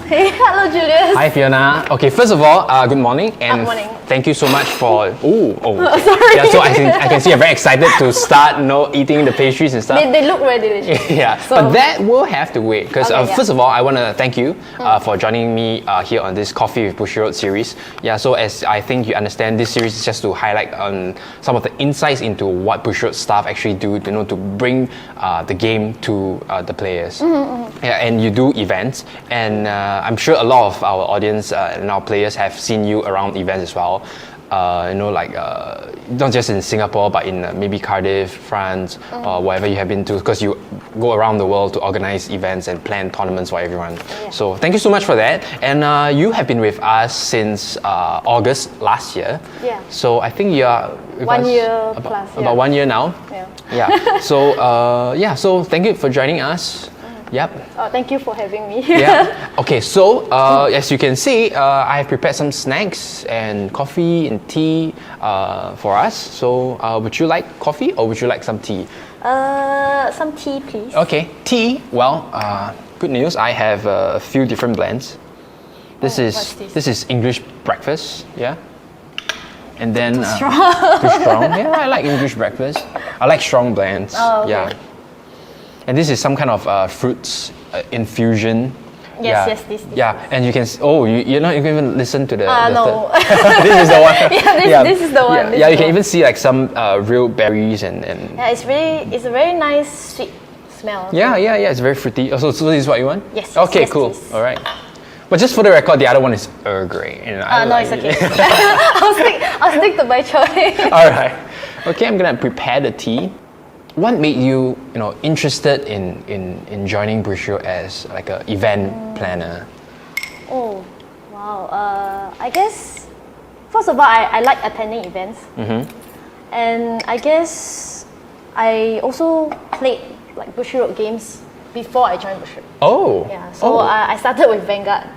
Hey, hello Julius. Hi Fiona. Okay, first of all, good morning and morning. thank you so much for. Okay. Sorry. Yeah, so I can see you're very excited to start, eating the pastries and stuff. They look very delicious. Yeah, So- but that will have to wait because Okay, yeah. first of all, I want to thank you for joining me here on this Coffee with Bushiroad series. Yeah, so as I think you understand, this series is just to highlight some of the insights into what Bushiroad staff actually do, to bring the game to the players. Yeah, and you do events, and I'm sure a lot of our audience and our players have seen you around events as well. Not just in Singapore, but in maybe Cardiff, France, or wherever you have been to, because you go around the world to organize events and plan tournaments for everyone. Yeah. So thank you so much for that. And you have been with us since August last year. Yeah. So I think you are with 1 us year plus, yeah. about 1 year now. Yeah. Yeah. So thank you for joining us. Yep. Thank you for having me. Yeah. Okay, so as you can see, I have prepared some snacks and coffee and tea for us. So would you like coffee or would you like some tea? Some tea, please. Okay, tea. Well, good news. I have a few different blends. This is English breakfast. Yeah. And then Strong. too strong. Yeah, I like English breakfast. I like strong blends. Oh, okay. Yeah. And this is some kind of fruits infusion. Yes, this. Yeah, and you can. You can even listen to the. No. This is the one. This is the one. Yeah, you can even see like some real berries and. Yeah, it's a very nice sweet smell. Yeah. It's very fruity. So this is what you want? Yes. Okay, yes, cool. please. All right. But just for the record, the other one is Earl Grey. No, it's okay. I'll stick to my choice. All right. Okay, I'm gonna prepare the tea. What made you, interested in joining Bushiroad as like an event planner? Oh, wow. I guess first of all, I like attending events, and I guess I also played like Bushiroad games before I joined Bushiroad. Oh. Yeah. So I started with Vanguard,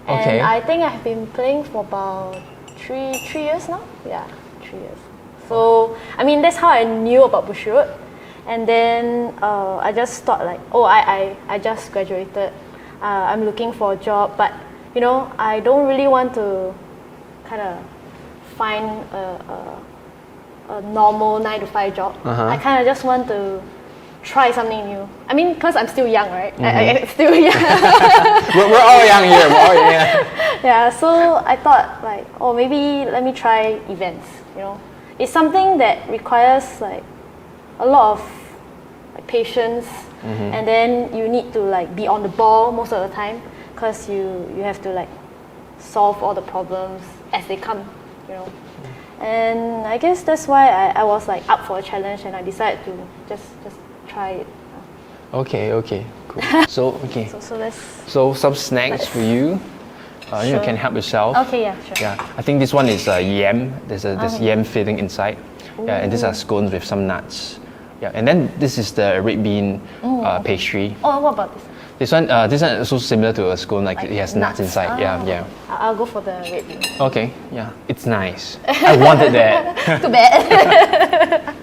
and Okay. I think I've been playing for about three years now. Yeah, 3 years. So I mean that's how I knew about Bushiroad. And then I just thought like, I just graduated. I'm looking for a job, but I don't really want to kind of find a normal 9 to 5 job. I kind of just want to try something new. I mean, because I'm still young, right? I'm still young. we're all young here. We're all young. Yeah. So I thought like, maybe let me try events. It's something that requires like a lot of patience, and then you need to like be on the ball most of the time because you have to like solve all the problems as they come, And I guess that's why I was like up for a challenge, and I decided to just try it. Okay, cool. So So some snacks for you. You Sure. can help yourself. okay, yeah, sure. Yeah, I think this one is yam. There's yam filling inside. Yeah, and these are scones with some nuts. Yeah, and then this is the red bean pastry. Oh, what about this? This one is also similar to a scone, like it has nuts inside. Yeah. I'll go for the red bean. Okay, yeah, it's nice. I wanted that. Too bad.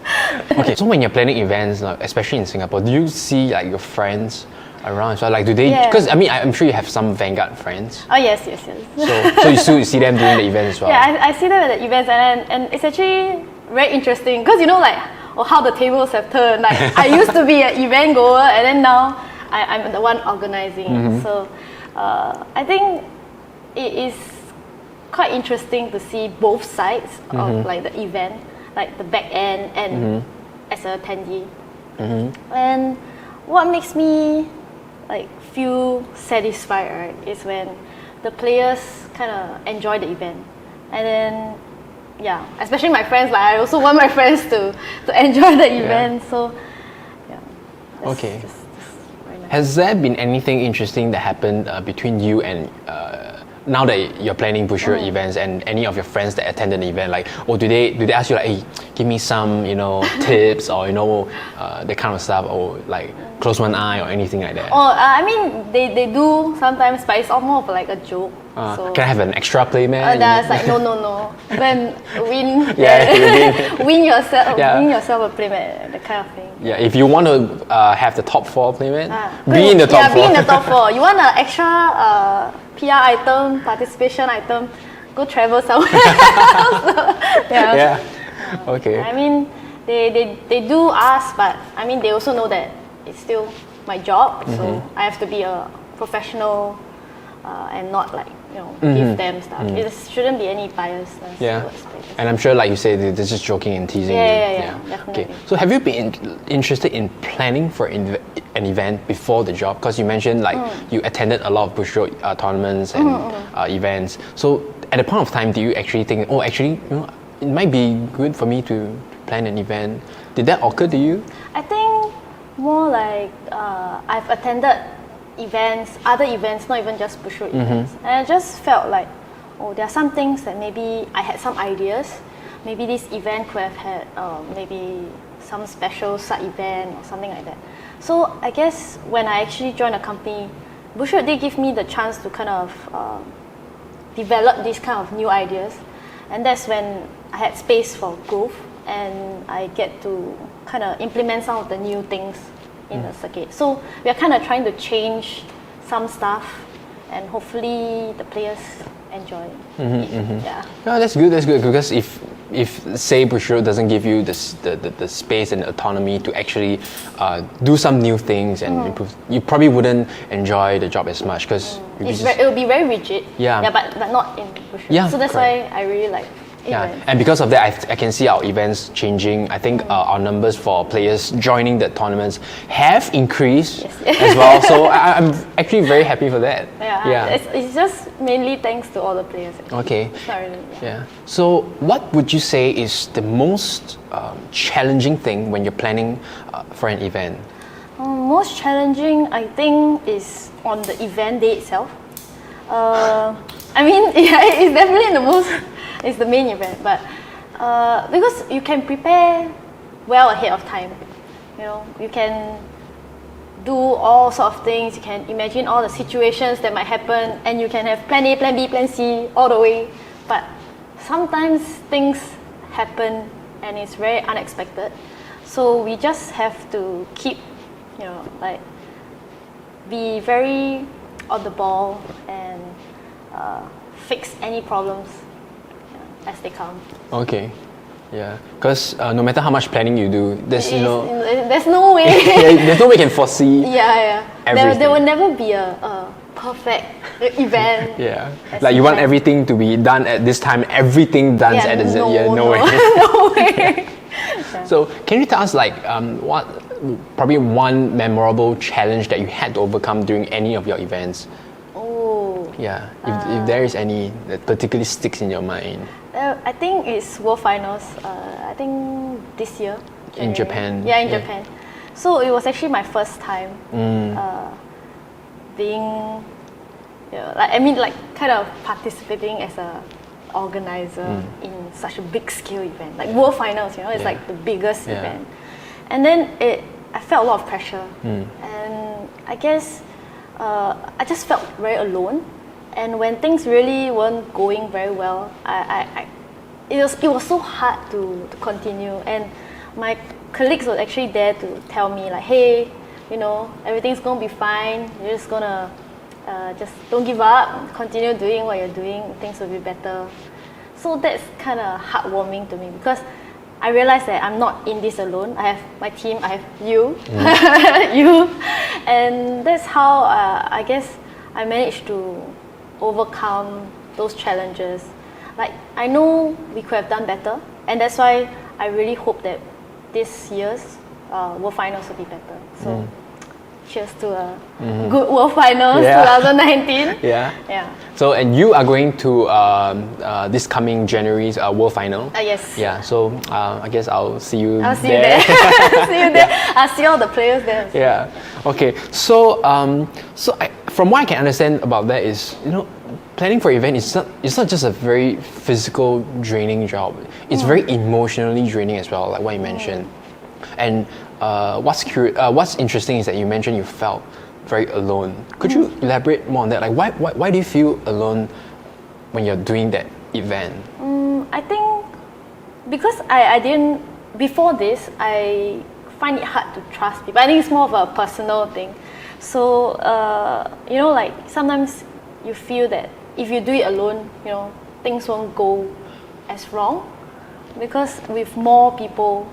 Okay, so when you're planning events, especially in Singapore, do you see like your friends around as well? Like, do they? Yeah. Because I mean, I'm sure you have some Vanguard friends. Oh yes. So you still see them during the event as well. Yeah, I see them at the events, and it's actually very interesting because how the tables have turned. Like I used to be an event goer, and then now I'm the one organizing. So I think it is quite interesting to see both sides of like the event, like the back end and as an attendee. And what makes me like feel satisfied, right, is when the players kind of enjoy the event, and then especially my friends. Like I also want my friends to enjoy the event. So Okay. that's very nice. Has there been anything interesting that happened between you and now that you're planning Bushiroad events and any of your friends that attended the event? Like, do they ask you like, hey, give me some tips or that kind of stuff, or like close one eye or anything like that? I mean they do sometimes, but it's more of like a joke. So Can I have an extra play, man? that's like no. Then win. Yeah, win yourself. Yeah. Win yourself a playmat, that kind of thing. Yeah, if you want to have the top 4 playmat, be in the top 4. Yeah, be in the top 4. You want an extra PR item, participation item, go travel somewhere. Yeah. Okay. I mean, they do ask, but I mean, they also know that it's still my job, so I have to be a professional and not like, give them stuff. It shouldn't be any bias. Yeah. And I'm sure, like you said, they're just joking and teasing you. Yeah, definitely. Okay. So have you been interested in planning for an event before the job? Because you mentioned like you attended a lot of Bushiroad tournaments and events. So at a point of time, do you actually think, it might be good for me to plan an event? Did that occur to you? I think more like I've attended other events, not even just Bushiroad events. And I just felt like, there are some things that maybe I had some ideas. Maybe this event could have had maybe some special side event or something like that. So I guess when I actually joined a company, Bushiroad did give me the chance to kind of develop these kind of new ideas. And that's when I had space for growth and I get to kind of implement some of the new things in the circuit. So we are kind of trying to change some stuff and hopefully the players enjoy it. Yeah. No, that's good because if say Bushiroad doesn't give you the space and autonomy to actually do some new things and improve, you probably wouldn't enjoy the job as much because it will be very rigid. Yeah. But not in Bushiroad. Yeah, so that's correct. why I really like events. And because of that, I can see our events changing. I think our numbers for players joining the tournaments have increased as well. So I'm actually very happy for that. Yeah. It's just mainly thanks to all the players. Okay. It's not really, Yeah. So what would you say is the most challenging thing when you're planning for an event? Most challenging, I think, is on the event day itself. I mean, it's definitely it's the main event, but because you can prepare well ahead of time, you can do all sort of things. You can imagine all the situations that might happen, and you can have plan A, plan B, plan C all the way. But sometimes things happen, and it's very unexpected. So we just have to keep, be very on the ball and fix any problems as they come. Okay. Yeah, because no matter how much planning you do, there's no way. There's no way you can foresee. There will never be a perfect event. Yeah, like you want everything to be done at this time, everything done at this. No way. No way. So can you tell us what probably one memorable challenge that you had to overcome during any of your events? Yeah, if there is any that particularly sticks in your mind. I think it's World Finals. I think this year. In Japan. Yeah, in Japan. So it was actually my first time being, kind of participating as a organizer in such a big scale event, like World Finals. It's like the biggest event, and then I felt a lot of pressure, and I guess I just felt very alone. And when things really weren't going very well, it was so hard to continue. And my colleagues were actually there to tell me like, hey, everything's gonna be fine. You're just gonna just don't give up. Continue doing what you're doing. Things will be better. So that's kind of heartwarming to me because I realized that I'm not in this alone. I have my team. I have you, you, and that's how I guess I managed to overcome those challenges. Like, I know we could have done better, and that's why I really hope that this year's World Finals will be better. So cheers to a good World Finals 2019. Yeah. So, and you are going to this coming January's World Final. Yes. Yeah. So I guess I'll see you there. See you there. See you there. I'll see all the players there. Yeah. Okay. So from what I can understand about that is, planning for an event is not just a very physical draining job. It's very emotionally draining as well, like what you mentioned. And what's interesting is that you mentioned you felt very alone. Could you elaborate more on that? Like why do you feel alone when you're doing that event? I think because I didn't before this, I find it hard to trust people. I think it's more of a personal thing. So like sometimes you feel that if you do it alone, things won't go as wrong, because with more people,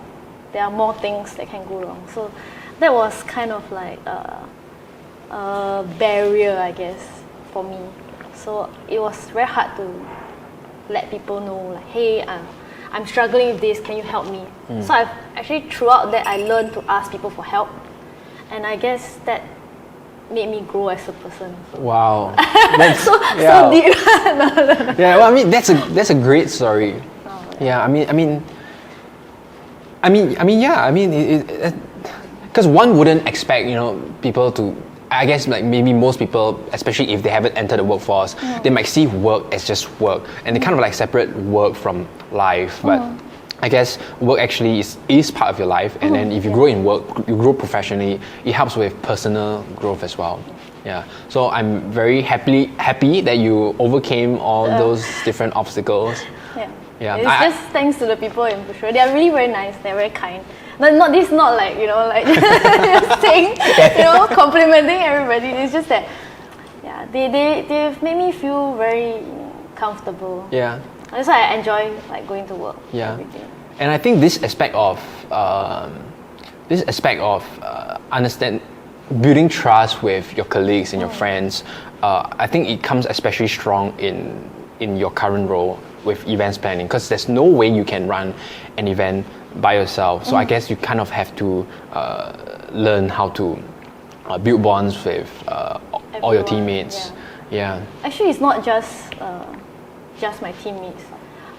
there are more things that can go wrong. So that was kind of like a barrier, I guess, for me. So it was very hard to let people know, like, hey, I'm struggling with this, can you help me? So I've actually, throughout that, I learned to ask people for help. And I guess that made me grow as a person. So. Wow. so deep. No. Yeah, well, I mean, that's a great story. Yeah, because one wouldn't expect, people to, I guess, like, maybe most people, especially if they haven't entered the workforce, they might see work as just work, and they kind of like separate work from life. But I guess work actually is part of your life, and then if you grow in work, you grow professionally, it helps with personal growth as well. Yeah, so I'm very happy that you overcame all those different obstacles. Yeah, it's just thanks to the people in Bushiroad. They are really very nice. They're very kind. Not like just saying, complimenting everybody. It's just that, they've made me feel very comfortable. Yeah. That's why I enjoy like going to work. Yeah. Every day. And I think this aspect of understand building trust with your colleagues and your friends, I think it comes especially strong in your current role with events planning, because there's no way you can run an event by yourself. So I guess you kind of have to learn how to build bonds with all your teammates. Yeah. Actually, it's not just my teammates.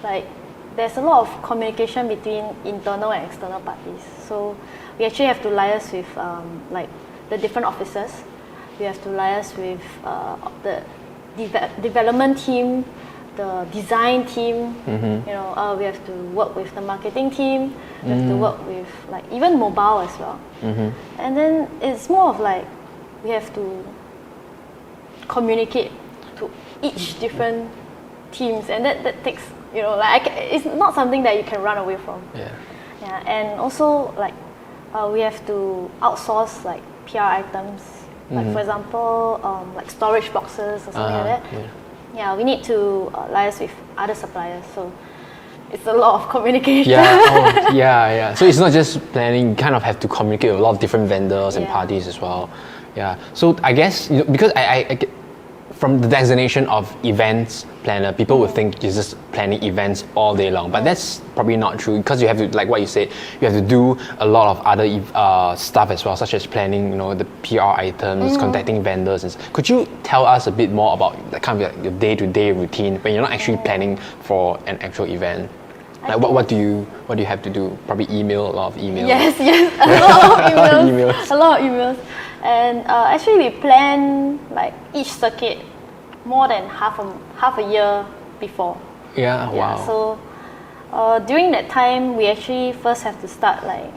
Like, there's a lot of communication between internal and external parties. So we actually have to liaise with like the different officers. We have to liaise with the development team, the design team. We have to work with the marketing team. We have to work with like even mobile as well. And then it's more of like we have to communicate to each different teams, and that takes it's not something that you can run away from. And also like we have to outsource like PR items, like for example like storage boxes or something like that. We need to liaise with other suppliers, so it's a lot of communication. So it's not just planning, you kind of have to communicate with a lot of different vendors and parties as well. So I guess because I from the designation of events planner, people would think you're just planning events all day long, but that's probably not true, because you have to, like what you said, you have to do a lot of other stuff as well, such as planning, the PR items, contacting vendors. Could you tell us a bit more about the kind of like your day-to-day routine when you're not actually planning for an actual event? Like what do you have to do? Probably a lot of emails. Yes, a lot of emails. A lot of emails. And actually we plan like each circuit more than half a year before. Wow. So during that time, we actually first have to start like,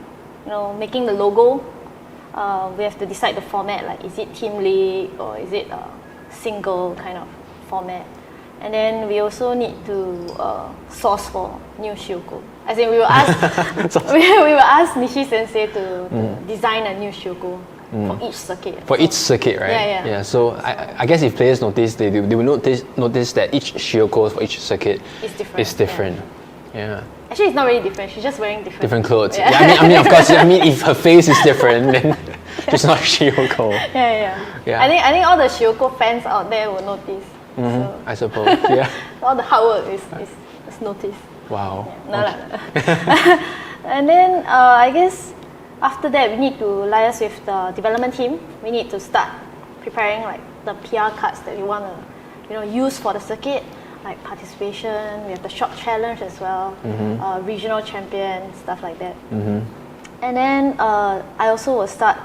making the logo. We have to decide the format, like is it team league or is it a single kind of format. And then we also need to source for new shioko. As in, we will ask Nishi Sensei to design a new shioko for each circuit. For each circuit, right? Yeah. So I guess if players notice, they will notice that each shioko for each circuit is different. Yeah. Actually, it's not really different. She's just wearing different clothes. I mean, of course. I mean, if her face is different, then it's not shioko. Yeah. I think all the shioko fans out there will notice. So I suppose. Yeah. All the hard work is noticed. Wow. No. And then I guess after that we need to liaise with the development team. We need to start preparing like the PR cards that we want to use for the circuit, like participation. We have the short challenge as well, regional champion, stuff like that. And then I also will start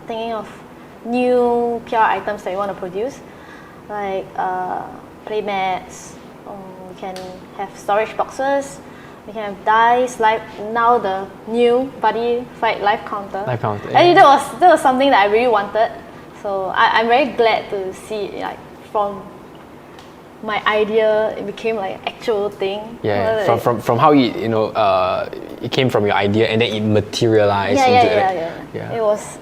thinking of new PR items that we want to produce, like play mats. We can have storage boxes. We can have dice. Now the new Buddy Fight live counter. Actually, that was something that I really wanted. So I'm very glad to see it, like from my idea, it became like actual thing. From how it came from your idea and then it materialized into it. It was.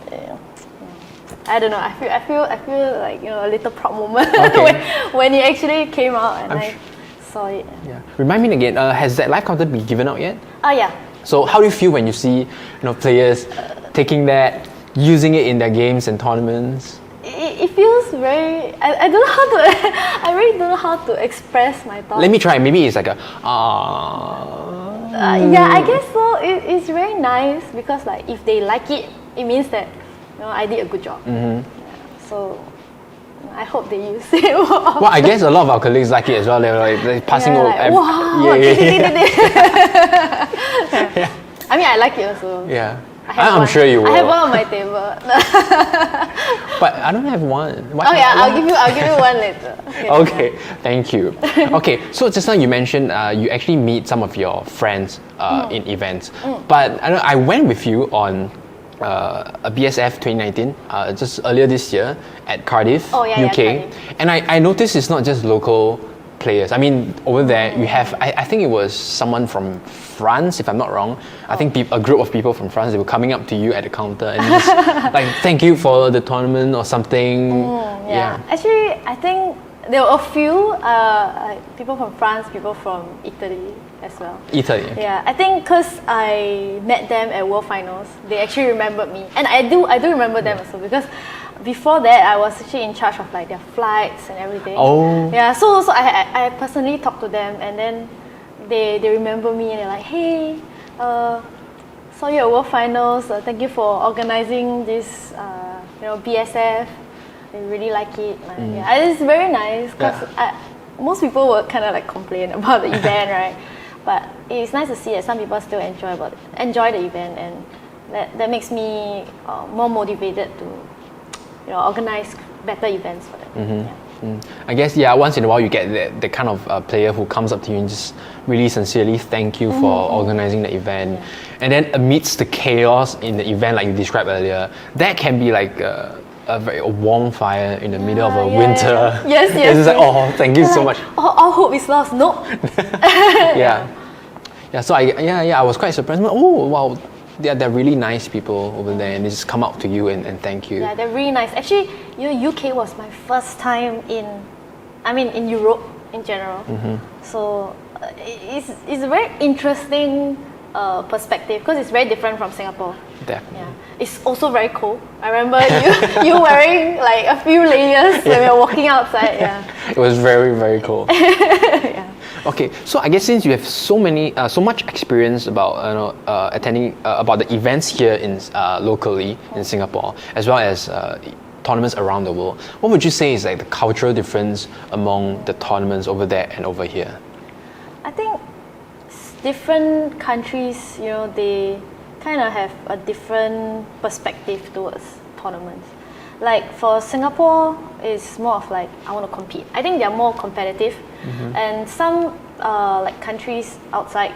I don't know. I feel like a little proud moment Okay. when it actually came out and I'm I saw it. Yeah. Remind me again. Has that live counter been given out yet? Oh yeah. So how do you feel when you see players taking that, using it in their games and tournaments? It feels very. I don't know how to. I really don't know how to express my thoughts. Let me try. Maybe it's like a Yeah, I guess so. It's very nice because like if they like it, it means that I did a good job. Yeah, so I hope they use it. Well, I guess a lot of our colleagues like it as well. They're passing over. Wow, Yeah. I mean, I like it also. Yeah. I'm sure you will. I have one on my table. But I don't have one. Oh yeah, I'll give you one later. Okay, thank you. Okay, so just now you mentioned you actually meet some of your friends in events, but I went with you on a BSF 2019 just earlier this year at Cardiff, UK, Cardiff. and I noticed it's not just local players. I mean, over there you have, I think it was someone from France, if I'm not wrong. I think a group of people from France, they were coming up to you at the counter and just like, thank you for the tournament or something. Yeah. Actually, I think there were a few people from France, people from Italy as well. Italy. Yeah, I think because I met them at World Finals, they actually remembered me, and I do remember them also because before that I was actually in charge of like their flights and everything. Oh. Yeah, so I personally talked to them, and then they remember me and they're like, hey, saw you at World Finals. Thank you for organizing this, BSF. They really like it. Yeah, it's very nice because most people would kind of like complain about the event, right? But it's nice to see that some people still enjoy the event, and that makes me more motivated to organize better events for them. I guess once in a while you get the kind of player who comes up to you and just really sincerely thank you for organizing the event, and then amidst the chaos in the event like you described earlier, that can be like a warm fire in the middle of a winter. Yes. It's just like, oh, thank you so much. All hope is lost. No. So I was quite surprised. Oh wow, they're really nice people over there, and they just come up to you and thank you. Yeah, they're really nice. Actually, UK was my first time in Europe in general. So it's a very interesting perspective because it's very different from Singapore. Definitely. Yeah. It's also very cold. I remember you wearing like a few layers when we were walking outside. Yeah. It was very, very cold. Yeah. Okay, so I guess since you have so much experience about attending about the events here in locally in Singapore, as well as tournaments around the world, what would you say is like the cultural difference among the tournaments over there and over here? I think different countries, they kind of have a different perspective towards tournaments. Like for Singapore, it's more of like, I want to compete. I think they're more competitive, and some like countries outside,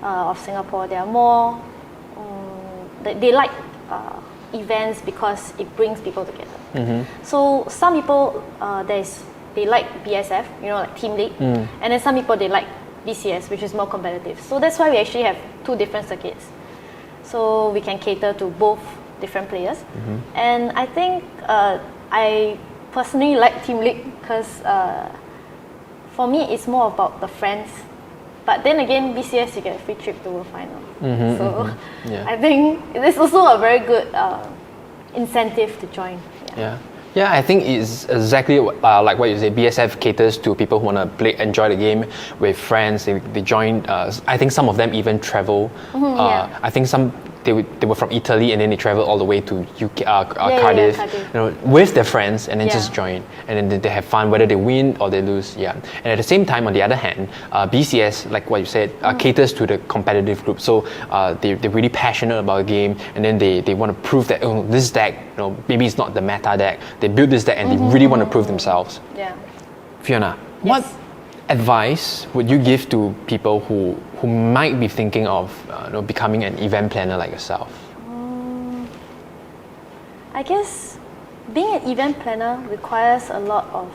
of Singapore, they are more. They like events because it brings people together. So some people they like BSF, like Team League, and then some people they like BCS, which is more competitive. So that's why we actually have two different circuits, so we can cater to both different players. And I think I personally like Team League because for me it's more about the friends, but then again BCS you get a free trip to World Final. So I think it's also a very good incentive to join. Yeah, I think it's exactly like what you say. BSF caters to people who want to enjoy the game with friends. They join. I think some of them even travel. I think some they were from Italy and then they traveled all the way to UK, Cardiff, Cardiff. With their friends, and then just join, and then they have fun whether they win or they lose. And at the same time, on the other hand, BCS, like what you said, caters to the competitive group. So they're really passionate about the game, and then they want to prove that this deck, maybe it's not the meta deck. They build this deck and they really want to prove themselves. Fiona, what advice would you give to people who might be thinking of becoming an event planner like yourself? I guess being an event planner requires a lot of,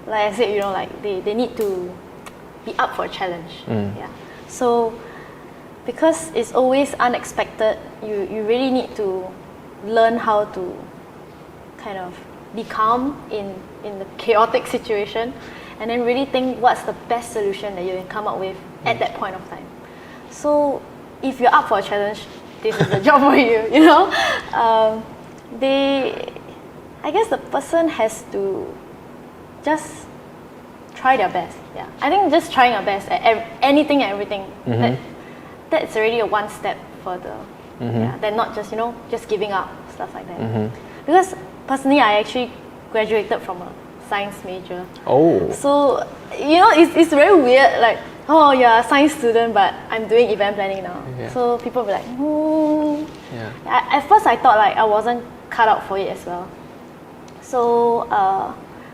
like I said, like they need to be up for a challenge. So because it's always unexpected, you really need to learn how to kind of be calm in the chaotic situation, and then really think what's the best solution that you can come up with at that point of time. So if you're up for a challenge, this is the job for you, you know. I guess the person has to just try their best. Yeah, I think just trying your best at anything and everything, that's already a one step further. Yeah, than not just, you know, just giving up, stuff like that. Because personally, I actually graduated from a science major. Oh. So, you know, it's very weird, like, oh, you're a science student, but I'm doing event planning now. Yeah. So people will be like, Yeah. At first I thought like I wasn't cut out for it as well. So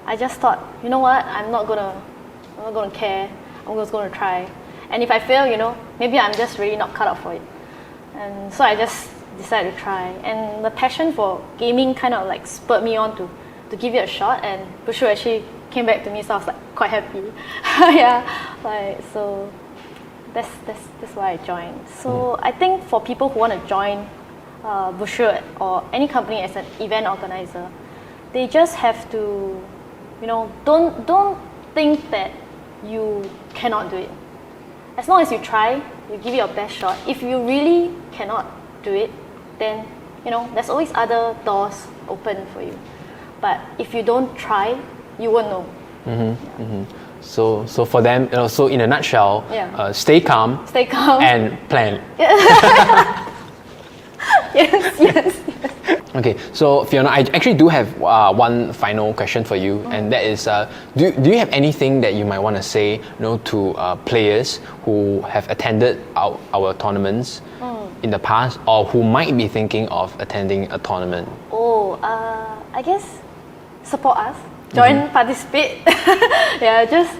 I just thought, you know what, I'm not gonna care. I'm just gonna try. And if I fail, you know, maybe I'm just really not cut out for it. And so I just decided to try. And the passion for gaming kind of like spurred me on to give it a shot. And Bushiroad actually came back to me, so I was like quite happy. Yeah, like so. That's why I joined. So I think for people who want to join Bushiroad or any company as an event organizer, they just have to, you know, don't think that you cannot do it. As long as you try, you give it your best shot. If you really cannot do it, then, you know, there's always other doors open for you. But if you don't try, you won't know. So for them, you know, so in a nutshell, stay calm, and plan. Yes. Okay, so Fiona, I actually do have one final question for you, and that is, do you have anything that you might want to say, you know, to players who have attended our tournaments in the past, or who might be thinking of attending a tournament? I guess support us, join, participate. Yeah, just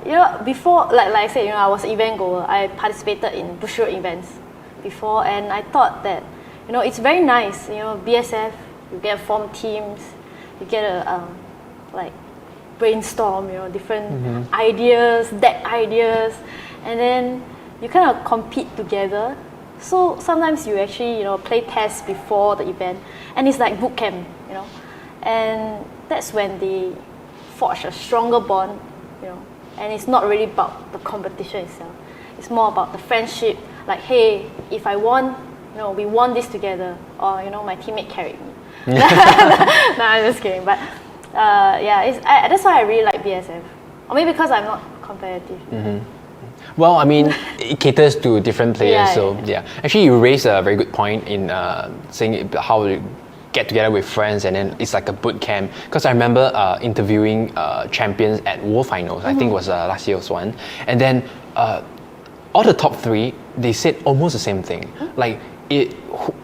you know, before, like I said, you know, I was an event goer. I participated in Bushiroad events before, and I thought that, you know, it's very nice, you know, BSF, you get to form teams, you get to like brainstorm, you know, different ideas, deck ideas, and then you kind of compete together. So sometimes you actually, you know, play tests before the event, and it's like boot camp, you know, and that's when they forge a stronger bond, you know, and it's not really about the competition itself. It's more about the friendship, like, hey, if I won, you know, we won this together, or, you know, my teammate carried me. No, I'm just kidding. But yeah, that's why I really like BSF. Or maybe because I'm not competitive. Well, I mean, it caters to different players, yeah. Actually, you raised a very good point in saying how you get together with friends, and then it's like a boot camp. Because I remember interviewing champions at World Finals. I think it was last year's one, and then all the top three, they said almost the same thing. Like,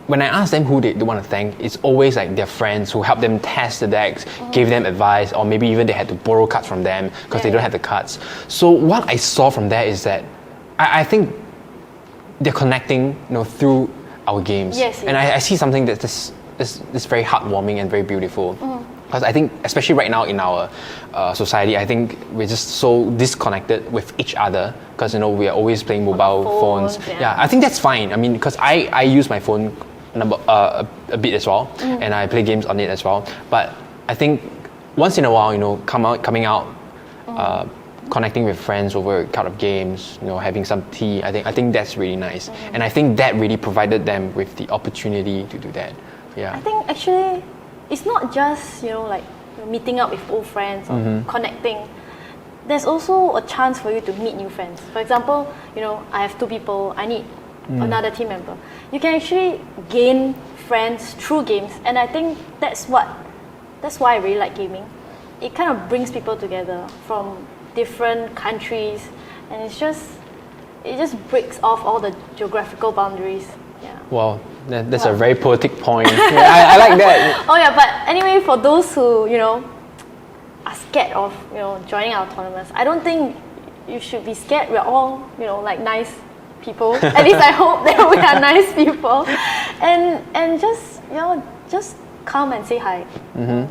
when I asked them who they want to thank, it's always like their friends who helped them test the decks, gave them advice, or maybe even they had to borrow cards from them because they don't have the cards. So what I saw from there is that I think they're connecting, you know, through our games. And I see something that's very heartwarming and very beautiful. Because I think, especially right now in our society, I think we're just so disconnected with each other. Because, you know, we are always playing mobile phones. Yeah, I think that's fine. I mean, because I use my phone a bit as well, and I play games on it as well. But I think once in a while, you know, coming out, connecting with friends over a couple of games, you know, having some tea. I think that's really nice, and I think that really provided them with the opportunity to do that. Yeah. I think actually, it's not just, you know, like meeting up with old friends or connecting. There's also a chance for you to meet new friends. For example, you know, I have two people, I need another team member. You can actually gain friends through games, and I think that's why I really like gaming. It kind of brings people together from different countries, and it just breaks off all the geographical boundaries. Yeah. Wow, that's a very poetic point. Yeah, I like that. Oh yeah, but anyway, for those who, you know, are scared of, you know, joining our tournaments, I don't think you should be scared. We're all, you know, like nice people. At least I hope that we are nice people, and just, you know, just come and say hi.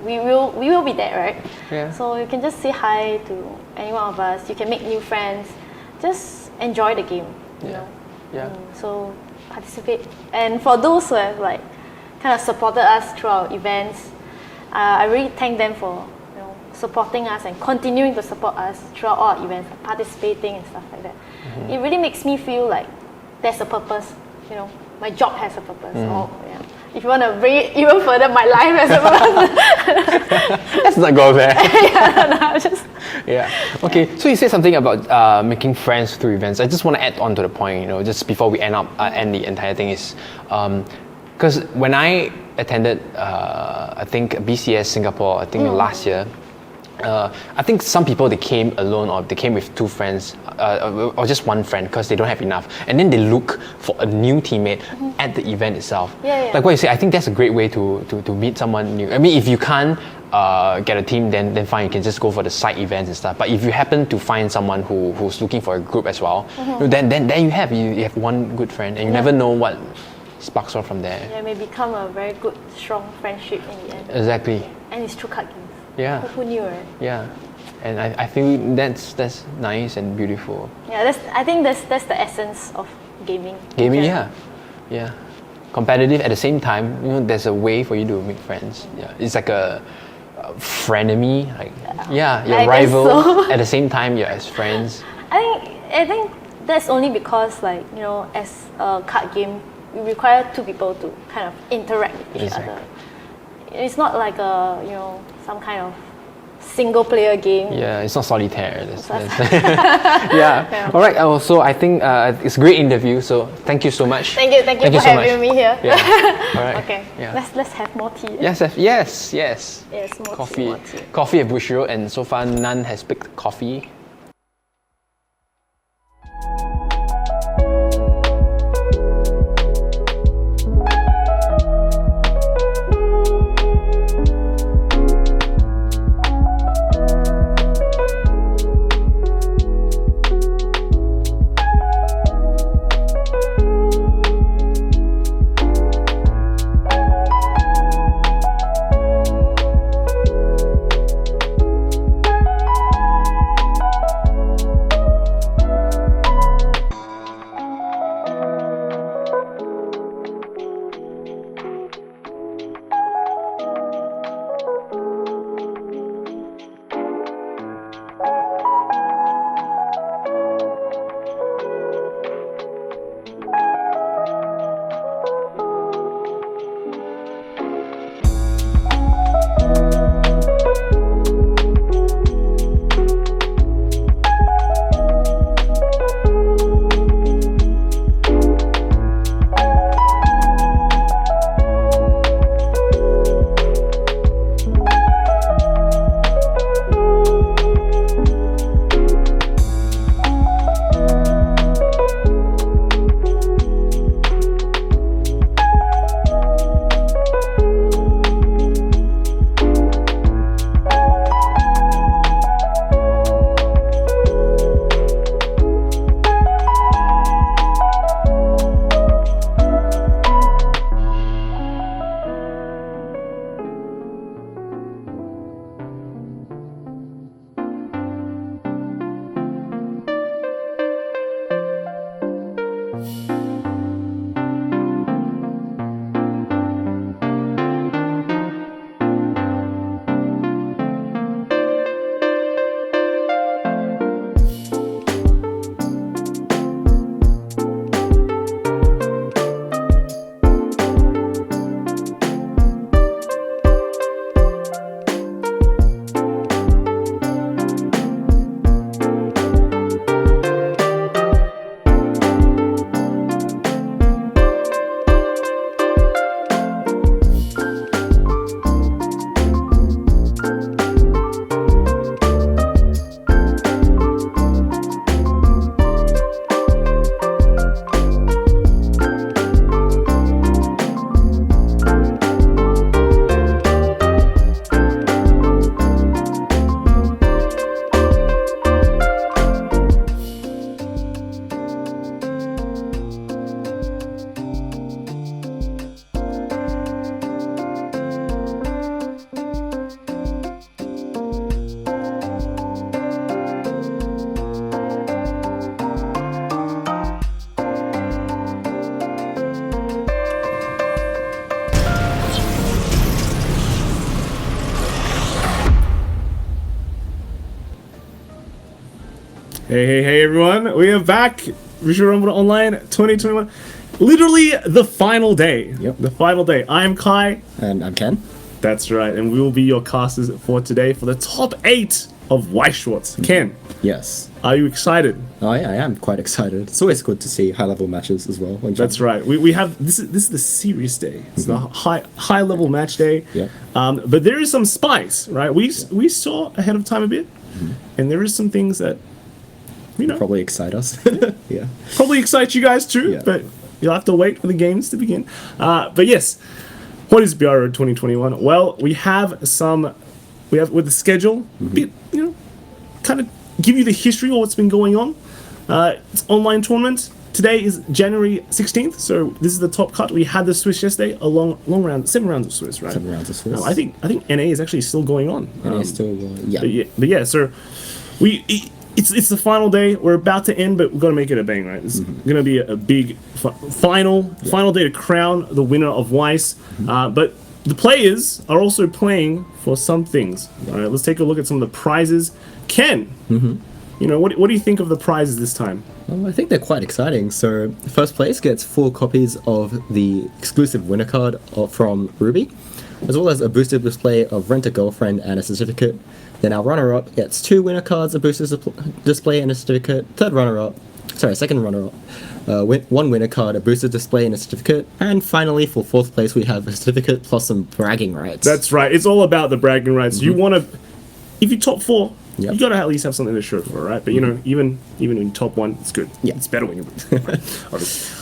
We will be there, right? Yeah. So you can just say hi to any one of us. You can make new friends. Just enjoy the game. You know. Yeah. So participate. And for those who have like kind of supported us through our events. I really thank them for supporting us and continuing to support us throughout all our events, participating and stuff like that. It really makes me feel like there's a purpose. My job has a purpose. Or, if you want to bring it even further, my life has a purpose. Let's not go there. Yeah. Okay. So you said something about making friends through events. I just want to add on to the point. Just before we end the entire thing is, because when I attended, I think BCS Singapore, I think last year. I think some people, they came alone or they came with two friends or just one friend because they don't have enough, and then they look for a new teammate at the event itself. Like what you say, I think that's a great way to meet someone new. I mean, if you can't get a team, then fine, you can just go for the side events and stuff. But if you happen to find someone who's looking for a group as well, then you have one good friend, and you never know what sparks off from there. Yeah, it may become a very good, strong friendship in the end. Exactly. And it's through card games. Yeah. Who knew, right? Yeah, and I feel that's nice and beautiful. Yeah, I think that's the essence of gaming. Gaming, yeah. Competitive at the same time. There's a way for you to make friends. Yeah, it's like a frenemy. Like your rival. So. At the same time, you're as friends. I think that's only because as a card game, you require two people to kind of interact with each other. It's not like some kind of single player game. Yeah, it's not solitaire. Yeah. All right. So I think it's a great interview. So thank you so much. Thank you for having me here. Yeah. All right. Okay. Yeah. Let's have more tea. Yes. Yes, more coffee. Tea, more tea. Coffee at Bushiroad, and so far none has picked coffee. Hey everyone, we are back. Bushiroad Rumble Online 2021. Literally the final day. Yep. The final day. I am Kai. And I'm Ken. That's right, and we will be your casters for today for the top 8 of Weiss Schwarz. Ken, Yes. are you excited? I am quite excited. It's always good to see high-level matches as well. That's right. We have this is the serious day. It's the high level match day. Yeah. But there is some spice, right? We saw ahead of time a bit, and there is some things that Probably excite us. Yeah. probably excite you guys too. Yeah. But you'll have to wait for the games to begin. But yes, what is Bushiroad 2021? Well, we have with the schedule, bit, kind of give you the history of what's been going on. It's online tournament. Today is January 16th, so this is the top cut. We had the Swiss yesterday, a long round, 7 rounds of Swiss, right? 7 rounds of Swiss. I think NA is actually still going on. And it's still, But yeah, so it's the final day. We're about to end, but we've got to make it a bang, right? It's gonna be a big final day to crown the winner of Weiss. But the players are also playing for some things. All right, let's take a look at some of the prizes. Ken, what do you think of the prizes this time? Well, I think they're quite exciting. So, first place gets 4 copies of the exclusive winner card from Ruby, as well as a boosted display of Rent a Girlfriend and a certificate. Then our runner-up gets 2 winner cards, a boosted display and a certificate. Second runner-up, 1 winner card, a boosted display and a certificate. And finally, for 4th place, we have a certificate plus some bragging rights. That's right. It's all about the bragging rights. You want to, if you top 4, Yep. you got to at least have something to show for, right? But even in top 1, it's good. Yeah. It's better when you.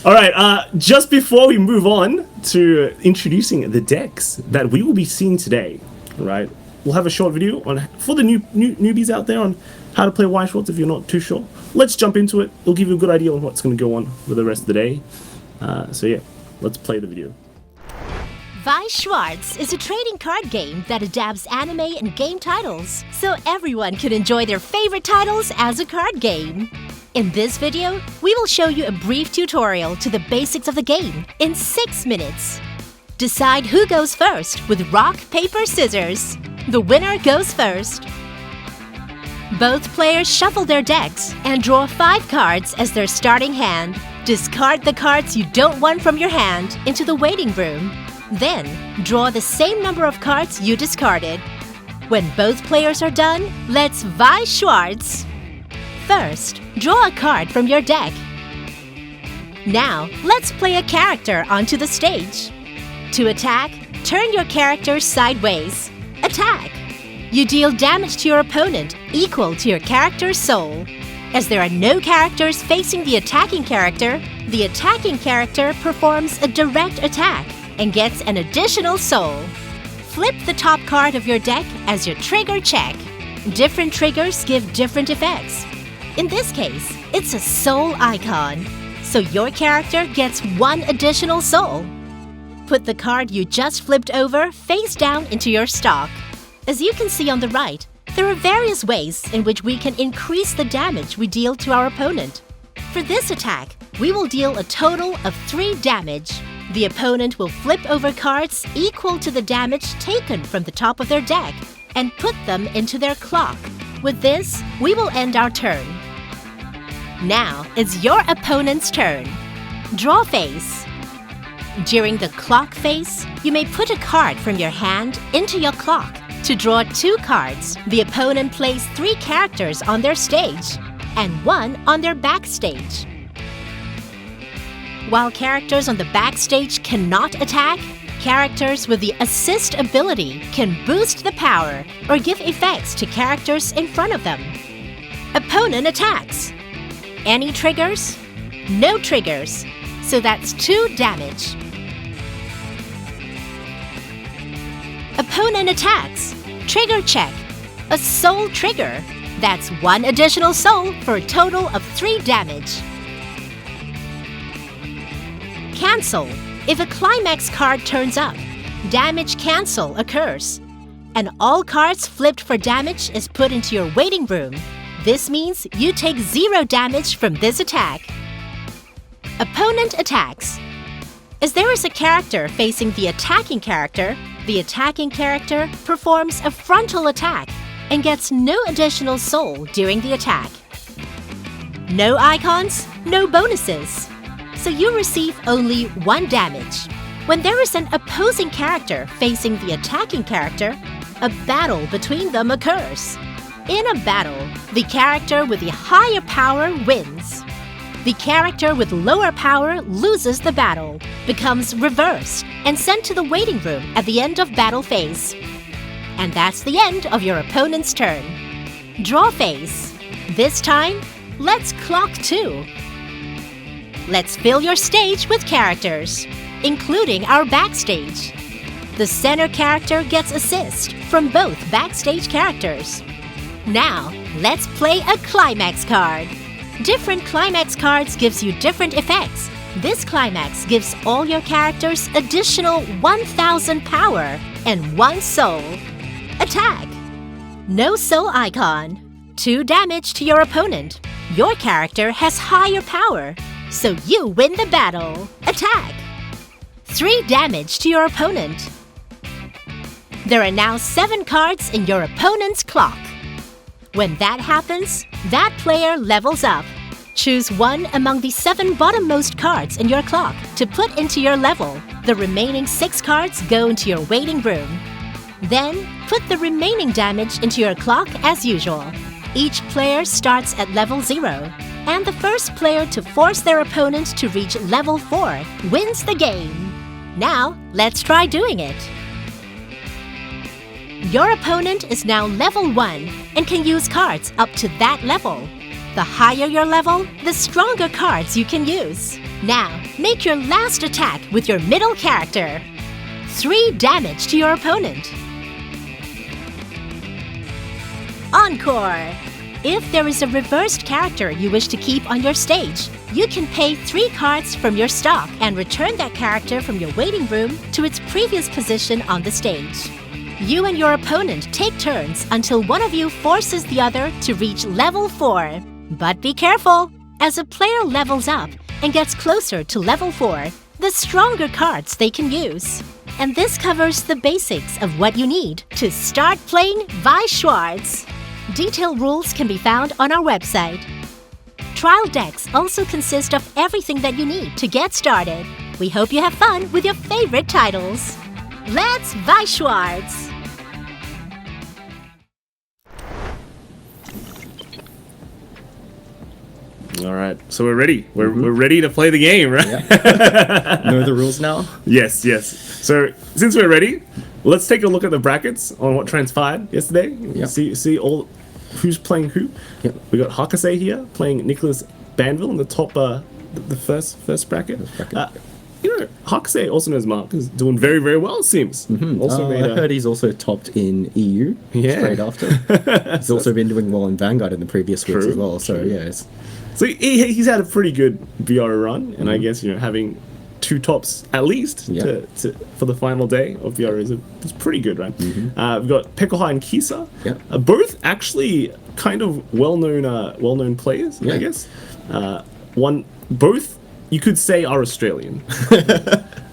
All right. Just before we move on to introducing the decks that we will be seeing today, right? We'll have a short video for the newbies out there on how to play Weiss Schwarz if you're not too sure. Let's jump into it. It'll give you a good idea on what's going to go on for the rest of the day. So yeah, let's play the video. Weiss Schwarz is a trading card game that adapts anime and game titles, so everyone can enjoy their favorite titles as a card game. In this video, we will show you a brief tutorial to the basics of the game in 6 minutes. Decide who goes first with rock, paper, scissors. The winner goes first. Both players shuffle their decks and draw 5 cards as their starting hand. Discard the cards you don't want from your hand into the waiting room. Then, draw the same number of cards you discarded. When both players are done, let's Weiss Schwarz. First, draw a card from your deck. Now, let's play a character onto the stage. To attack, turn your character sideways. Attack! You deal damage to your opponent equal to your character's soul. As there are no characters facing the attacking character performs a direct attack and gets an additional soul. Flip the top card of your deck as your trigger check. Different triggers give different effects. In this case, it's a soul icon, so your character gets 1 additional soul. Put the card you just flipped over face down into your stock. As you can see on the right, there are various ways in which we can increase the damage we deal to our opponent. For this attack, we will deal a total of 3 damage. The opponent will flip over cards equal to the damage taken from the top of their deck and put them into their clock. With this, we will end our turn. Now it's your opponent's turn. Draw phase. During the clock phase, you may put a card from your hand into your clock. To draw 2 cards, the opponent plays 3 characters on their stage and 1 on their backstage. While characters on the backstage cannot attack, characters with the assist ability can boost the power or give effects to characters in front of them. Opponent attacks. Any triggers? No triggers. So that's 2 damage. Opponent attacks. Trigger check. A soul trigger. That's 1 additional soul for a total of 3 damage. Cancel. If a climax card turns up, damage cancel occurs, and all cards flipped for damage is put into your waiting room. This means you take 0 damage from this attack. Opponent attacks. As there is a character facing the attacking character performs a frontal attack and gets no additional soul during the attack. No icons, no bonuses. So you receive only 1 damage. When there is an opposing character facing the attacking character, a battle between them occurs. In a battle, the character with the higher power wins. The character with lower power loses the battle, becomes reversed, and sent to the waiting room at the end of battle phase. And that's the end of your opponent's turn. Draw phase. This time, let's clock 2. Let's fill your stage with characters, including our backstage. The center character gets assist from both backstage characters. Now, let's play a climax card. Different climax cards gives you different effects. This climax gives all your characters additional 1000 power and 1 soul. Attack. No soul icon. 2 damage to your opponent. Your character has higher power, so you win the battle. Attack. 3 damage to your opponent. There are now 7 cards in your opponent's clock. When that happens, that player levels up. Choose one among the 7 bottommost cards in your clock to put into your level. The remaining 6 cards go into your waiting room. Then, put the remaining damage into your clock as usual. Each player starts at level 0, and the first player to force their opponent to reach level 4 wins the game. Now, let's try doing it. Your opponent is now level 1 and can use cards up to that level. The higher your level, the stronger cards you can use. Now, make your last attack with your middle character. 3 damage to your opponent. Encore! If there is a reversed character you wish to keep on your stage, you can pay 3 cards from your stock and return that character from your waiting room to its previous position on the stage. You and your opponent take turns until one of you forces the other to reach level 4. But be careful! As a player levels up and gets closer to level 4, the stronger cards they can use. And this covers the basics of what you need to start playing Weiss Schwarz. Detailed rules can be found on our website. Trial decks also consist of everything that you need to get started. We hope you have fun with your favorite titles. Let's Weiss Schwarz! All right, so we're ready. We're ready to play the game, right? Yeah. Know the rules now? Yes. So since we're ready, let's take a look at the brackets on what transpired yesterday. Yep. See all who's playing who. Yep. We got Hakase here playing Nicholas Banville in the top, the first bracket. Hakase, also known as Mark, is doing very, very well, it seems. Also I heard he's also topped in EU straight after. He's also been doing well in Vanguard in the previous weeks as well. So yeah, so he's had a pretty good VR run, and I guess having 2 tops at least for the final day of VR is pretty good, right? We've got Pekoha and Kisa, both actually kind of well-known players, I guess. Both you could say are Australian.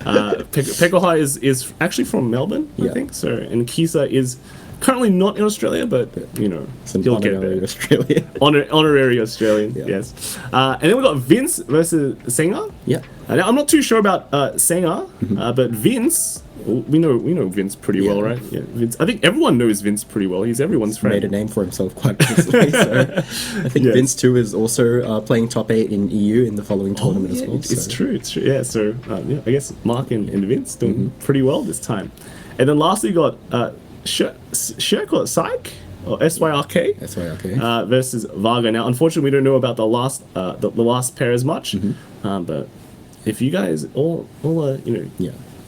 Pekoha is actually from Melbourne, I think. So, and Kisa is currently not in Australia, but he'll get there. Australian. Honorary Australian, yes. And then we got Vince versus Senga. Yeah. Now, I'm not too sure about Senga, but Vince, we know Vince pretty well, right? Yeah, Vince. I think everyone knows Vince pretty well. He's everyone's friend. Made a name for himself quite recently. So I think Vince too is also playing top 8 in EU in the following tournament as well. It's true. Yeah. So I guess Mark and Vince doing pretty well this time. And then lastly, we got Shirk or Syke or SYRK. SYRK. Versus Varga. Now, unfortunately, we don't know about the last pair as much. But if you guys all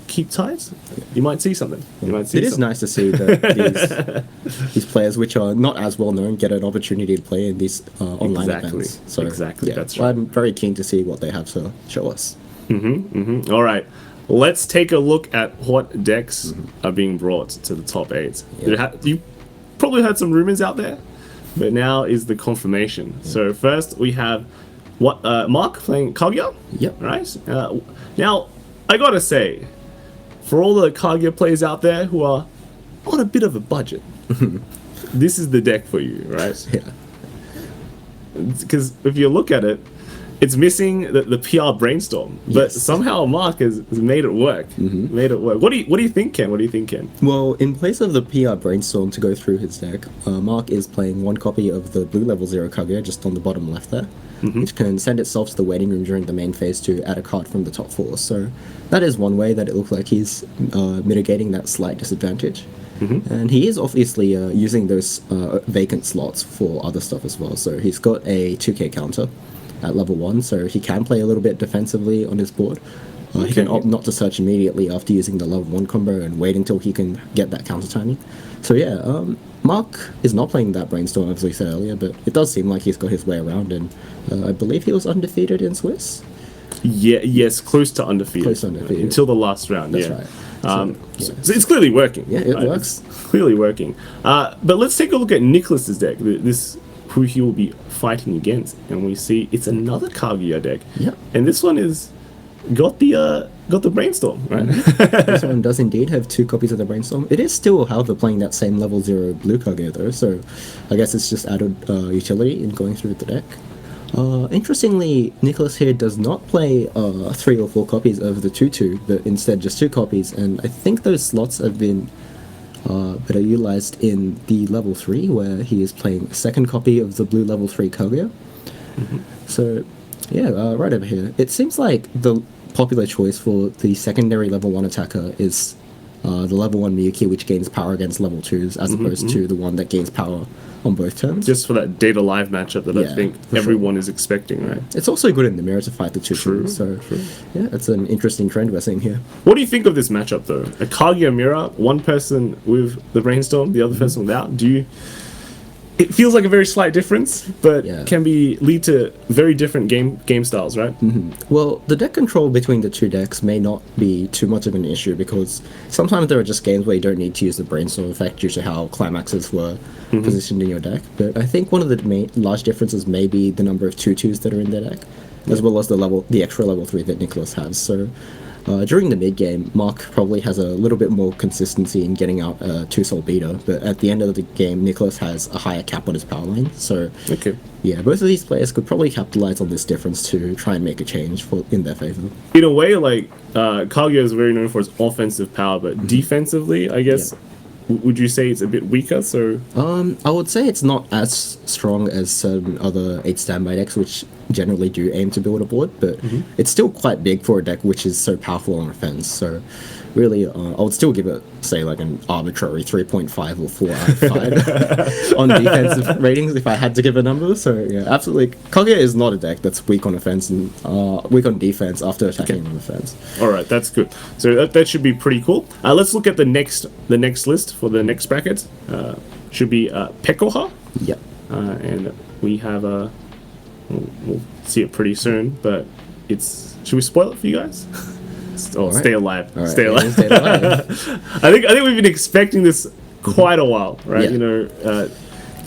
keep tight, you might see something. It is nice to see that these players, which are not as well known, get an opportunity to play in these online events. So that's right. I'm very keen to see what they have to show us. All right. Let's take a look at what decks are being brought to the top 8. You probably heard some rumors out there, but now is the confirmation. So first we have Mark playing Kaguya. Yep. Right. Now I gotta say, for all the Kaguya players out there who are on a bit of a budget, this is the deck for you, right? Yeah. because if you look at it, it's missing the PR brainstorm, but Yes. somehow Mark has made it work. Made it work. What do you think, Ken? What do you think, Ken? Well, in place of the PR brainstorm to go through his deck, Mark is playing one copy of the blue level 0 Kaguya just on the bottom left there, which can send itself to the waiting room during the main phase to add a card from the top 4. So that is one way that it looks like he's mitigating that slight disadvantage. And he is obviously using those vacant slots for other stuff as well. So he's got a 2k counter at level 1, so he can play a little bit defensively on his board. He can opt not to search immediately after using the level 1 combo and wait until he can get that counter timing. So yeah, Mark is not playing that brainstorm as we said earlier, but it does seem like he's got his way around, and I believe he was undefeated in Swiss. Yeah, yes, close to undefeated. Close to undefeated. Until the last round. That's yeah. right. So it's clearly working. Yeah, it right? works. It's clearly working. But let's take a look at Nicholas's deck. This who he will be fighting against, and we see it's another Kaguya deck. Yeah. And this one is got the brainstorm, right? This one does indeed have 2 copies of the brainstorm. It is still, however, playing that same level 0 blue Kaguya though, so I guess it's just added utility in going through the deck. Interestingly, Nicholas here does not play 3 or 4 copies of the 2-2, but instead just 2 copies, and I think those slots have been better utilized in the level 3, where he is playing a second copy of the blue level 3 Kaguya. So, yeah, right over here. It seems like the popular choice for the secondary level 1 attacker is the level 1 Miyuki, which gains power against level 2s, as opposed to the one that gains power on both turns. Just for that Data Live matchup that I think everyone is expecting, right? It's also good in the mirror to fight the 2-2, so yeah, it's an interesting trend we're seeing here. What do you think of this matchup, though? A Kaguya mirror, one person with the brainstorm, the other person without. It feels like a very slight difference, but can lead to very different game styles, right? Well, the deck control between the 2 decks may not be too much of an issue, because sometimes there are just games where you don't need to use the brainstorm effect due to how climaxes were positioned in your deck. But I think one of the large differences may be the number of 2-2s that are in their deck, as well as the extra level 3 that Nicholas has. So during the mid game, Mark probably has a little bit more consistency in getting out a 2-soul beater, but at the end of the game, Nicholas has a higher cap on his power line. So yeah, both of these players could probably capitalize on this difference to try and make a change in their favor. In a way, like Kaguya is very known for his offensive power, but defensively, I guess, would you say it's a bit weaker? So I would say it's not as strong as certain other 8 standby decks, which generally do aim to build a board, but it's still quite big for a deck which is so powerful on offense. So really, I would still give it, say, like an arbitrary 3.5 or 4 out of 5 on defensive ratings if I had to give a number. So yeah, absolutely, Kaguya is not a deck that's weak on offense and weak on defense after attacking on offense. All right, that's good. So that should be pretty cool. Let's look at the next list for the next bracket. Should be Pekoha. Yep. And we have we'll see it pretty soon, but should we spoil it for you guys? Stay alive. Right. Stay alive. Stay alive. I think we've been expecting this quite a while, right? Yeah. You know,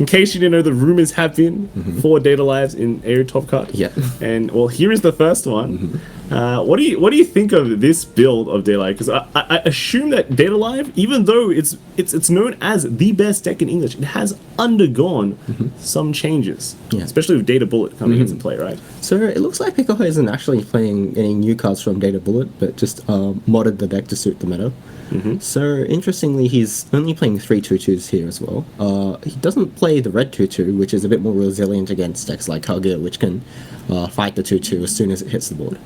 in case you didn't know, the rumors have been 4 Data Lives in Air Top Cut. Yeah. And well, here is the first one. What do you think of this build of Data Live? Because I assume that Data Live, even though it's known as the best deck in English, it has undergone some changes, especially with Data Bullet coming into play, right? So it looks like Picoho isn't actually playing any new cards from Data Bullet, but just modded the deck to suit the meta. So interestingly, he's only playing 3 2-2s here as well. He doesn't play the red 2-2, which is a bit more resilient against decks like Kaguya, which can fight the 2-2 as soon as it hits the board.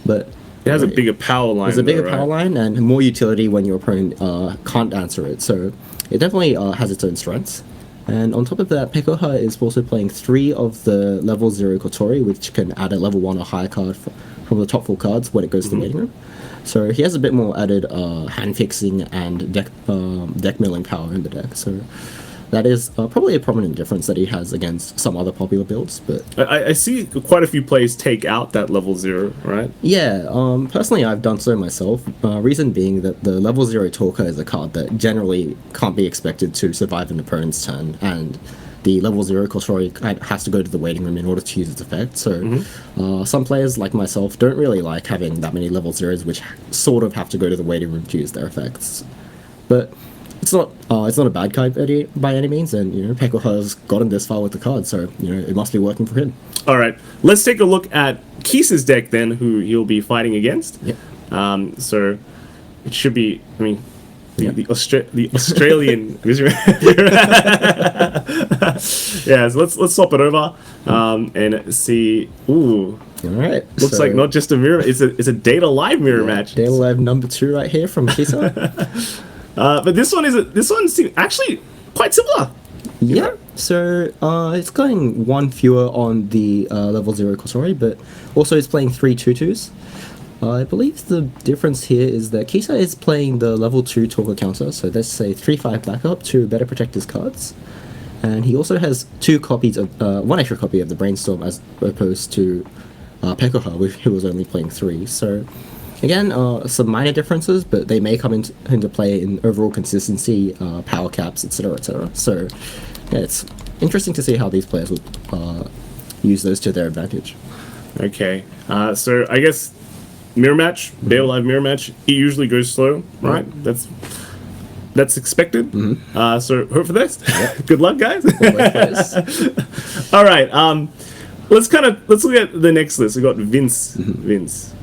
But it has a bigger power line. There's a bigger though, power line and more utility when your opponent can't answer it. So it definitely has its own strengths. And on top of that, Pekoha is also playing 3 of the level 0 Kotori, which can add a level 1 or higher card from the top 4 cards when it goes to the waiting room. So he has a bit more added hand fixing and deck milling power in the deck. So that is probably a prominent difference that he has against some other popular builds. But I see quite a few players take out that level 0, right? yeah, personally I've done so myself. Reason being that the level 0 Talker is a card that generally can't be expected to survive an opponent's turn, and the level 0 Kotori has to go to the waiting room in order to use its effect. So some players like myself don't really like having that many level 0s which sort of have to go to the waiting room to use their effects. But it's not a bad card by any means, and Peko has gotten this far with the card, so it must be working for him. All right, let's take a look at Keith's deck then, who he'll be fighting against. Yep. So it should be, I mean, the Australian. Yeah, so let's swap it over and see. Ooh. All right. Looks like not just a mirror. It's a Data Live mirror match. Data Live number 2 right here from Kisa. But this one seems actually quite similar. Yeah. So it's going one fewer on the level 0 Kosori, but also it's playing 3 2/2s. I believe the difference here is that Kisa is playing the level 2 Talker counter, so let's say 3/5 backup to better protect his cards. And he also has 2 copies of one extra copy of the Brainstorm as opposed to Pekoha, who was only playing 3. So again, some minor differences, but they may come into play in overall consistency, power caps, etc., etc. So yeah, it's interesting to see how these players would use those to their advantage. Okay, so I guess mirror match, Data Live mirror match, it usually goes slow, right? That's expected. So hope for this. Yep. Good luck, guys. All right. Let's look at the next list. We got Vince. Vince.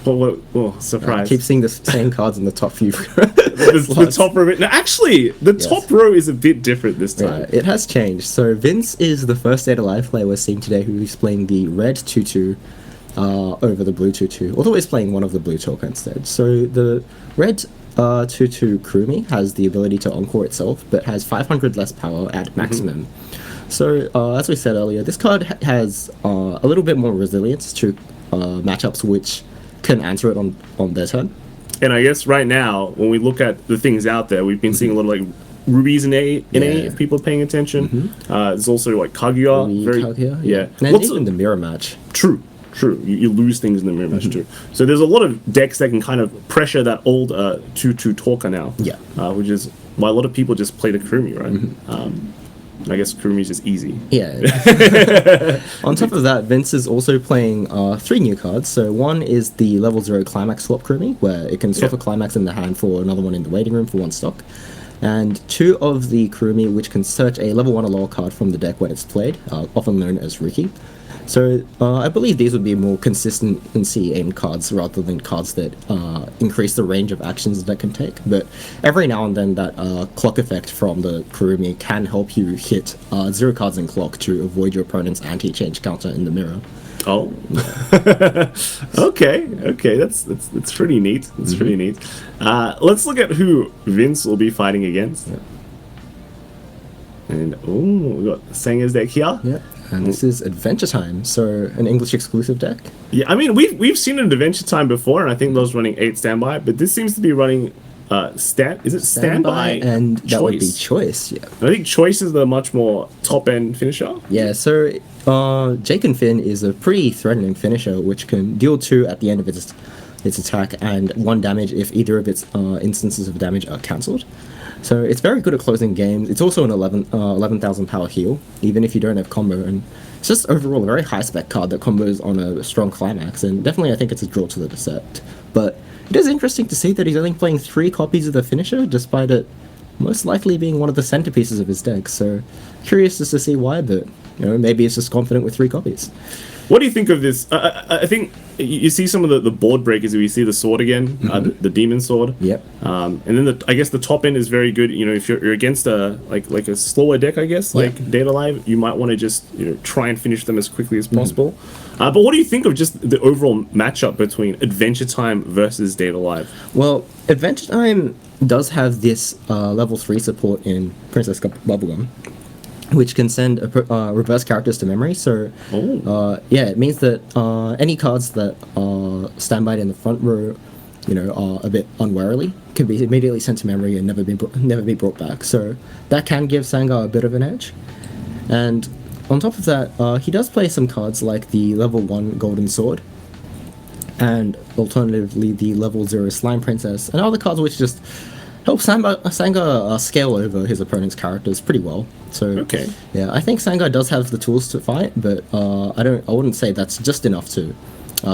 Oh, surprise! I keep seeing the same cards in the top few. the top row. Now, actually, the top row is a bit different this time. Yeah, it has changed. So Vince is the first Data Live player we're seeing today who is playing the red 2/2 over the blue 2/2. Although he's playing one of the blue Talker instead. So the red 2/2 Kurumi has the ability to encore itself, but has 500 less power at maximum. So as we said earlier, this card has a little bit more resilience to matchups which can answer it on their turn. And I guess right now, when we look at the things out there, we've been seeing a lot of like rubies in A, if people are paying attention. There's also like Kaguya. Kaguya, yeah. And even the mirror match. True. You lose things in the mirror match too. So there's a lot of decks that can kind of pressure that old 2/2 Talker now. Yeah. Which is why a lot of people just play the Kurumi, right? I guess Kurumi's just easy. Yeah. On top of that, Vince is also playing 3 new cards. So one is the level 0 Climax Swap Kurumi, where it can swap a Climax in the hand for another one in the waiting room for 1 stock. And 2 of the Kurumi, which can search a level 1 or lower card from the deck when it's played, often known as Riki. So I believe these would be more consistency aimed cards rather than cards that increase the range of actions that can take. But every now and then that clock effect from the Kurumi can help you hit 0 cards in clock to avoid your opponent's anti-change counter in the mirror. Oh, okay, that's pretty neat. That's pretty neat. Let's look at who Vince will be fighting against. Yeah. And we got Sanga's deck here. Yeah. And this is Adventure Time, so an English exclusive deck. Yeah, I mean we've seen an Adventure Time before, and I think those running 8 standby, but this seems to be running standby and choice? That would be choice. Yeah. I think choice is the much more top end finisher. Yeah. So Jake and Finn is a pretty threatening finisher, which can deal 2 at the end of its attack and 1 damage if either of its instances of damage are cancelled. So it's very good at closing games. It's also an 11,000 power heal, even if you don't have combo. And it's just overall a very high spec card that combos on a strong climax. And definitely I think it's a draw to the set. But it is interesting to see that he's only playing 3 copies of the finisher, despite it most likely being one of the centerpieces of his deck. So curious just to see why, but maybe it's just confident with 3 copies. What do you think of this? I think you see some of the board breakers. We see the sword again, the demon sword. Yep. And then I guess the top end is very good. If you're against a like a slower deck, I guess like Data Live, you might want to just try and finish them as quickly as possible. But what do you think of just the overall matchup between Adventure Time versus Data Live? Well, Adventure Time does have this level 3 support in Princess Bubblegum, which can send reverse characters to memory. So, it means that any cards that are standby in the front row, are a bit unwarily, can be immediately sent to memory and never be brought back. So that can give Sangha a bit of an edge. And on top of that, he does play some cards like the level 1 Golden Sword, and alternatively the level 0 Slime Princess, and other cards which just help Sangha scale over his opponent's characters pretty well. So I think Sangha does have the tools to fight, but I wouldn't say that's just enough to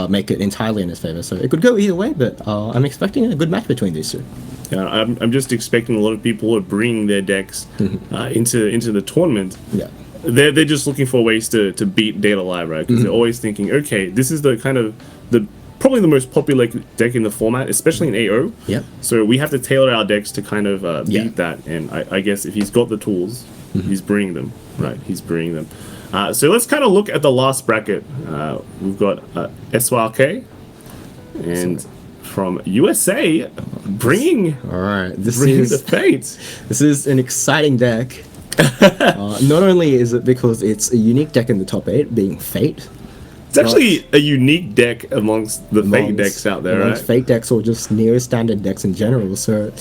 make it entirely in his favor. So it could go either way, but I'm expecting a good match between these two. Yeah, I'm just expecting a lot of people to bring their decks into the tournament. Yeah. They're just looking for ways to beat Data Live, right? Because they're always thinking, okay, this is the kind of probably the most popular deck in the format, especially in AO. Yep. So we have to tailor our decks to kind of beat that. And I guess if he's got the tools, he's bringing them, right? He's bringing them. So let's kind of look at the last bracket. We've got SYLK and from USA bringing All right, the Fate. This is an exciting deck. Not only is it because it's a unique deck in the top 8, being Fate. It's actually a unique deck amongst the Fate decks out there, right? Fate decks or just neo-standard decks in general. So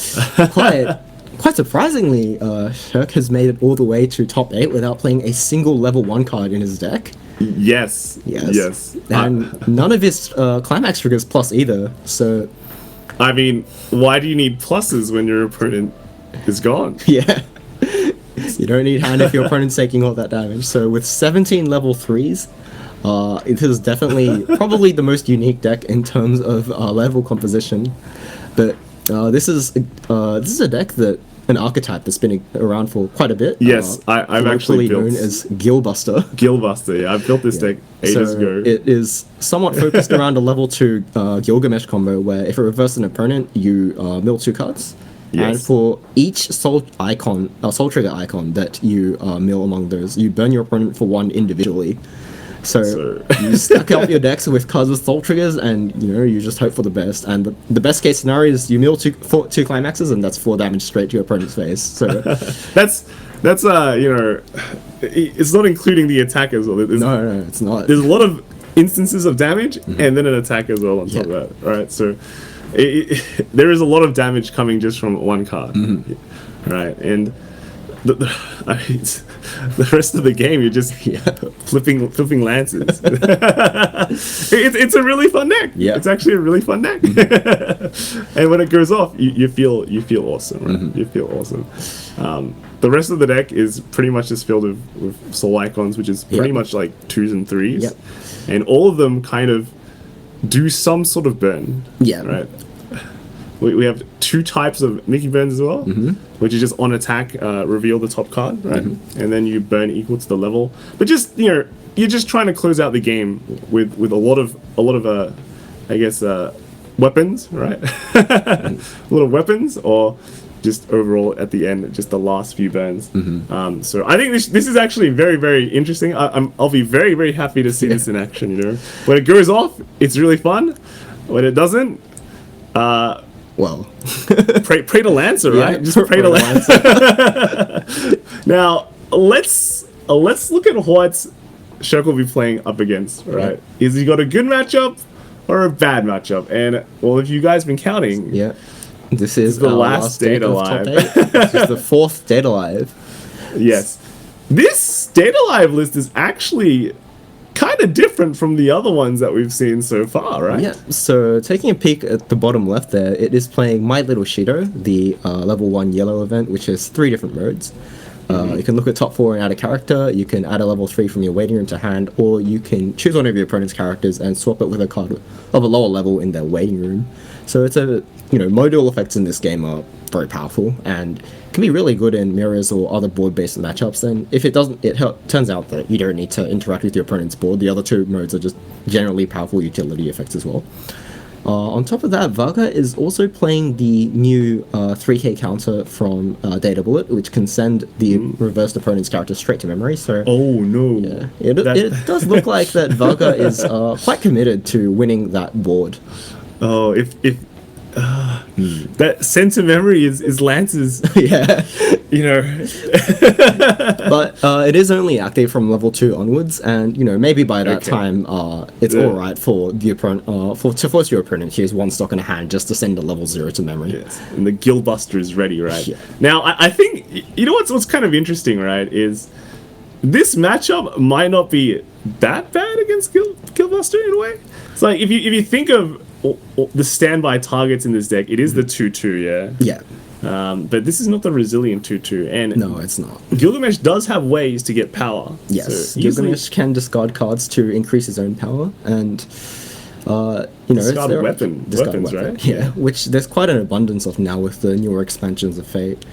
quite surprisingly, Shirk has made it all the way to top 8 without playing a single level 1 card in his deck. Yes. And none of his climax triggers plus either. So, I mean, why do you need pluses when your opponent is gone? yeah. You don't need hand if your opponent's taking all that damage. So with 17 level 3s, it is definitely probably the most unique deck in terms of level composition. But this is a deck that an archetype that's been around for quite a bit. Yes, I've actually built known as Gillbuster. Gillbuster, yeah, I've built this deck ages ago. It is somewhat focused around a level 2 Gilgamesh combo where if it reverses an opponent, you mill 2 cards. Yes. And for each soul trigger icon that you mill among those, you burn your opponent for 1 individually. So you stack up your decks with cards with soul triggers, and you just hope for the best. And the best case scenario is you mill 2 climaxes, and that's 4 damage straight to your opponent's face. So that's it's not including the attack as well. No, it's not. There's a lot of instances of damage, and then an attack as well on top of that, right? So there is a lot of damage coming just from 1 card, right? And the rest of the game, you're just flipping lances. It's a really fun deck. Yeah, it's actually a really fun deck. And when it goes off, you feel awesome, right? You feel awesome. The rest of the deck is pretty much just filled with soul icons, which is pretty much like 2s and 3s, and all of them kind of do some sort of burn. Yeah, right. We have 2 types of Mickey burns as well, which is just on attack, reveal the top card, right? And then you burn equal to the level. But just you're just trying to close out the game with a lot of I guess weapons, right? A lot of weapons, or just overall at the end, just the last few burns. So I think this is actually very, very interesting. I'll be very, very happy to see this in action. When it goes off, it's really fun. When it doesn't, well, pray to Lancer, right? Just pray to Lancer. Now let's look at what Shirk will be playing up against. Right? Is he got a good matchup or a bad matchup? And well, if you guys been counting, this is the last Data Live. This is the 4th Data Live. Yes, this Data Live list is actually kind of different from the other ones that we've seen so far, right? Yeah, so taking a peek at the bottom left there, it is playing My Little Shido, the level 1 yellow event, which has 3 different modes. You can look at top 4 and add a character, you can add a level 3 from your waiting room to hand, or you can choose one of your opponent's characters and swap it with a card of a lower level in their waiting room. So it's modal effects in this game are very powerful and can be really good in mirrors or other board-based matchups. And if it doesn't, turns out that you don't need to interact with your opponent's board. The other 2 modes are just generally powerful utility effects as well. On top of that, Vaga is also playing the new 3k counter from Data Bullet, which can send the reversed opponent's character straight to memory. So oh no, yeah, it does look like that Vaga is quite committed to winning that board. Oh, if that send to memory is Lance's, but it is only active from level 2 onwards, and maybe by that time it's alright for the opponent to force your opponent to use 1 stock in a hand just to send a level 0 to memory. Yes, and the Gillbuster is ready, right? Now I think what's kind of interesting, right, is this matchup might not be that bad against Gillbuster in a way. It's like if you think of the standby targets in this deck, it is the 2/2, but this is not the resilient 2/2, and no, it's not. Gilgamesh does have ways to get power. Yes, so Gilgamesh can discard cards to increase his own power, and Discarded there are- weapons, right? Yeah, which there's quite an abundance of now with the newer expansions of Fate.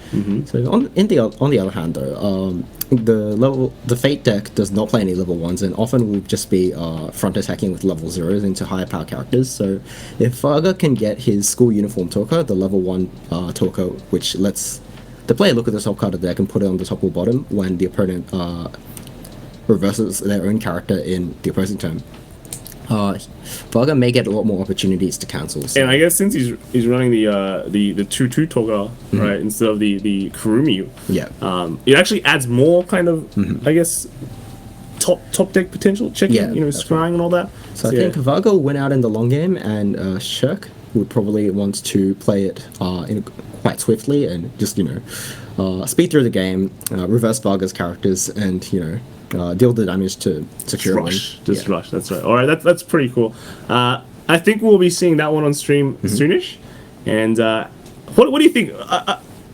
So on the other hand, though, the Fate deck does not play any level 1s, and often will just be front attacking with level 0s into higher power characters. So if Varga can get his school uniform Torka, the level 1 Torka, which lets the player look at the top card of the deck and put it on the top or bottom when the opponent reverses their own character in the opposing turn, Varga may get a lot more opportunities to cancel. So. And I guess since he's running the 2/2 Toga, right, instead of the Kurumi, it actually adds more kind of I guess top deck potential, checking, scrying and all that. So I think Varga will win out in the long game, and Shirk would probably want to play it quite swiftly and just speed through the game, reverse Varga's characters, and deal the damage to secure rush. Rush. That's right. All right, that's pretty cool. I think we'll be seeing that one on stream soonish. And what do you think?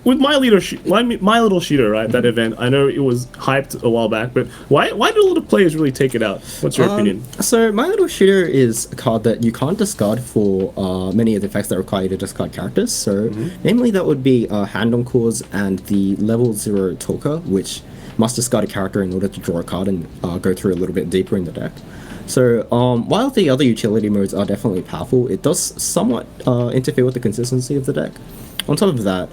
With My Little Shooter, right? That event, I know it was hyped a while back, but why did a lot of players really take it out? What's your opinion? So My Little Shooter is a card that you can't discard for many of the effects that require you to discard characters. So namely, that would be Hand on Cause and the level 0 Torka, which must discard a character in order to draw a card and go through a little bit deeper in the deck. So while the other utility modes are definitely powerful, it does somewhat interfere with the consistency of the deck. On top of that,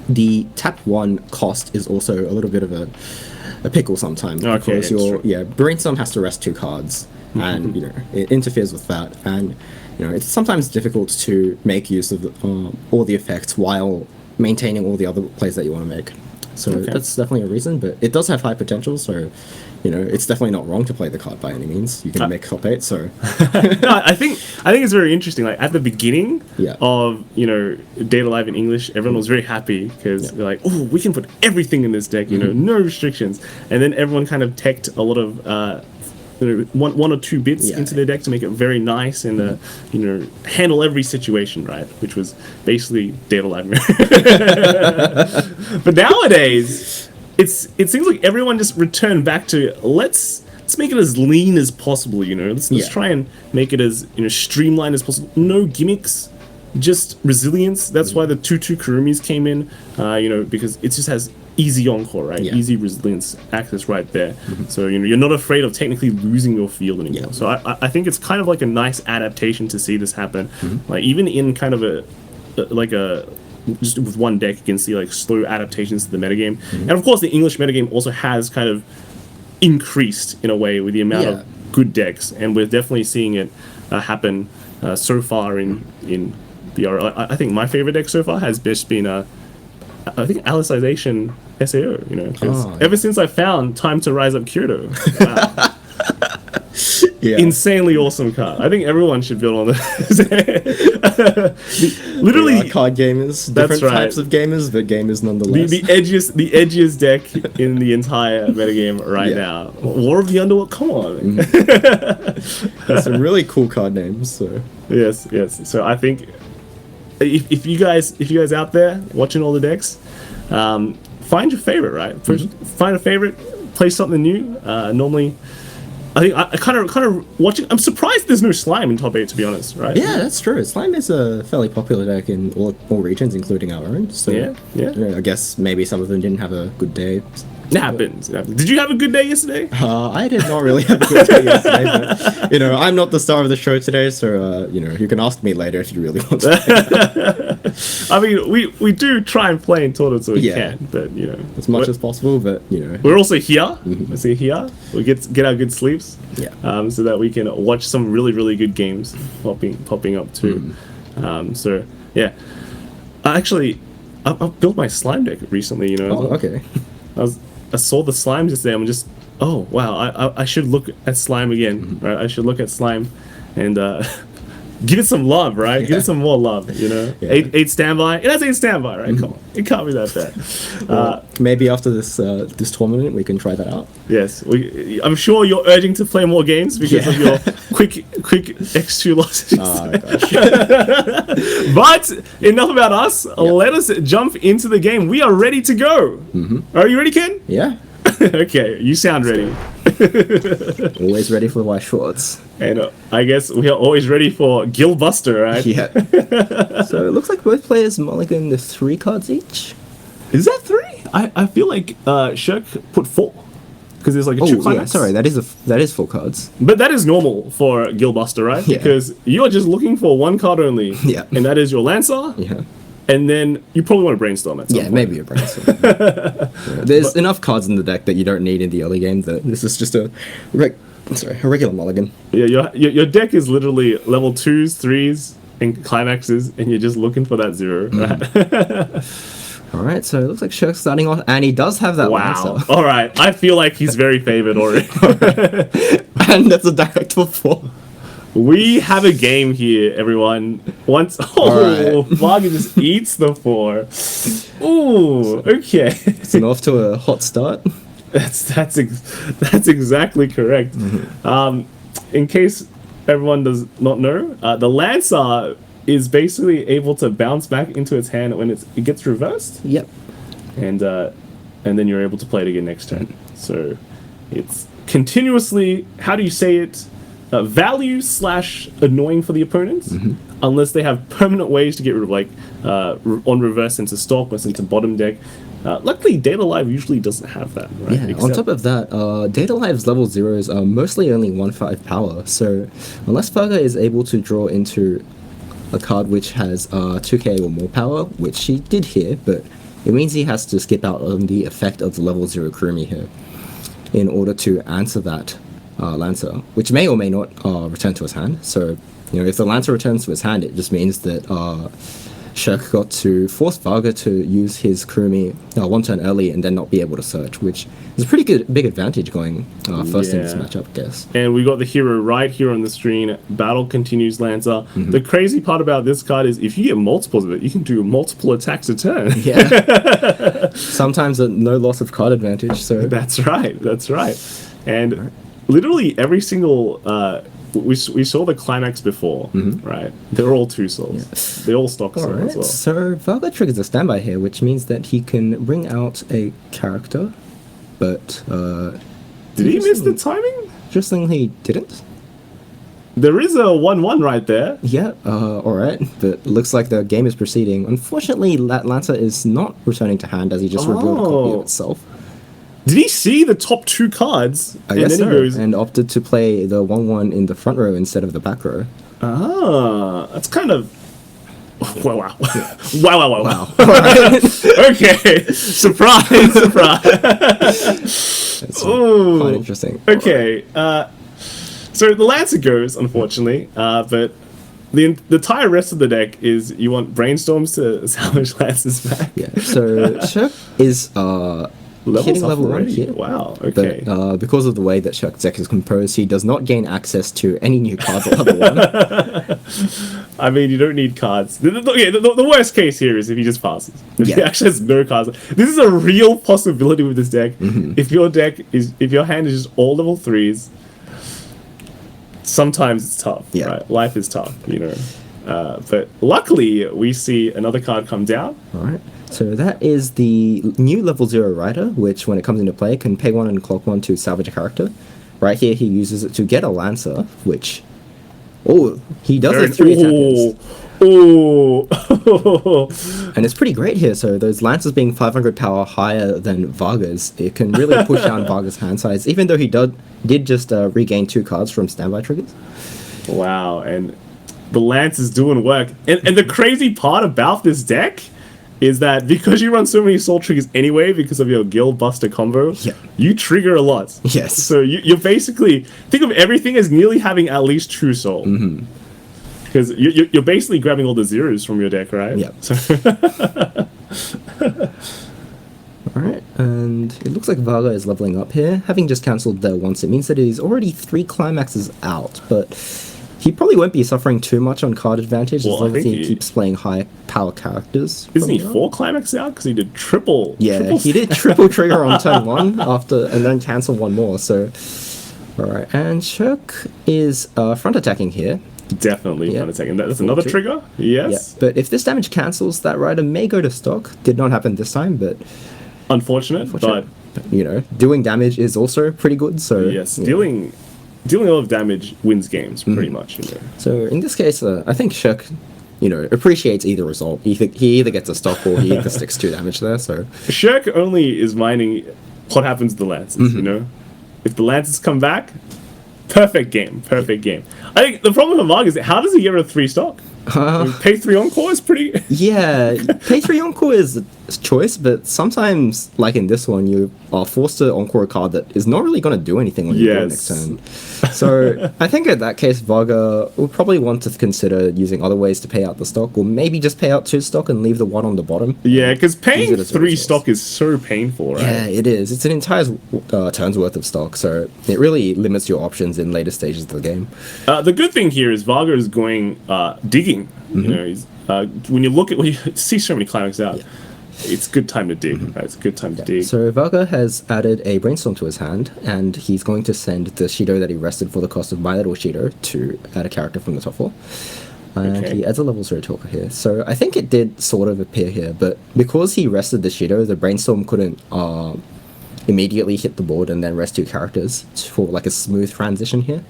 the tap 1 cost is also a little bit of a pickle sometimes, because your Brainstorm has to rest 2 cards, and it interferes with that, and it's sometimes difficult to make use of all the effects while maintaining all the other plays that you want to make. So that's definitely a reason, but it does have high potential, so it's definitely not wrong to play the card by any means. You can make top 8, so no, I think it's very interesting. Like at the beginning of Data Live in English, everyone was very happy because they're like, oh, we can put everything in this deck, no restrictions. And then everyone kind of teched a lot of one or two bits into the deck to make it very nice and handle every situation, right? Which was basically Data Live. But nowadays, it seems like everyone just returned back to let's make it as lean as possible. Let's try and make it as streamlined as possible. No gimmicks, just resilience. That's why the 2/2 Kurumis came in. Because it just has easy encore, right? Easy resilience access right there. So you're not afraid of technically losing your field anymore. So I think it's kind of like a nice adaptation to see this happen. Like even in kind of just with one deck, you can see like slow adaptations to the metagame. And of course the English metagame also has kind of increased in a way with the amount of good decks, and we're definitely seeing it happen so far in BR. I think my favorite deck so far has just been I think Alicization SAO, ever since I found Time to Rise Up Kyoto. Wow. Insanely awesome card. I think everyone should build on this. Literally card gamers, different types of gamers, but gamers nonetheless. The edgiest deck in the entire metagame right now. War of the Underworld, come on. There's some really cool card names. So yes. So I think if you guys out there watching all the decks, find your favorite, right? Find a favorite, play something new. Normally, I think I kind of watching. I'm surprised there's no Slime in top 8, to be honest, right? Yeah, that's true. Slime is a fairly popular deck in all regions, including our own. So I guess maybe some of them didn't have a good day. It happens. Did you have a good day yesterday? I did not really have a good day yesterday, but I'm not the star of the show today, so you can ask me later if you really want to. I mean, we do try and play in tournaments so we can, but as much as possible. But we're also here. We're here. We get our good sleeps. So that we can watch some really really good games popping up too. I built my slime deck recently. Okay. I saw the slimes yesterday. I'm just, oh wow, I should look at slime again, right? I should look at slime and give it some love, right? Give it some more love, 8 standby. It has 8 standby, right? Come on, it can't be that bad. Well, maybe after this tournament we can try that out. Yes, I'm sure you're urging to play more games because of your quick X2 losses. Gosh. But enough about us. Let us jump into the game. We are ready to go. Are you ready, Ken? Yeah. Okay, you sound ready. Always ready for Weiss Schwarz. And I guess we are always ready for Gilbuster, right? Yeah. So it looks like both players mulligan the 3 cards each. Is that 3? I feel like Shirk put 4. Because there's like a Oh, true yeah, climax. sorry, that is 4 cards. But that is normal for Gilbuster, right? Yeah. Because you're just looking for 1 card only. Yeah. And that is your Lancer. Yeah. And then you probably want to brainstorm at some Yeah, point. maybe a brainstorm. Yeah. There's enough cards in the deck that you don't need in the early game that this is just a regular mulligan. Yeah, your deck is literally level 2s, 3s, and climaxes, and you're just looking for that 0. Right? Alright, so it looks like Shirk's starting off, and he does have that Wow. Lancer. Alright, I feel like he's very favored already. And that's a direct for 4. We have a game here, everyone. Once Varga just eats the 4. Ooh, okay. It's off to a hot start. That's exactly correct. In case everyone does not know, the Lancer is basically able to bounce back into its hand when it gets reversed, Yep. and then you're able to play it again next turn. So it's continuously, how do you say it? Value / annoying for the opponents, unless they have permanent ways to get rid of, like on reverse into stock or into bottom deck. Luckily, Data Live usually doesn't have that, right? Yeah, on Except- top of that, Data Live's level 0s are mostly only 1/5 power, so unless Varga is able to draw into a card which has 2k or more power, which he did here, but it means he has to skip out on the effect of the level 0 Kurumi here in order to answer that Lancer, which may or may not return to his hand. So, if the Lancer returns to his hand, it just means that Shirk got to force Varga to use his Kurumi 1 turn early and then not be able to search, which is a pretty big advantage going first in this Yeah. matchup, I guess. And we got the hero right here on the screen. Battle continues, Lancer. The crazy part about this card is if you get multiples of it, you can do multiple attacks a turn. Yeah. Sometimes a no loss of card advantage, so That's right. That's right. And literally every single we saw the climax before, right? They're all 2 souls. They all stock souls Alright, as well. so Varga triggers a standby here, which means that he can bring out a character, but Did he miss the timing? interestingly, he didn't. There is a 1/1 right there. Yeah, alright, but looks like the game is proceeding. Unfortunately, that Lancer is not returning to hand as he just revealed a copy Oh. of itself. Did he see the top 2 cards? I guess then so, he goes, and opted to play the 1/1 in the front row instead of the back row. that's kind of. Wow. Wow. Okay. Surprise. It's Ooh. quite interesting. Okay. So the Lancer goes, unfortunately, but the entire rest of the deck is you want Brainstorms to salvage Lancers back. Yeah, so Shirk is hitting up level 1 already? here. Wow, okay. But because of the way that Shirk's deck is composed, he does not gain access to any new cards at level 1. I mean, you don't need cards. The worst case here is if he just passes. If he Yeah. actually has no cards. This is a real possibility with this deck. If your hand is just all level 3s, sometimes it's tough. Yeah. Right? Life is tough, but luckily, we see another card come down. Alright, so that is the new level 0 Rider, which when it comes into play can pay 1 and clock 1 to salvage a character. Right here he uses it to get a Lancer, which... Oh, he does it 3 tap-ins. Oh. And it's pretty great here, so those Lancers being 500 power higher than Varga's, it can really push down Varga's hand size, even though he did just regain 2 cards from standby triggers. Wow, and the Lance is doing work. And the crazy part about this deck is that because you run so many soul triggers anyway because of your Guild Buster combo, you trigger a lot. Yes. So you're basically, think of everything as nearly having at least 2 soul. Because you're basically grabbing all the zeros from your deck, right? Yeah. So Alright, and it looks like Varga is leveling up here. Having just cancelled there once, it means that he's already 3 climaxes out, but he probably won't be suffering too much on card advantage Well, as long I as think he keeps playing high power characters. isn't he from now. 4 climax out? Because he did triple. Yeah, triple he did triple trigger on turn 1 and then cancel 1 more, so... Alright, and Shirk is front attacking here. Definitely Yeah. front attacking. That's another trigger? Yes. Yeah, but if this damage cancels, that rider may go to stock. Did not happen this time, but Unfortunate, but doing damage is also pretty good. So Yes, dealing a lot of damage wins games pretty much. So in this case, I think Shirk, appreciates either result. He either gets a stock or he either sticks 2 damage there. So Shirk only is minding what happens to the lances. If the lances come back, perfect game. I think the problem with Varg is how does he get rid of 3 stock? Pay 3 encore is pretty. yeah, pay 3 encore is a choice, but sometimes, like in this one, you are forced to encore a card that is not really going to do anything on your next turn. So I think in that case, Varga will probably want to consider using other ways to pay out the stock, or maybe just pay out 2 stock and leave the 1 on the bottom. Yeah, because paying Use it as a 3 resource. stock is so painful, right? Yeah, it is. It's an entire turn's worth of stock, so it really limits your options in later stages of the game. The good thing here is Varga is going digging. He's, when you see so many climax out, it's a good time to dig. Right? It's a good time to dig. So Varga has added a Brainstorm to his hand, and he's going to send the Shido that he rested for the cost of My Little Shido to add a character from the top 4. And he adds a level 0 talker here. So I think it did sort of appear here, but because he rested the Shido, the Brainstorm couldn't immediately hit the board and then rest 2 characters for like a smooth transition here.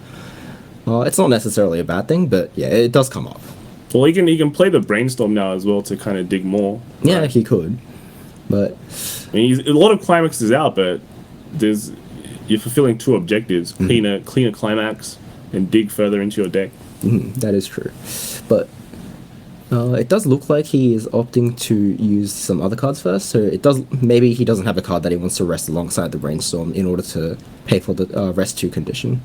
It's not necessarily a bad thing, but yeah, it does come up. Well, he can play the Brainstorm now as well to kind of dig more. Yeah, right? he could, but I mean, a lot of climaxes out, but you're fulfilling 2 objectives: clean a climax and dig further into your deck. that is true. But it does look like he is opting to use some other cards first. So maybe he doesn't have a card that he wants to rest alongside the Brainstorm in order to pay for the rest 2 condition.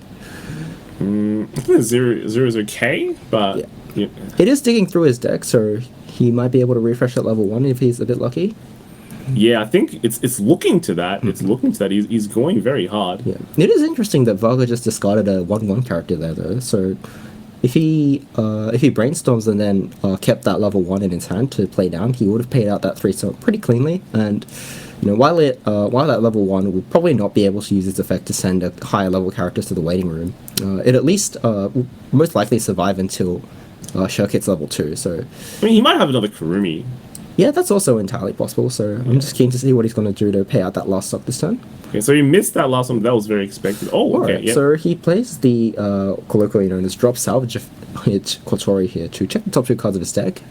I think the zero is okay, but yeah. It is digging through his deck, so he might be able to refresh at level 1 if he's a bit lucky. Yeah, I think it's looking to that. It's looking to that. He's going very hard. Yeah, it is interesting that Varga just discarded a 1/1 character there, though. So if he brainstorms and then kept that level 1 in his hand to play down, he would have paid out that 3 stock pretty cleanly. And while that level 1 will probably not be able to use its effect to send a higher level characters to the waiting room, it at least will most likely survive until Shirk hits level 2. So I mean, he might have another Kurumi. yeah, that's also entirely possible. So I'm just keen to see what he's going to do to pay out that last stock this turn. Okay, so he missed that last one. That was very expected. Oh, okay. Alright, so he plays the colloquially known as drop salvage Kotori here to check the top 2 cards of his deck.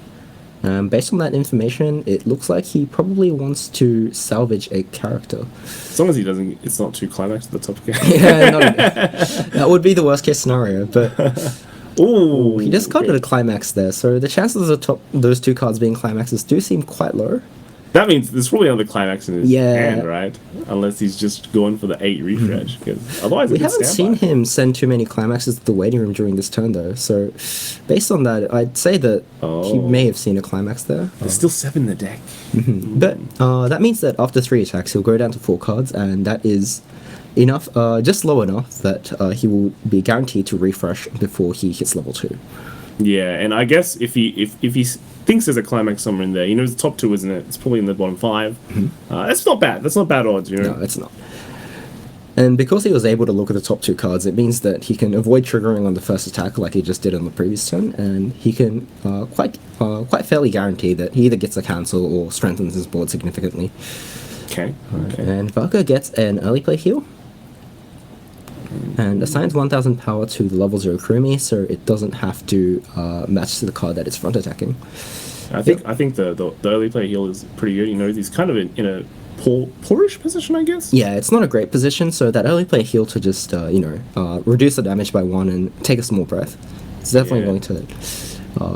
Based on that information, it looks like he probably wants to salvage a character. As long as he doesn't, it's not too climax at the top again. Yeah, that would be the worst case scenario. But Ooh, he discarded a climax there, so the chances of those 2 cards being climaxes do seem quite low. That means there's probably another climax in his Yeah. hand, right? Unless he's just going for the 8 refresh, because otherwise We it's haven't seen him send too many climaxes to the waiting room during this turn, though. So, based on that, I'd say that he may have seen a climax there. There's still 7 in the deck. But that means that after 3 attacks, he'll go down to 4 cards, and that is enough, just low enough that he will be guaranteed to refresh before he hits level 2. Yeah, and I guess if he thinks there's a climax somewhere in there, he knows the top 2 isn't it? It's probably in the bottom 5. That's not bad. That's not bad odds, No, it's not. And because he was able to look at the top 2 cards, it means that he can avoid triggering on the first attack like he just did on the previous turn, and he can quite fairly guarantee that he either gets a cancel or strengthens his board significantly. Okay. And Varga gets an early play heal, and assigns 1000 power to the level 0 Kurumi, so it doesn't have to match to the card that it's front attacking. I think the early play heal is pretty good. He's kind of in a poorish position, I guess. Yeah, it's not a great position, so that early play heal to just reduce the damage by 1 and take a small breath. It's definitely going to.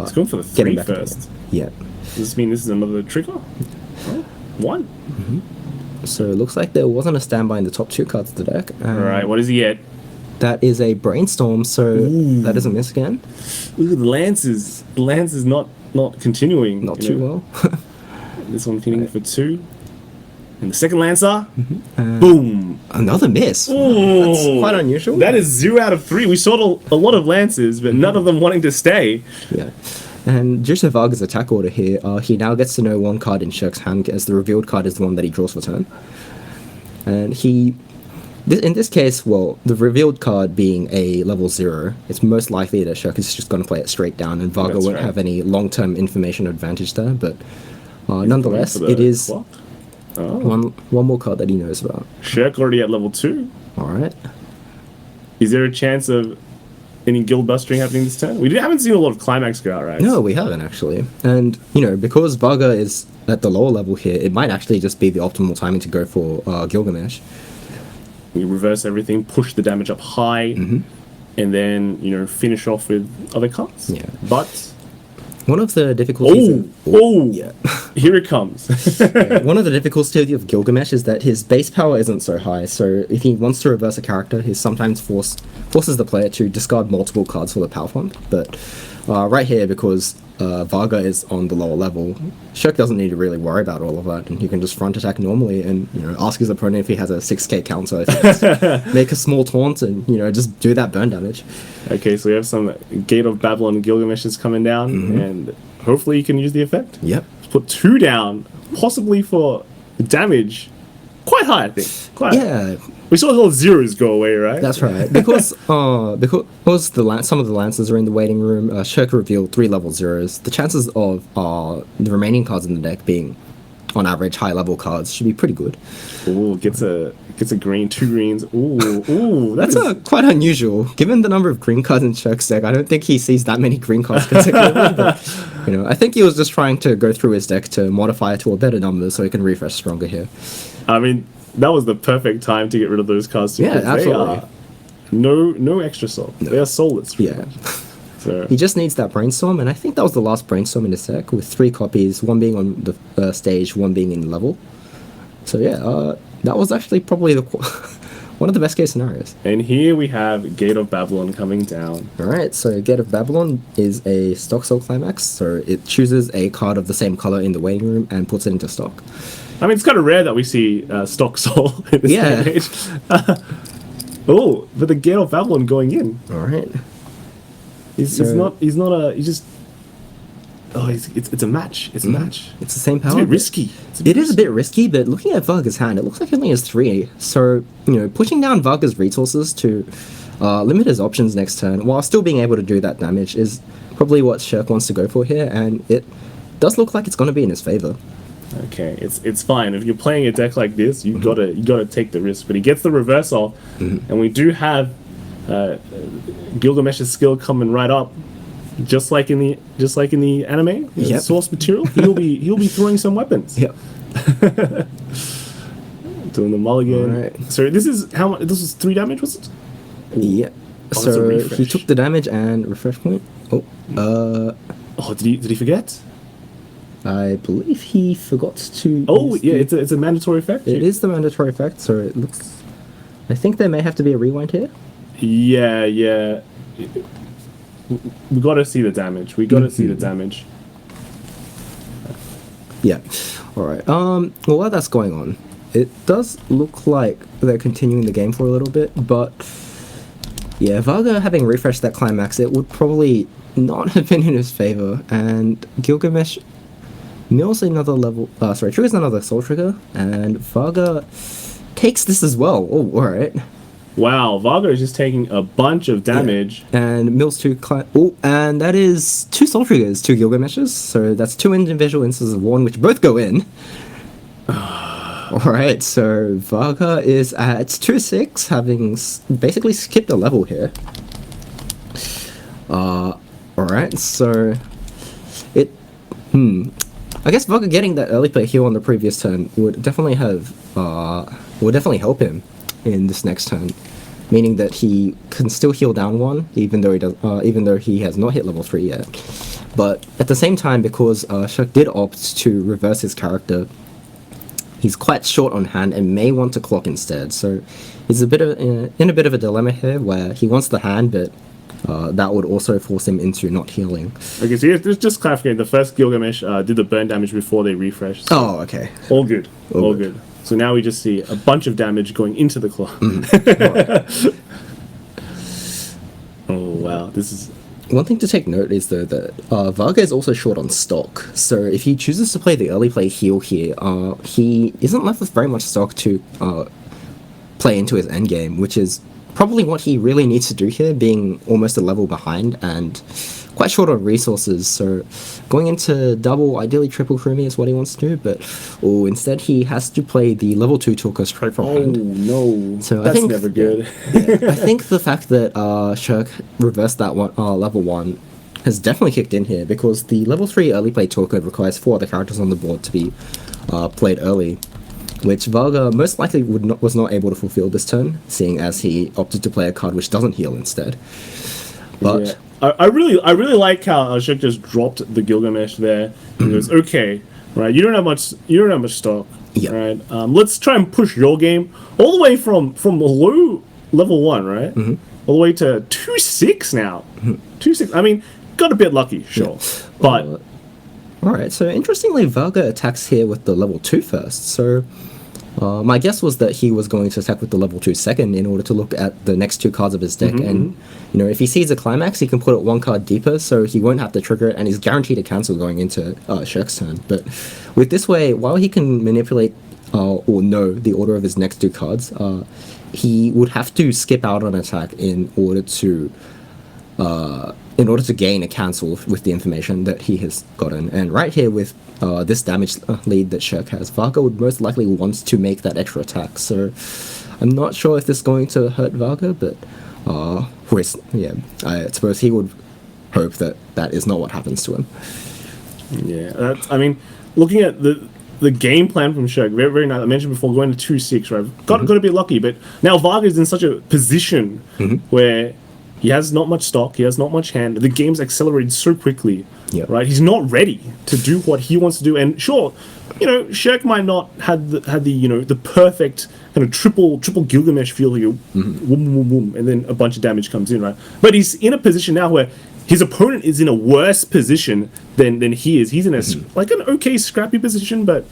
It's going for the get him 3 back first. Yeah. Does this mean this is another trigger? Oh, 1. So it looks like there wasn't a standby in the top 2 cards of the deck. Alright, what does he get? That is a brainstorm, so that doesn't miss again. Ooh, the lance is not continuing. Not too well. This one hitting for 2. And the second lancer, boom! Another miss. Ooh, That's quite unusual. That is 0 out of 3. We saw a lot of lances, but none of them wanting to stay. Yeah. And due to Varga's attack order here, he now gets to know 1 card in Shirk's hand, as the revealed card is the one that he draws for turn. And in this case, well, the revealed card being a level 0, it's most likely that Shirk is just going to play it straight down, and Varga won't have any long-term information advantage there, but nonetheless, it is... Clock? One more card that he knows about. Shirk already at level 2. All right. Is there a chance of any guild bustering happening this turn? We haven't seen a lot of climax go out, right? No, we haven't actually. And, because Varga is at the lower level here, it might actually just be the optimal timing to go for Gilgamesh. We reverse everything, push the damage up high, and then, finish off with other cards. Yeah. But... One of the difficulties... Yeah. Here it comes. One of the difficulties of Gilgamesh is that his base power isn't so high, so if he wants to reverse a character, he sometimes forces the player to discard multiple cards for the power fund. But right here, because Varga is on the lower level, Shirk doesn't need to really worry about all of that, and he can just front attack normally and ask his opponent if he has a 6k counter, make a small taunt, and just do that burn damage. Okay, so we have some Gate of Babylon Gilgameshes coming down, and hopefully you can use the effect. Yep. Put 2 down, possibly for damage quite high, I think. Quite high. We saw the whole zeros go away, right? That's right. Because some of the lances are in the waiting room, Shirk revealed 3 level zeros. The chances of the remaining cards in the deck being, on average, high level cards should be pretty good. Ooh, gets a green, 2 greens. Ooh, that's quite unusual. Given the number of green cards in Shirk's deck, I don't think he sees that many green cards particularly. But, I think he was just trying to go through his deck to modify it to a better number so he can refresh stronger here. I mean, that was the perfect time to get rid of those cards too. Yeah, absolutely. No extra soul. No. They are soulless. Yeah. So. He just needs that brainstorm, and I think that was the last brainstorm in his deck with 3 copies, 1 being on the stage, 1 being in level. So yeah, that was actually probably one of the best case scenarios. And here we have Gate of Babylon coming down. Alright, so Gate of Babylon is a stock soul climax, so it chooses a card of the same color in the waiting room and puts it into stock. I mean, it's kind of rare that we see stock soul in this day and age. But the Gate of Babylon going in. Alright. It's a match. It's a match. It's the same power. It's a bit risky. It is a bit risky, but looking at Varga's hand, it looks like he only has 3. So, pushing down Varga's resources to limit his options next turn, while still being able to do that damage, is probably what Shirk wants to go for here, and it does look like it's going to be in his favor. Okay, it's fine. If you're playing a deck like this, you gotta take the risk. But he gets the reverse off, and we do have Gilgamesh's skill coming right up, just like in the anime. The source material. He'll be throwing some weapons. Yep. Doing the mulligan. Right. So this is how much? This was 3 damage, was it? Yeah. So he took the damage and refresh point. Did he forget? I believe he forgot to. It's a mandatory effect. It is the mandatory effect, so it looks. I think there may have to be a rewind here. Yeah. We gotta see the damage. See the damage. Yeah. All right. Well, while that's going on, it does look like they're continuing the game for a little bit, but yeah, Varga having refreshed that climax, it would probably not have been in his favor, and Gilgamesh mills another level. Triggers another soul trigger, and Varga takes this as well. Oh, all right. Wow, Varga is just taking a bunch of damage. Yeah. And mills 2 and that is 2 soul triggers, 2 Gilgameshes, so that's 2 individual instances of 1, which both go in. Alright, so Varga is at 2-6, having basically skipped a level here. Alright, so I guess Varga getting that early play heal on the previous turn would definitely help him in this next turn, meaning that he can still heal down 1, even though he has not hit level 3 yet. But at the same time, because Shirk did opt to reverse his character, he's quite short on hand and may want to clock instead. So he's in a bit of a dilemma here, where he wants the hand, but that would also force him into not healing. Okay, so here's just clarifying. The first Gilgamesh did the burn damage before they refreshed. So okay. All good. All good. So now we just see a bunch of damage going into the claw. Oh, wow. This is... One thing to take note is, though, that Varga is also short on stock. So if he chooses to play the early play heal here, he isn't left with very much stock to play into his endgame, which is probably what he really needs to do here, being almost a level behind and quite short on resources. So going into double, ideally triple Krumi is what he wants to do, but instead he has to play the level 2 Talker straight from hand. No, So that's never good. I think the fact that Shirk reversed that one level 1 has definitely kicked in here, because the level 3 early play Talker requires 4 other characters on the board to be played early, which Varga most likely was not able to fulfill this turn, seeing as he opted to play a card which doesn't heal instead. But Yeah. I really like how Shirk just dropped the Gilgamesh there. He goes, okay, right, you don't have much stock. Yeah. Right. Let's try and push your game all the way from low level 1, right? All the way to 2-6 now. 2-6. I mean, got a bit lucky, sure. But alright, so interestingly, Varga attacks here with the level 2 first. So my guess was that he was going to attack with the level 2 second in order to look at the next 2 cards of his deck. And, if he sees a climax, he can put it 1 card deeper, so he won't have to trigger it, and he's guaranteed to cancel going into Shirk's turn. But with this way, while he can manipulate or know the order of his next 2 cards, he would have to skip out on attack in order to gain a cancel with the information that he has gotten. And right here with this damage lead that Shirk has, Varga would most likely want to make that extra attack. So I'm not sure if this is going to hurt Varga, but I suppose he would hope that that is not what happens to him. yeah, I mean, looking at the game plan from Shirk, very, very nice. I mentioned before, going to 2-6, right? Got to be lucky, but now Varga is in such a position where he has not much stock, he has not much hand. The game's accelerated so quickly, right? He's not ready to do what he wants to do. And sure, Shirk might not have the perfect kind of triple Gilgamesh feel here, boom, boom, boom, and then a bunch of damage comes in, right? But he's in a position now where his opponent is in a worse position than he is. He's in an okay scrappy position, but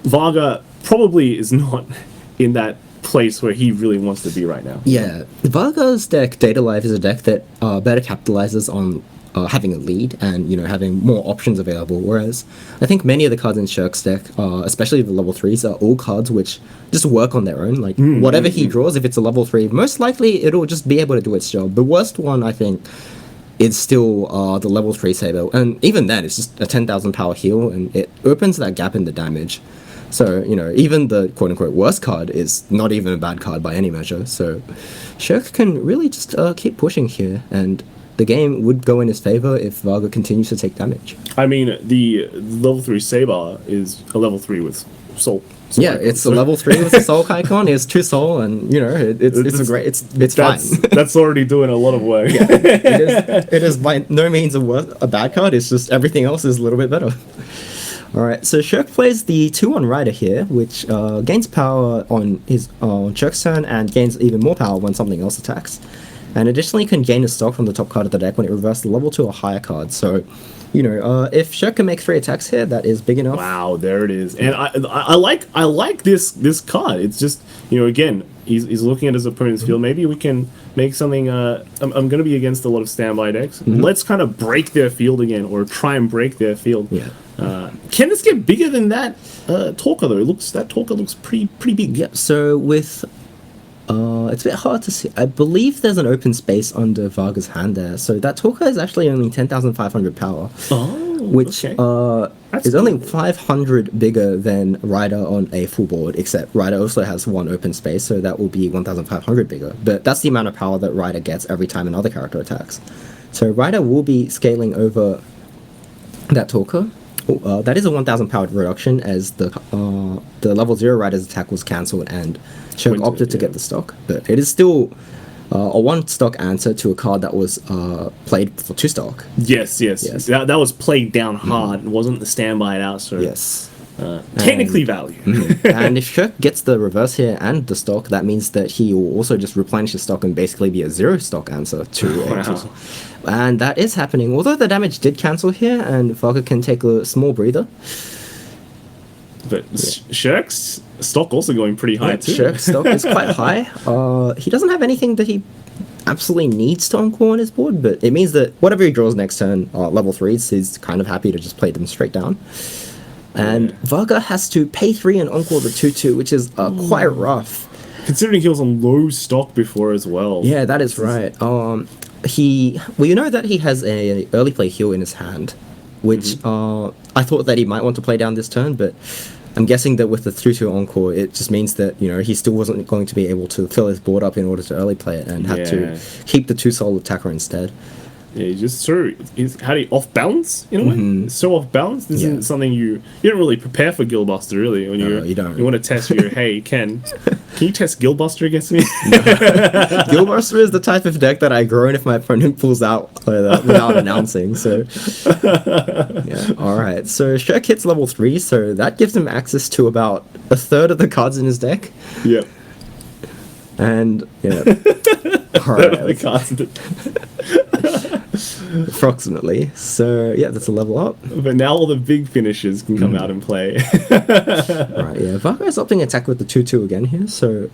Varga probably is not in that place where he really wants to be right now. Yeah, Varga's deck, Data Life, is a deck that better capitalizes on having a lead and having more options available, whereas I think many of the cards in Shirk's deck, especially the level 3s, are all cards which just work on their own. Like whatever he draws, if it's a level 3, most likely it'll just be able to do its job. The worst one, I think, is still the level 3 Saber, and even then it's just a 10,000 power heal, and it opens that gap in the damage. So, even the quote-unquote worst card is not even a bad card by any measure. So Shirk can really just keep pushing here, and the game would go in his favor if Varga continues to take damage. I mean, the level 3 Saber is a level 3 with Soul. Yeah, it's a level 3 with a Soul Icon. It's 2 Soul, and it's a great. It's fine. That's already doing a lot of work. Yeah, it is by no means a bad card. It's just everything else is a little bit better. Alright, so Shirk plays the 2-1 Rider here, which gains power on his Shirk's turn and gains even more power when something else attacks. And additionally can gain a stock from the top card of the deck when it reverses the level 2 or higher card. So, if Shirk can make 3 attacks here, that is big enough. Wow, there it is. And I like this card. It's just, again, he's looking at his opponent's field. Maybe we can make something. I'm going to be against a lot of standby decks. Let's kind of break their field again, or try and break their field. Yeah. Can this get bigger than that Talker though? That Talker looks pretty big. Yeah. So with it's a bit hard to see. I believe there's an open space under Varga's hand there. So that Talker is actually only 10,500 power. Oh, which okay. is only 500 bigger than Rider on a full board, except Rider also has 1 open space, so that will be 1,500 bigger. But that's the amount of power that Rider gets every time another character attacks. So Rider will be scaling over that Talker. That is a 1,000 power reduction, as the level 0 Rider's attack was cancelled and Shirk opted to get the stock. But it is still a 1 stock answer to a card that was played for 2 stock. Yes. That was played down hard. It wasn't the standby out. So yes. Technically value. And if Shirk gets the reverse here and the stock, that means that he will also just replenish his stock and basically be a 0 stock answer to and that is happening, although the damage did cancel here and Varga can take a small breather. But Shirk's stock also going pretty high too. Shirk's stock is quite high. He doesn't have anything that he absolutely needs to encore on his board, but it means that whatever he draws next turn, level 3s, he's kind of happy to just play them straight down. And Varga has to pay 3 and encore the 2-2, which is quite rough. Considering he was on low stock before as well. Yeah, that is right. You know that he has a early play heal in his hand, which I thought that he might want to play down this turn, but I'm guessing that with the 2/2 Encore, it just means that, you know, he still wasn't going to be able to fill his board up in order to early play it and had to keep the 2-soul attacker instead. Yeah, he's just so how do you off balance in a way? So off balance. This isn't something you don't really prepare for Gillbuster really when you don't. You want to test your hey Ken, can you test Gillbuster against me? Gillbuster is the type of deck that I groan if my opponent pulls out without announcing. So yeah, all right. So Shirk hits level 3, so that gives him access to about a third of the cards in his deck. Yep. And yeah, all right. The cards in the approximately. So yeah, that's a level up. But now all the big finishes can come out and play. Right, yeah. Vargo is opting attack with the 2/2 again here. So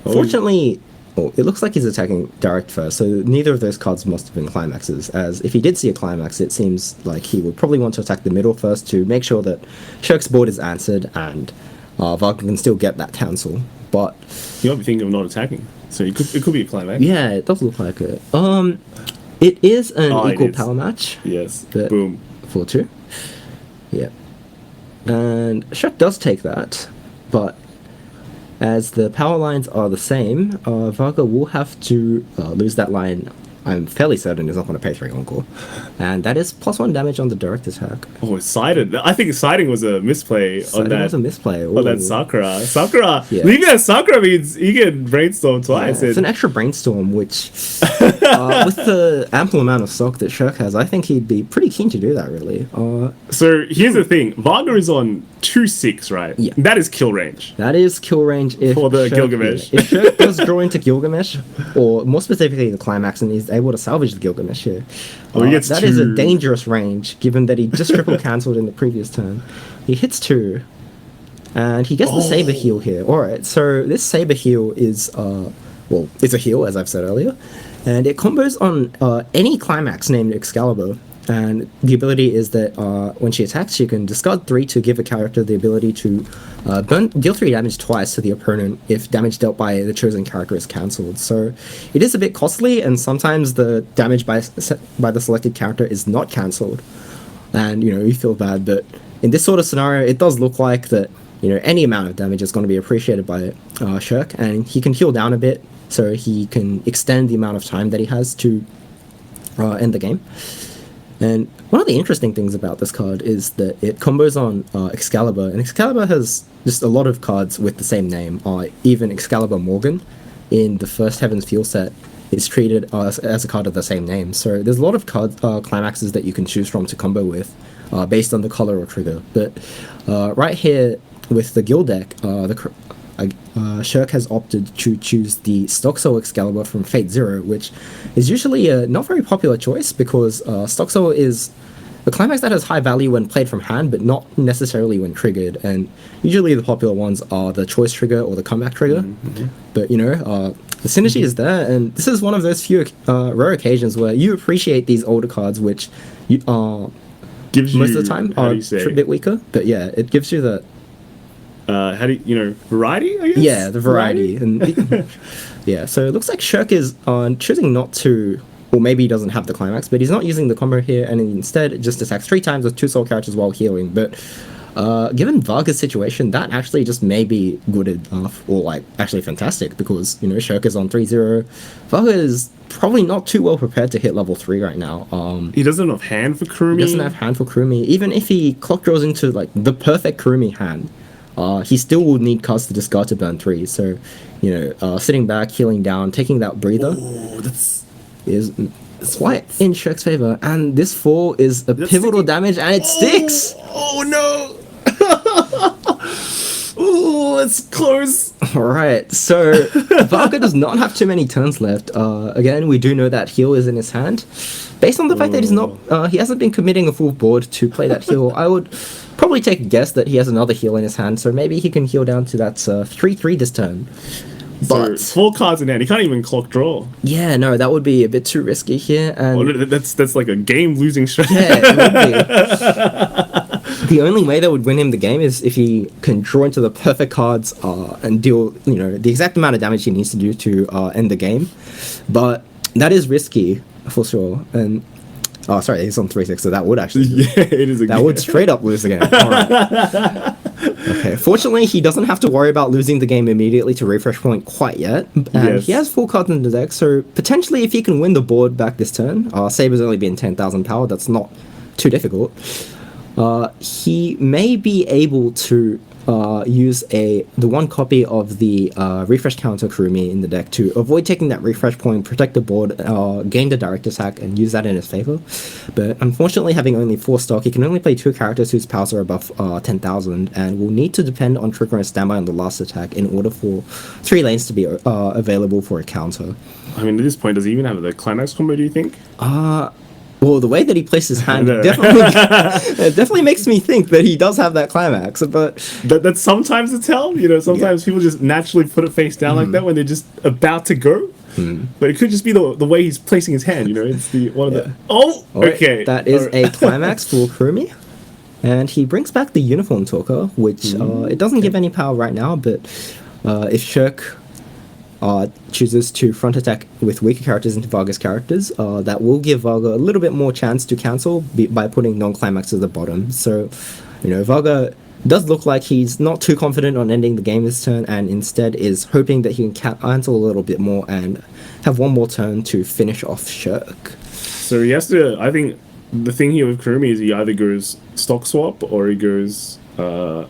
fortunately, it looks like he's attacking direct first. So neither of those cards must have been climaxes. As if he did see a climax, it seems like he would probably want to attack the middle first to make sure that Shirk's board is answered and Vargo can still get that cancel. But You might be thinking of not attacking, so it could be a climax. yeah, it does look like it. It is an equal power match. Yes. But Boom. 4-2. Yeah. And Shirk does take that, but as the power lines are the same, Vargo will have to lose that line. I'm fairly certain is not going to pay 3 Encore. And that is +1 damage on the direct attack. Oh, it's sided. I think siding was a misplay on that. That was a misplay. On that Sakura. Sakura. Yeah. Leaving that Sakura means he can brainstorm twice. Yeah, it's an extra brainstorm, which with the ample amount of stock that Shirk has, I think he'd be pretty keen to do that, really. So here's the thing. Vargo is on 2/6, right? Yeah. That is kill range. That is kill range if For the Shirk, Gilgamesh. Yeah, if Shirk does draw into Gilgamesh, or more specifically the climax, and he's able to salvage the Gilgamesh here. Oh, he gets that is a 2. dangerous range, given that he just triple cancelled in the previous turn. He hits 2, and he gets the Saber Heal here. Alright, so this Saber Heal is, it's a heal, as I've said earlier, and it combos on any climax named Excalibur. And the ability is that when she attacks, she can discard 3 to give a character the ability to deal 3 damage twice to the opponent if damage dealt by the chosen character is cancelled. So it is a bit costly, and sometimes the damage by the selected character is not cancelled. And, you know, you feel bad, but in this sort of scenario, it does look like that, you know, any amount of damage is going to be appreciated by Shirk, and he can heal down a bit, so he can extend the amount of time that he has to end the game. And one of the interesting things about this card is that it combos on Excalibur, and Excalibur has just a lot of cards with the same name. Even Excalibur Morgan in the first Heaven's Fuel set is treated as a card of the same name. So there's a lot of climaxes that you can choose from to combo with based on the color or trigger. But right here with the Guild deck, Shirk has opted to choose the Stock Soul Excalibur from Fate Zero, which is usually a not very popular choice because Stock Soul is a climax that has high value when played from hand, but not necessarily when triggered. And usually the popular ones are the choice trigger or the comeback trigger. Mm-hmm. But you know, the synergy is there, and this is one of those few rare occasions where you appreciate these older cards, which you gives most of the time are a bit weaker. But yeah, it gives you the how do you variety, I guess? Yeah, the variety. And yeah, so it looks like Shirk is choosing not to, or maybe he doesn't have the climax, but he's not using the combo here, and instead just attacks 3 times with 2 soul characters while healing. But given Varga's situation, that actually just may be good enough, or like actually fantastic, because you know Shirk is on 3-0. Varga is probably not too well prepared to hit level 3 right now. He doesn't have hand for Kurumi. He doesn't have hand for Kurumi. Even if he clock draws into like the perfect Kurumi hand, he still will need cards to discard to burn 3. So, you know, sitting back, healing down, taking that breather is quite in Shirk's favor. And this 4 is a pivotal damage, and it sticks. Oh no! Oh, it's close. All right, so Varga does not have too many turns left. Again, we do know that heal is in his hand. Based on the fact that he hasn't been committing a full board to play that heal, I would probably take a guess that he has another heal in his hand, so maybe he can heal down to that 3-3 this turn. But so 4 cards in hand, he can't even clock draw. Yeah, no, that would be a bit too risky here. And that's like a game-losing strategy. yeah, it would be. The only way that would win him the game is if he can draw into the perfect cards and deal, the exact amount of damage he needs to do to end the game. But that is risky for sure. And sorry, he's on 3-6, so that would actually it is a that would straight up lose the game. All right. Okay. Fortunately, he doesn't have to worry about losing the game immediately to refresh point quite yet. And he has 4 cards in the deck, so potentially if he can win the board back this turn, Saber's only been 10,000 power, that's not too difficult. He may be able to use the one copy of the refresh counter Kurumi in the deck to avoid taking that refresh point, protect the board, gain the direct attack, and use that in his favor. But unfortunately, having only 4 stock, he can only play 2 characters whose powers are above 10,000, and will need to depend on trigger and standby on the last attack in order for 3 lanes to be available for a counter. I mean, at this point, does he even have the climax combo, do you think? Well, the way that he plays his hand definitely makes me think that he does have that climax, but... That's sometimes the tell, sometimes people just naturally put it face down like that when they're just about to go. But it could just be the way he's placing his hand, it's the one of the... Oh! Okay. That is a climax for Kurumi. And he brings back the Uniform Talker, which it doesn't give any power right now, but if Shirk chooses to front attack with weaker characters into Varga's characters, that will give Varga a little bit more chance to cancel by putting non-climax at the bottom. So, Varga does look like he's not too confident on ending the game this turn, and instead is hoping that he can cancel a little bit more and have one more turn to finish off Shirk. So he has to, I think, the thing here with Kurumi is he either goes stock swap or he goes the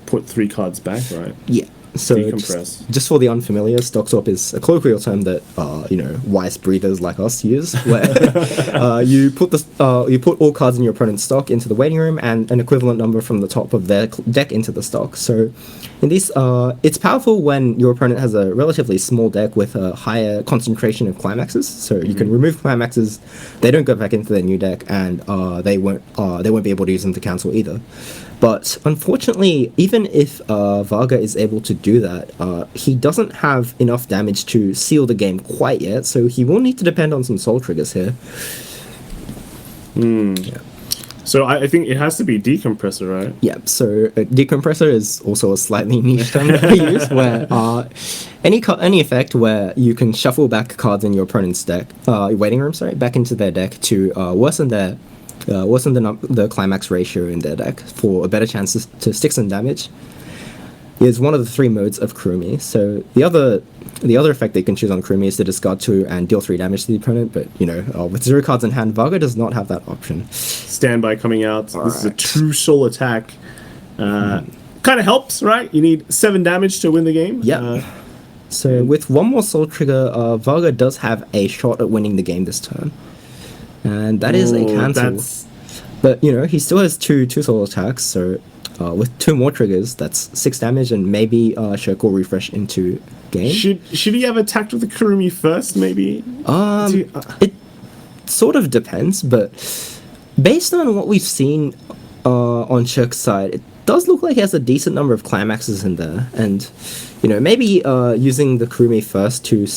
put 3 cards back, right? Yeah. So decompress. Just for the unfamiliar, stock swap is a colloquial term that Weiss breathers like us use, where you put all cards in your opponent's stock into the waiting room and an equivalent number from the top of their deck into the stock. So in this, it's powerful when your opponent has a relatively small deck with a higher concentration of climaxes. So you can remove climaxes; they don't go back into their new deck, and they won't be able to use them to cancel either. But unfortunately, even if Varga is able to do that, he doesn't have enough damage to seal the game quite yet, so he will need to depend on some soul triggers here. Yeah. So I think it has to be decompressor, right? Yeah, so decompressor is also a slightly niche term that we use, where any effect where you can shuffle back cards in your opponent's deck, waiting room, back into their deck to worsen the climax ratio in their deck for a better chance to stick some damage, is one of the 3 modes of Kurumi. So the other effect that you can choose on Kurumi is to discard 2 and deal 3 damage to the opponent, but with 0 cards in hand, Varga does not have that option. Standby coming out. This is a true soul attack. Kind of helps, right? You need 7 damage to win the game. Yeah. So with one more soul trigger, Varga does have a shot at winning the game this turn. And that is a cancel. But, he still has two soul attacks, so with 2 more triggers, that's 6 damage, and maybe Shirk will refresh into game. Should he have attacked with the Kurumi first, maybe? It sort of depends, but based on what we've seen on Shirk's side, it does look like he has a decent number of climaxes in there, and maybe using the Kurumi first to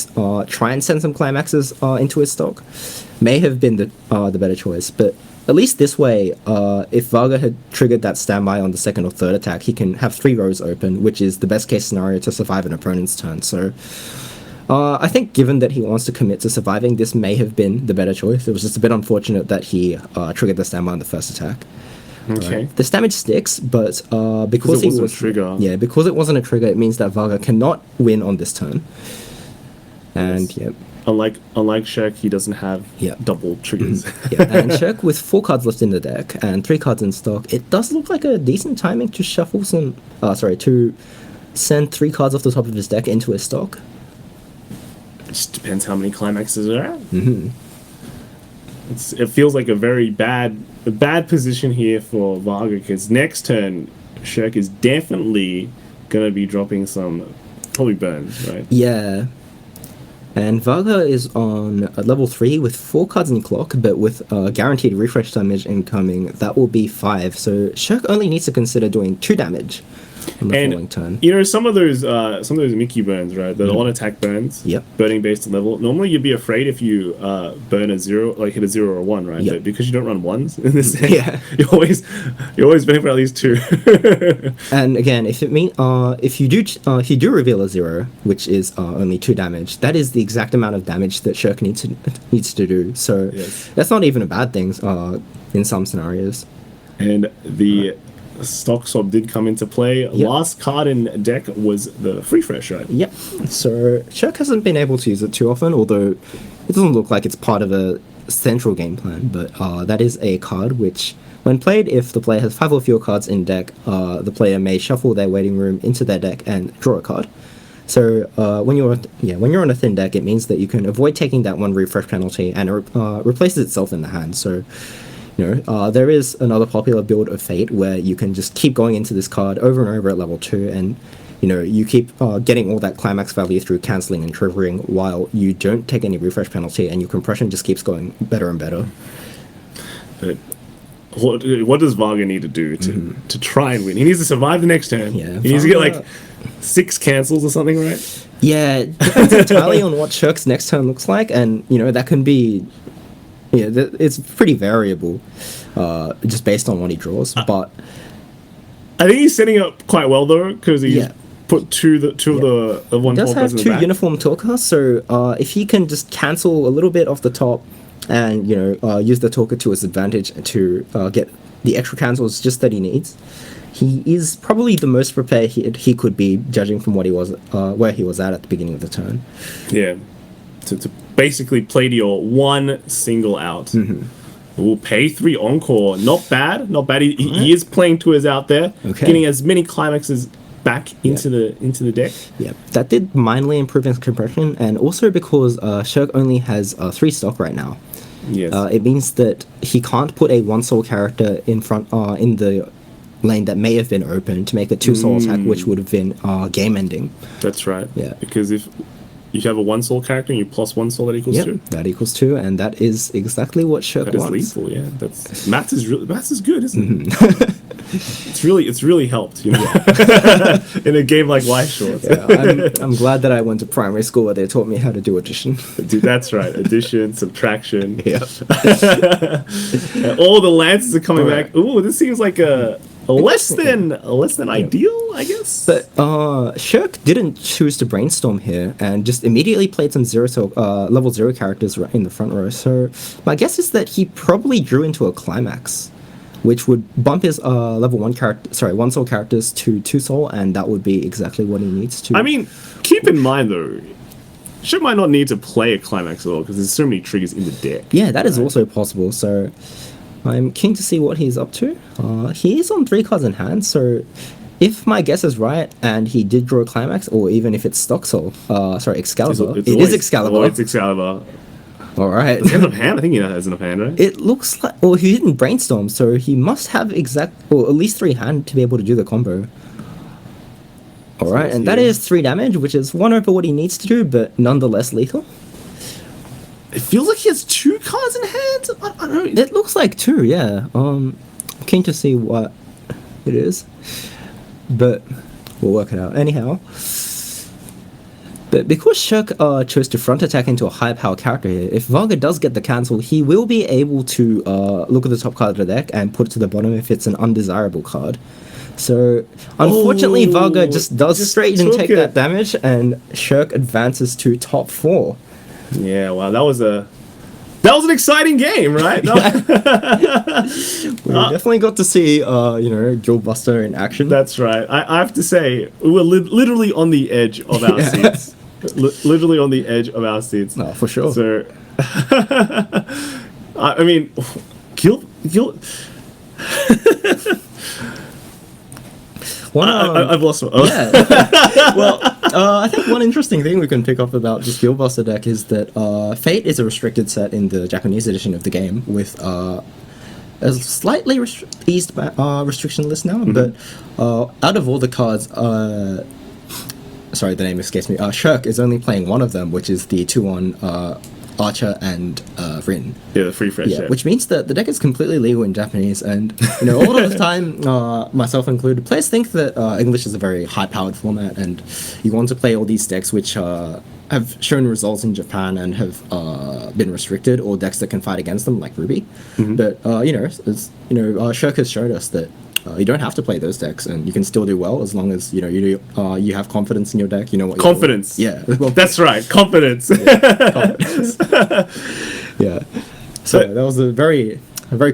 try and send some climaxes into his stock may have been the better choice. But at least this way, if Varga had triggered that standby on the 2nd or 3rd attack, he can have 3 rows open, which is the best case scenario to survive an opponent's turn. So I think given that he wants to commit to surviving, this may have been the better choice. It was just a bit unfortunate that he triggered the standby on the 1st attack. Okay. This damage sticks, but because it wasn't a trigger. Yeah, because it wasn't a trigger, it means that Varga cannot win on this turn. And yes. Unlike Shirk, he doesn't have double triggers. And Shirk with 4 cards left in the deck and 3 cards in stock, it does look like a decent timing to shuffle to send 3 cards off the top of his deck into his stock. It just depends how many climaxes are at. It feels like a very bad position here for Varga, because next turn Shirk is definitely gonna be dropping some probably burns, right? Yeah. And Varga is on level 3 with 4 cards in clock, but with guaranteed refresh damage incoming, that will be 5. So Shirk only needs to consider doing 2 damage on the And following turn. you know some of those Mickey burns, right? The on attack burns. Yep. Burning based on level. Normally you'd be afraid if you burn a 0, like hit a 0 or a 1, right? Yep. But because you don't run ones in this set, Yeah. you're always burning for at least 2. And again, if you do reveal a 0, which is only 2 damage, that is the exact amount of damage that Shirk needs to do. So Yes. that's not even a bad thing in some scenarios. And the stock swap did come into play. Yep. Last card in deck was the free fresh, right? Yep. So Shirk hasn't been able to use it too often, although it doesn't look like it's part of a central game plan. But that is a card which, when played, if the player has 5 or fewer cards in deck, the player may shuffle their waiting room into their deck and draw a card. So when you're on a thin deck, it means that you can avoid taking that 1 refresh penalty, and it replaces itself in the hand. So there is another popular build of Fate where you can just keep going into this card over and over at level 2, and you keep getting all that climax value through cancelling and triggering while you don't take any refresh penalty, and your compression just keeps going better and better. But what does Varga need to do to try and win? He needs to survive the next turn. Yeah, he needs to get Varga- like 6 cancels or something, right? Yeah, it depends entirely on what Shirk's next turn looks like, and that can be, it's pretty variable, just based on what he draws. But I think he's setting up quite well though, because he Yeah. put two of the one does have in the 2 back. uniform talker, so if he can just cancel a little bit off the top, and use the talker to his advantage to get the extra cancels just that he needs, he is probably the most prepared he could be, judging from what he was where he was at the beginning of the turn. Yeah, to basically play to your one single out. We'll pay 3 encore. Not bad. He is playing to his out there, Okay. getting as many climaxes back into the deck. Yeah, that did mildly improve his compression, and also because Shirk only has 3 stock right now. Yes, It means that he can't put a 1-soul character in front in the lane that may have been open to make a 2-soul attack, which would have been game ending. that's right. Yeah. Because if you have a 1-soul character and you plus 1 soul, that equals 2. That equals 2, and that is exactly what Shirk That is wants. lethal, yeah. That's maths is good, isn't it? It's really helped, in a game like Weiss Schwarz. Yeah, I'm glad that I went to primary school where they taught me how to do addition. Dude, that's right. Addition, subtraction. Yeah. And all the lances are coming Right. back. Ooh, this seems like a less than ideal, I guess. But Shirk didn't choose to brainstorm here and just immediately played some level 0 characters right in the front row. So my guess is that he probably drew into a climax, which would bump his level 1 soul characters to 2 soul, and that would be exactly what he needs to. I mean, keep in mind though, Shirk might not need to play a climax at all because there's so many triggers in the deck. yeah, that is also possible. So I'm keen to see what he's up to. He is on 3 cards in hand, so if my guess is right and he did draw a climax, or even if it's stock soul, Excalibur. It's It always- is Excalibur. Oh, it's Excalibur. All right. Does he have enough hand? I think he has enough hand, right? It looks like, well, he didn't brainstorm, so he must have at least 3 hand to be able to do the combo. All right, and that yeah. is 3 damage, which is 1 over what he needs to do, but nonetheless lethal. It feels like he has 2 cards in hand. I don't know. It looks like 2, yeah. Keen to see what it is, but we'll work it out anyhow. But because Shirk chose to front attack into a high power character here, if Varga does get the cancel, he will be able to look at the top card of the deck and put it to the bottom if it's an undesirable card. So unfortunately, Varga just does just straight and took take it. that damage, and Shirk advances to top 4. Yeah, wow, that was an exciting game, right? We definitely got to see, Joe Buster in action. That's right. I have to say, we were literally on the edge of our seats. Literally on the edge of our seats. No, for sure. So, I mean, Gil. I've lost my. Yeah. Well, I think one interesting thing we can pick up about this Guildbuster deck is that Fate is a restricted set in the Japanese edition of the game with a slightly eased restriction list now, but out of all the cards, sorry, the name escapes me. Shirk is only playing one of them, which is the 2-1 Archer and Rin. Yeah, the free fresh. Yeah, which means that the deck is completely legal in Japanese, and a lot of the time, myself included, players think that English is a very high-powered format, and you want to play all these decks which have shown results in Japan and have been restricted, or decks that can fight against them, like Ruby. But Shirk has showed us that you don't have to play those decks, and you can still do well as long as you have confidence in your deck. You know what? Confidence. Yeah, well, that's right. Confidence. confidence. Yeah. So that was a very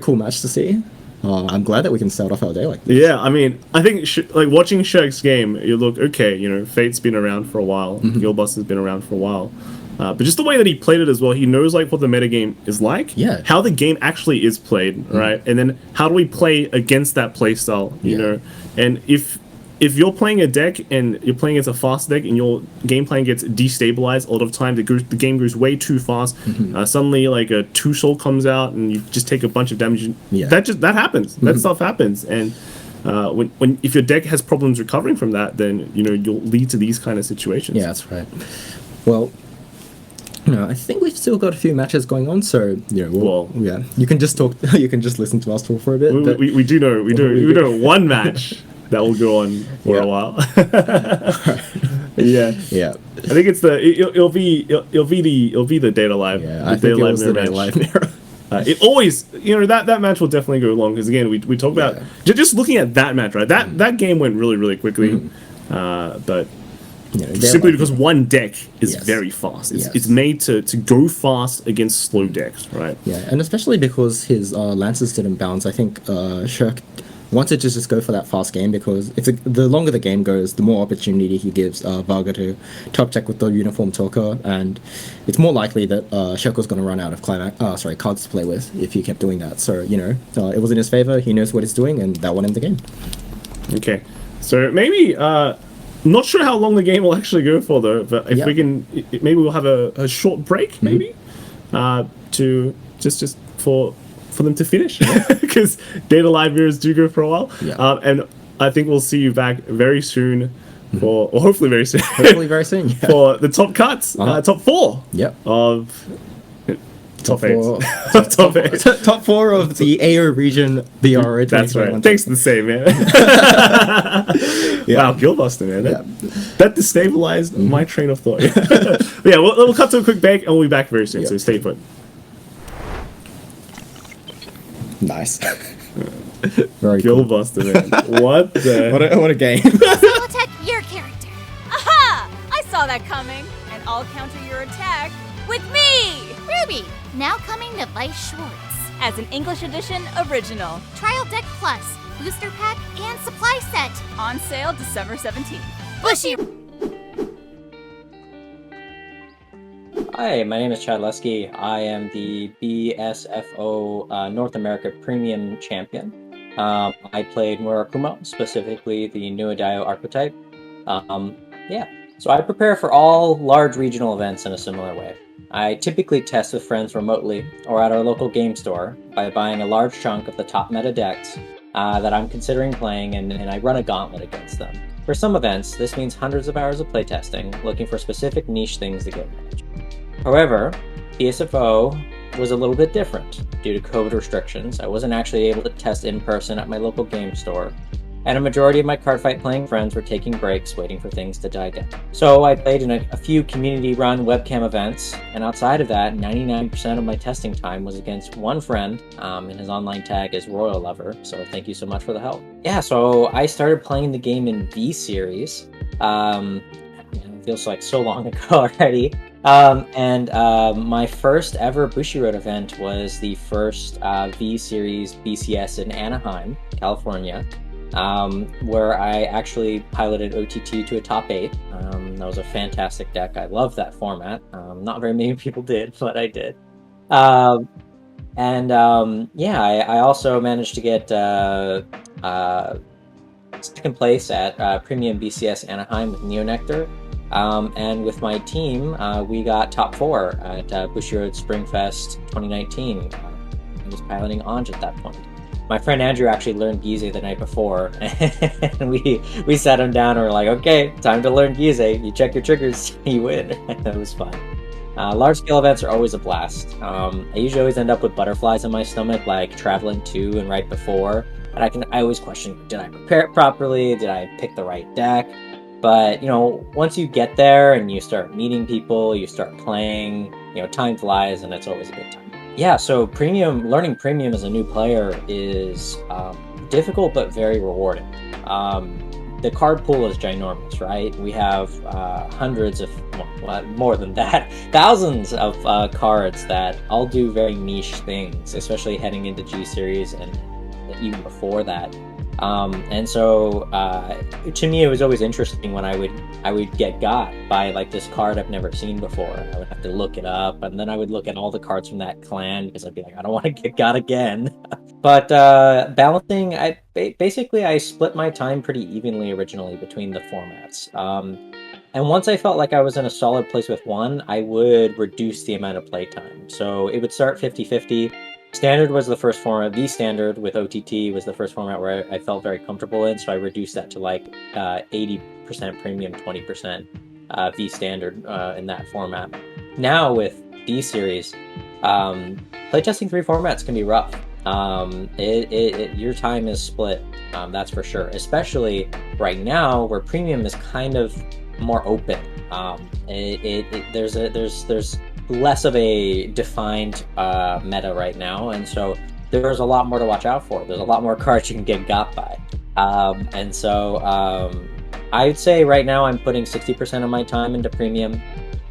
cool match to see. I'm glad that we can start off our day like this. Yeah, I mean, I think like watching Shirk's game, you look okay. Fate's been around for a while. Guildbuster's been around for a while. But just the way that he played it as well, he knows like what the metagame is like. Yeah. How the game actually is played, right? And then how do we play against that playstyle, you know? And if you're playing a deck and you're playing against a fast deck and your game plan gets destabilized a lot of times, the game goes way too fast. Suddenly, like a 2-soul comes out and you just take a bunch of damage. That happens. That stuff happens. And if your deck has problems recovering from that, then you'll lead to these kind of situations. Yeah, that's right. Well, I think we've still got a few matches going on, so you can just talk. You can just listen to us talk for a bit. We do know one match that will go on for a while. Yeah. I think it'll be the Data Live. Yeah, I think it was the Data Live mirror. It always, that match will definitely go long because again, we talk about just looking at that match, right? That game went really, really quickly, but simply because one deck is very fast. It's made to go fast against slow decks, right? Yeah, and especially because his Lancers didn't bounce. I think Shirk wanted to just go for that fast game because the longer the game goes, the more opportunity he gives Varga to top check with the Uniform Talker, and it's more likely that Shirk was going to run out of cards to play with if he kept doing that. So, it was in his favor. He knows what he's doing, and that won him the game. Okay, so maybe... not sure how long the game will actually go for though, but if we can, maybe we'll have a short break, maybe, to just for them to finish, because Data Live mirrors do go for a while, and I think we'll see you back very soon, or hopefully very soon, for the top cuts, top 4 of. Top 8. Top 8. Top 4 of the AO region BRO. That's right. Thanks to the same, man. Wow, Guildbuster, man. That destabilized my train of thought. We'll cut to a quick break and we'll be back very soon, so stay put. Nice. Very Guildbuster, man. What the... What a game. Attack your character. Aha! I saw that coming, and I'll counter your attack with me! Ruby, now coming to Weiss Schwarz. As an English edition original. Trial Deck Plus, Booster Pack, and Supply Set. On sale December 17th. Bushy. Hi, my name is Chad Lesky. I am the BSFO North America Premium Champion. I played Murakumo, specifically the Nuadayo archetype. So I prepare for all large regional events in a similar way. I typically test with friends remotely or at our local game store by buying a large chunk of the top meta decks that I'm considering playing, and I run a gauntlet against them. For some events, this means hundreds of hours of playtesting, looking for specific niche things to get matched. However, PSFO was a little bit different. Due to COVID restrictions, I wasn't actually able to test in person at my local game store, and a majority of my Cardfight playing friends were taking breaks waiting for things to die down. So I played in a few community-run webcam events, and outside of that, 99% of my testing time was against one friend, and his online tag is Royal Lover, so thank you so much for the help. Yeah, so I started playing the game in V-Series. It feels like so long ago already. My first ever Bushiroad event was the first V-Series BCS in Anaheim, California. Where I actually piloted OTT to a top 8. That was a fantastic deck. I love that format. Not very many people did, but I did. I also managed to get second place at Premium BCS Anaheim with Neonectar. And with my team, we got top 4 at Bushiroad Springfest 2019. I was piloting Anj at that point. My friend Andrew actually learned Gize the night before, and we sat him down and we're like, okay, time to learn Gize. You check your triggers, you win. That was fun. Large scale events are always a blast. I usually always end up with butterflies in my stomach, like traveling to and right before. And I always question, did I prepare it properly? Did I pick the right deck? But, once you get there and you start meeting people, you start playing, time flies and it's always a good time. Yeah, so learning premium as a new player is difficult but very rewarding. The card pool is ginormous, right? We have hundreds of, more than that, thousands of cards that all do very niche things, especially heading into G Series and even before that. And so to me, it was always interesting when I would get got by like this card I've never seen before. I would have to look it up, and then I would look at all the cards from that clan because I'd be like, I don't want to get got again. But balancing, I split my time pretty evenly originally between the formats. And once I felt like I was in a solid place with one, I would reduce the amount of playtime. So it would start 50-50. Standard was the first format. V Standard with OTT was the first format where I felt very comfortable in, so I reduced that to like 80% premium, 20% V Standard in that format. Now with D Series, playtesting 3 formats can be rough. Your time is split, that's for sure. Especially right now, where premium is kind of more open. There's less of a defined meta right now, and so there's a lot more to watch out for. There's a lot more cards you can get got by, and so I'd say right now I'm putting 60% of my time into premium.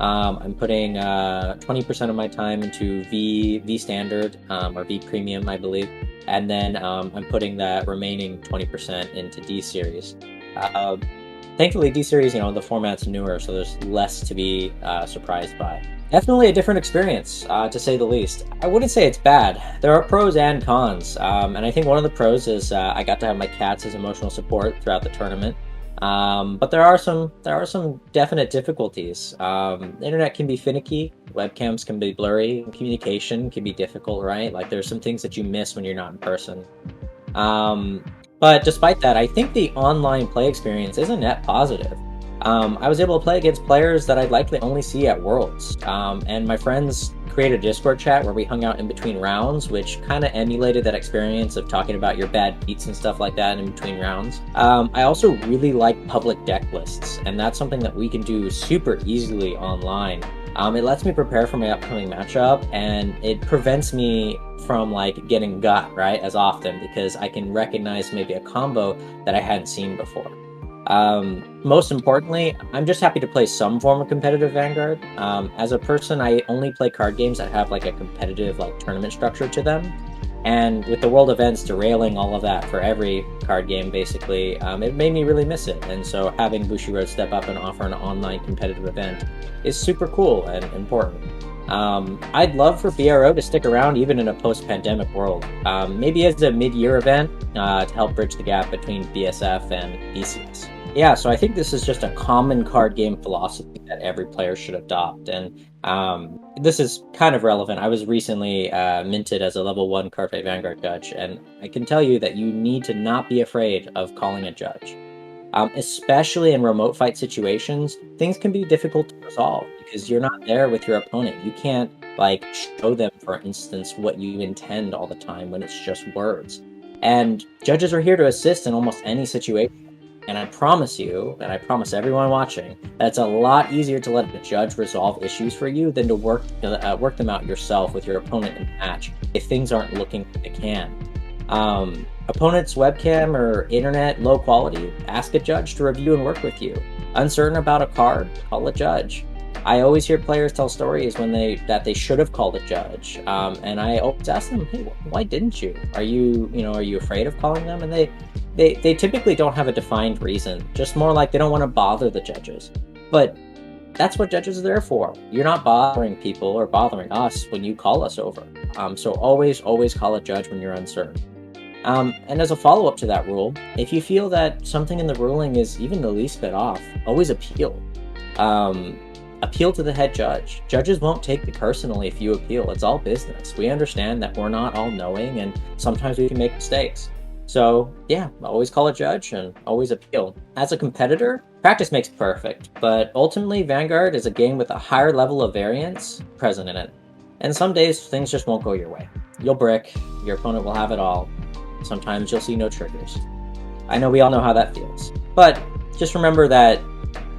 I'm putting 20% of my time into V Standard or V Premium, I believe, and then I'm putting that remaining 20% into D Series. Thankfully, D Series, the format's newer, so there's less to be surprised by. Definitely a different experience, to say the least. I wouldn't say it's bad. There are pros and cons, and I think one of the pros is I got to have my cats as emotional support throughout the tournament. But there are some definite difficulties. The internet can be finicky, webcams can be blurry, and communication can be difficult, right? Like there's some things that you miss when you're not in person. But despite that, I think the online play experience is a net positive. I was able to play against players that I'd likely only see at Worlds, and my friends created a Discord chat where we hung out in between rounds, which kind of emulated that experience of talking about your bad beats and stuff like that in between rounds. I also really like public deck lists, and that's something that we can do super easily online. It lets me prepare for my upcoming matchup, and it prevents me from like getting got, right, as often, because I can recognize maybe a combo that I hadn't seen before. Most importantly, I'm just happy to play some form of competitive Vanguard. As a person, I only play card games that have like a competitive like tournament structure to them. And with the world events derailing all of that for every card game, basically, it made me really miss it. And so having Bushiroad step up and offer an online competitive event is super cool and important. I'd love for BRO to stick around even in a post-pandemic world. Maybe as a mid-year event to help bridge the gap between BSF and BCS. Yeah, so I think this is just a common card game philosophy that every player should adopt. And this is kind of relevant. I was recently minted as a level 1 Cardfight Vanguard judge, and I can tell you that you need to not be afraid of calling a judge. Especially in remote fight situations, things can be difficult to resolve because you're not there with your opponent. You can't like show them, for instance, what you intend all the time when it's just words. And judges are here to assist in almost any situation. And I promise you, and I promise everyone watching, that it's a lot easier to let the judge resolve issues for you than to work them out yourself with your opponent in the match if things aren't looking like they can. Opponent's webcam or internet low quality, ask a judge to review and work with you. Uncertain about a card, call a judge. I always hear players tell stories that they should have called a judge, and I always ask them, hey, why didn't you? Are you afraid of calling them? And they typically don't have a defined reason, just more like they don't want to bother the judges. But that's what judges are there for. You're not bothering people or bothering us when you call us over. So always call a judge when you're uncertain. And as a follow-up to that rule, if you feel that something in the ruling is even the least bit off, always appeal. Appeal to the head judge. Judges won't take it personally if you appeal. It's all business. We understand that we're not all knowing and sometimes we can make mistakes. So yeah, always call a judge and always appeal. As a competitor, practice makes perfect, but ultimately Vanguard is a game with a higher level of variance present in it. And some days things just won't go your way. You'll brick, your opponent will have it all. Sometimes you'll see no triggers. I know we all know how that feels. But just remember that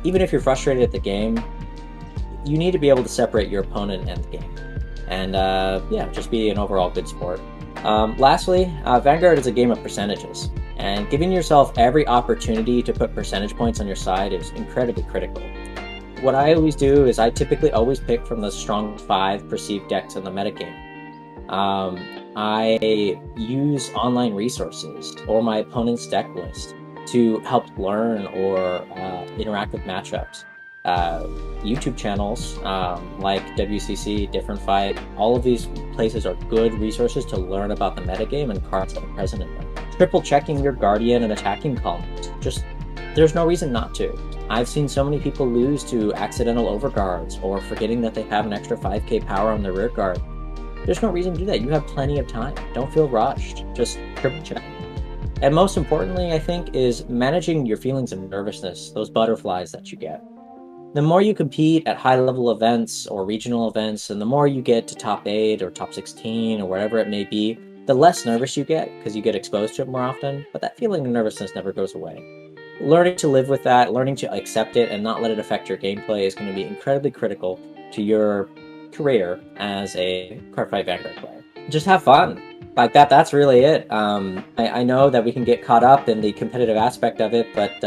even if you're frustrated at the game, you need to be able to separate your opponent and the game. And yeah, just be an overall good sport. Lastly, Vanguard is a game of percentages, and giving yourself every opportunity to put percentage points on your side is incredibly critical. What I always do is I typically always pick from the strong 5 perceived decks in the metagame. I use online resources or my opponent's deck list to help learn or interact with matchups. YouTube channels like WCC, Different Fight, all of these places are good resources to learn about the metagame and cards that are present in them. Triple checking your Guardian and attacking columns. There's no reason not to. I've seen so many people lose to accidental overguards or forgetting that they have an extra 5k power on their rear guard. There's no reason to do that. You have plenty of time. Don't feel rushed. Just triple check. And most importantly, I think, is managing your feelings of nervousness, those butterflies that you get. The more you compete at high-level events or regional events, and the more you get to top 8 or top 16 or whatever it may be, the less nervous you get because you get exposed to it more often, but that feeling of nervousness never goes away. Learning to live with that, learning to accept it and not let it affect your gameplay is going to be incredibly critical to your career as a Cardfight Vanguard player. Just have fun. Like that's really it. I know that we can get caught up in the competitive aspect of it, but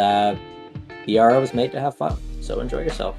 BRO was made to have fun. So enjoy yourself.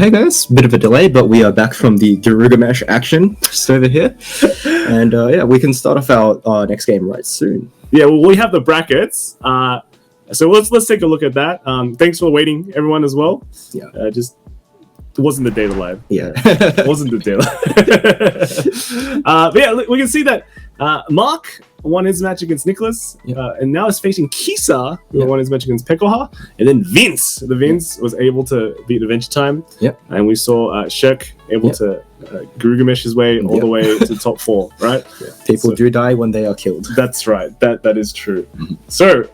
Hey guys, bit of a delay, but we are back from the Garugamesh action just over here. And yeah, we can start off our next game right soon. Yeah, well, we have the brackets. So let's take a look at that. Thanks for waiting, everyone, as well. Yeah. Just it wasn't the day live. Yeah. It wasn't the day live. But yeah, we can see that Mark won his match against Nicholas, and now is facing Kisa, who won his match against Pekoha, and then Vince. Vince was able to beat Adventure Time. Yep. And we saw Shirk able to Garugamesh his way all the way to top 4, right? Yeah. People do die when they are killed. That's right. That is true. So,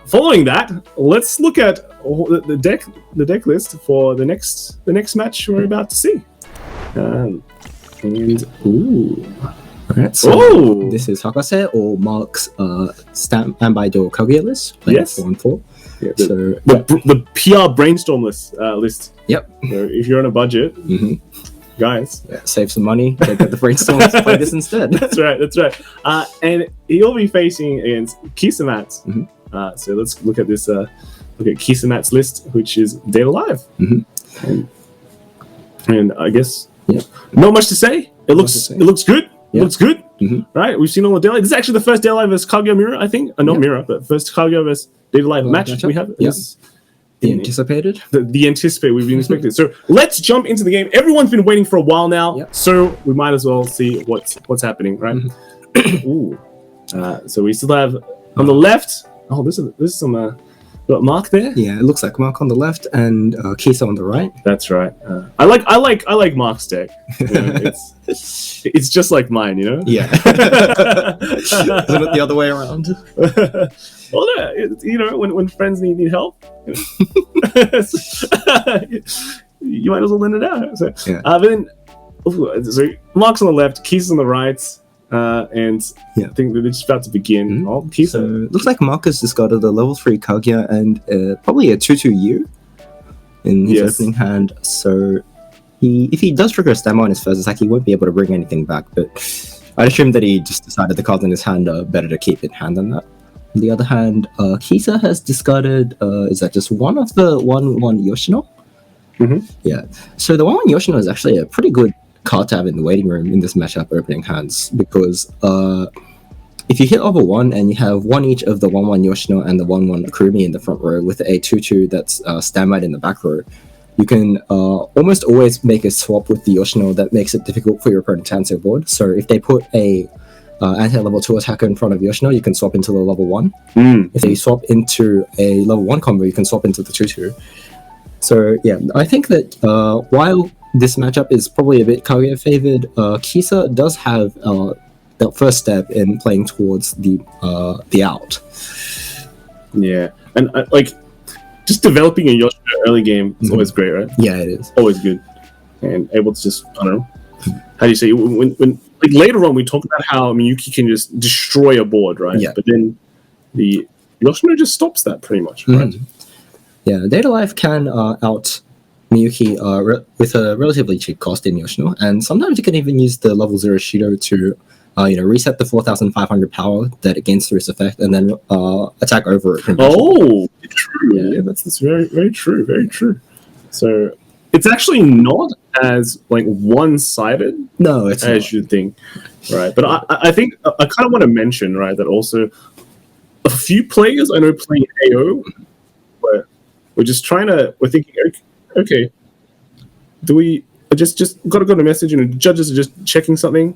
following that, let's look at the deck list for the next match we're about to see. Alright, so this is Hakase or Mark's standby door Kaguya list, playing 4 and 4. Yeah, So the PR brainstorm list. yep. So if you're on a budget, guys, Save some money, get the brainstorms, play this instead. That's right. And he'll be facing against Kisamat's. So let's look at this. Look at Kisamat's list, which is Data Live. And I guess not much to say. It looks good. It looks good, right? We've seen all the Data Live. This is actually the first Data Live versus Kaguya Mirror, I think. Not Mirror, but first Kaguya versus Data Live match we have. Yes. The anticipated. The anticipated. We've been expecting. So let's jump into the game. Everyone's been waiting for a while now, so we might as well see what's happening, right? Ooh. So we still have on the left. Oh, this is some. Got Mark there. Yeah, it looks like Mark on the left and Kisa on the right. That's right. I like Mark's deck. You know, it's just like mine, you know. Yeah. Isn't it the other way around? Well, you know, when friends need help, you might as well lend it out. So, but then, so Mark's on the left, Kisa's on the right. And I think they're just about to begin. Oh, Kisa. So looks like Marcus just got a level 3 Kaguya and probably a 2/2 in his opening hand. So if he does trigger a stamina on his first attack, he won't be able to bring anything back. But I'd assume that he just decided the cards in his hand are better to keep in hand than that. On the other hand, Kisa has discarded, is that just one of the 1/1 Yoshino? Yeah. So the 1/1 Yoshino is actually a pretty good card to have in the waiting room in this matchup opening hands, because if you hit over 1 and you have one each of the 1/1 Yoshino and the 1/1 Kurumi in the front row with a 2/2 that's standby in the back row, you can almost always make a swap with the Yoshino that makes it difficult for your opponent to answer board. So if they put a anti-level 2 attacker in front of Yoshino, you can swap into the level 1. If they swap into a level 1 combo, you can swap into the 2/2. So yeah, I think that while this matchup is probably a bit Kaguya favored, Kisa does have the first step in playing towards the out. Yeah, and like just developing a Yoshino early game is always great, right? Yeah, it is always good, and able to just, I don't know, how do you say, when like later on we talk about how Miyuki can just destroy a board, right? Yeah. But then the Yoshino just stops that pretty much, right? Yeah, Data Life can out Miyuki with a relatively cheap cost in Yoshino, and sometimes you can even use the level 0 Shido to reset the 4,500 power that it gains through its effect, and then attack over it. Oh, true. Yeah, that's very, very true. Very true. So it's actually not as like one-sided. No, it's as you think, right? But I think I kind of want to mention, right, that also a few players I know playing AO, where we're thinking, okay, do we just got a message and the judges are just checking something.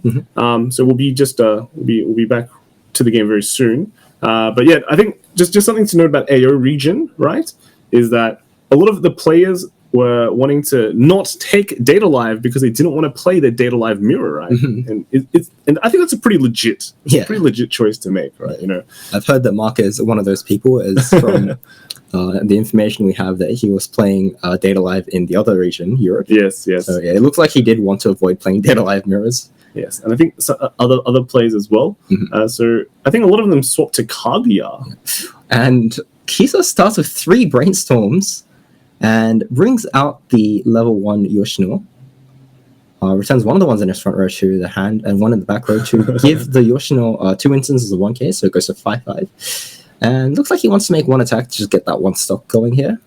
So we'll be we'll be back to the game very soon. But yeah, I think just something to note about AO region, right, is that a lot of the players were wanting to not take Data Live because they didn't want to play their Data Live mirror, right? And and I think that's a pretty legit choice to make, right? You know, I've heard that Mark is one of those people, is from the information we have that he was playing Data Live in the other region, Europe. Yes. So yeah, it looks like he did want to avoid playing Data Live mirrors. Yes, and I think other players as well. So I think a lot of them swapped to Kaguya. And Kisa starts with 3 brainstorms and brings out the level 1 Yoshino. Returns one of the ones in his front row to the hand and one in the back row to give the Yoshino 2 instances of 1k, so it goes to 5/5. And looks like he wants to make one attack to just get that one stock going here.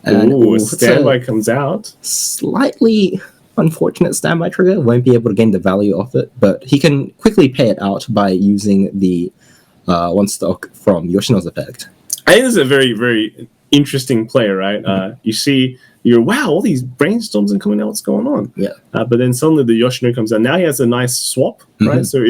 And Ooh, a it's a standby comes out. slightly unfortunate standby trigger. Won't be able to gain the value of it, but he can quickly pay it out by using the one stock from Yoshino's effect. I think this is a very, very interesting play, right? You see, wow, all these brainstorms are coming out. What's going on? Yeah. But then suddenly the Yoshino comes out. Now he has a nice swap, right? So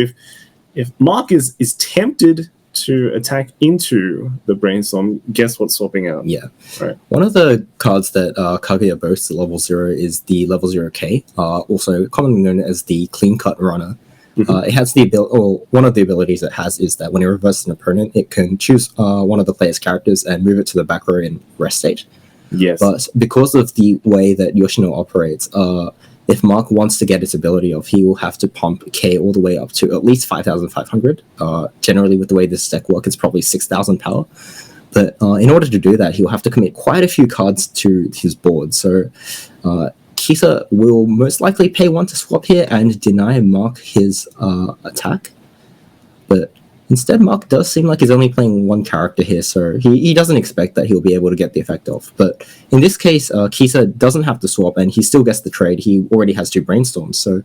if Mark is tempted to attack into the brainstorm, guess what's swapping out? Yeah. Right. One of the cards that Kaguya boasts at level 0 is the level 0K, also commonly known as the Clean Cut Runner. It has the ability, or one of the abilities it has is that when it reverses an opponent, it can choose one of the player's characters and move it to the back row in rest state. Yes. But because of the way that Yoshino operates, if Mark wants to get its ability off, he will have to pump K all the way up to at least 5,500. Generally, with the way this deck works, it's probably 6,000 power. But in order to do that, he'll have to commit quite a few cards to his board. So Kisa will most likely pay 1 to swap here and deny Mark his attack. But instead, Mark does seem like he's only playing one character here, so he doesn't expect that he'll be able to get the effect off. But in this case, Kisa doesn't have to swap, and he still gets the trade. He already has 2 brainstorms, so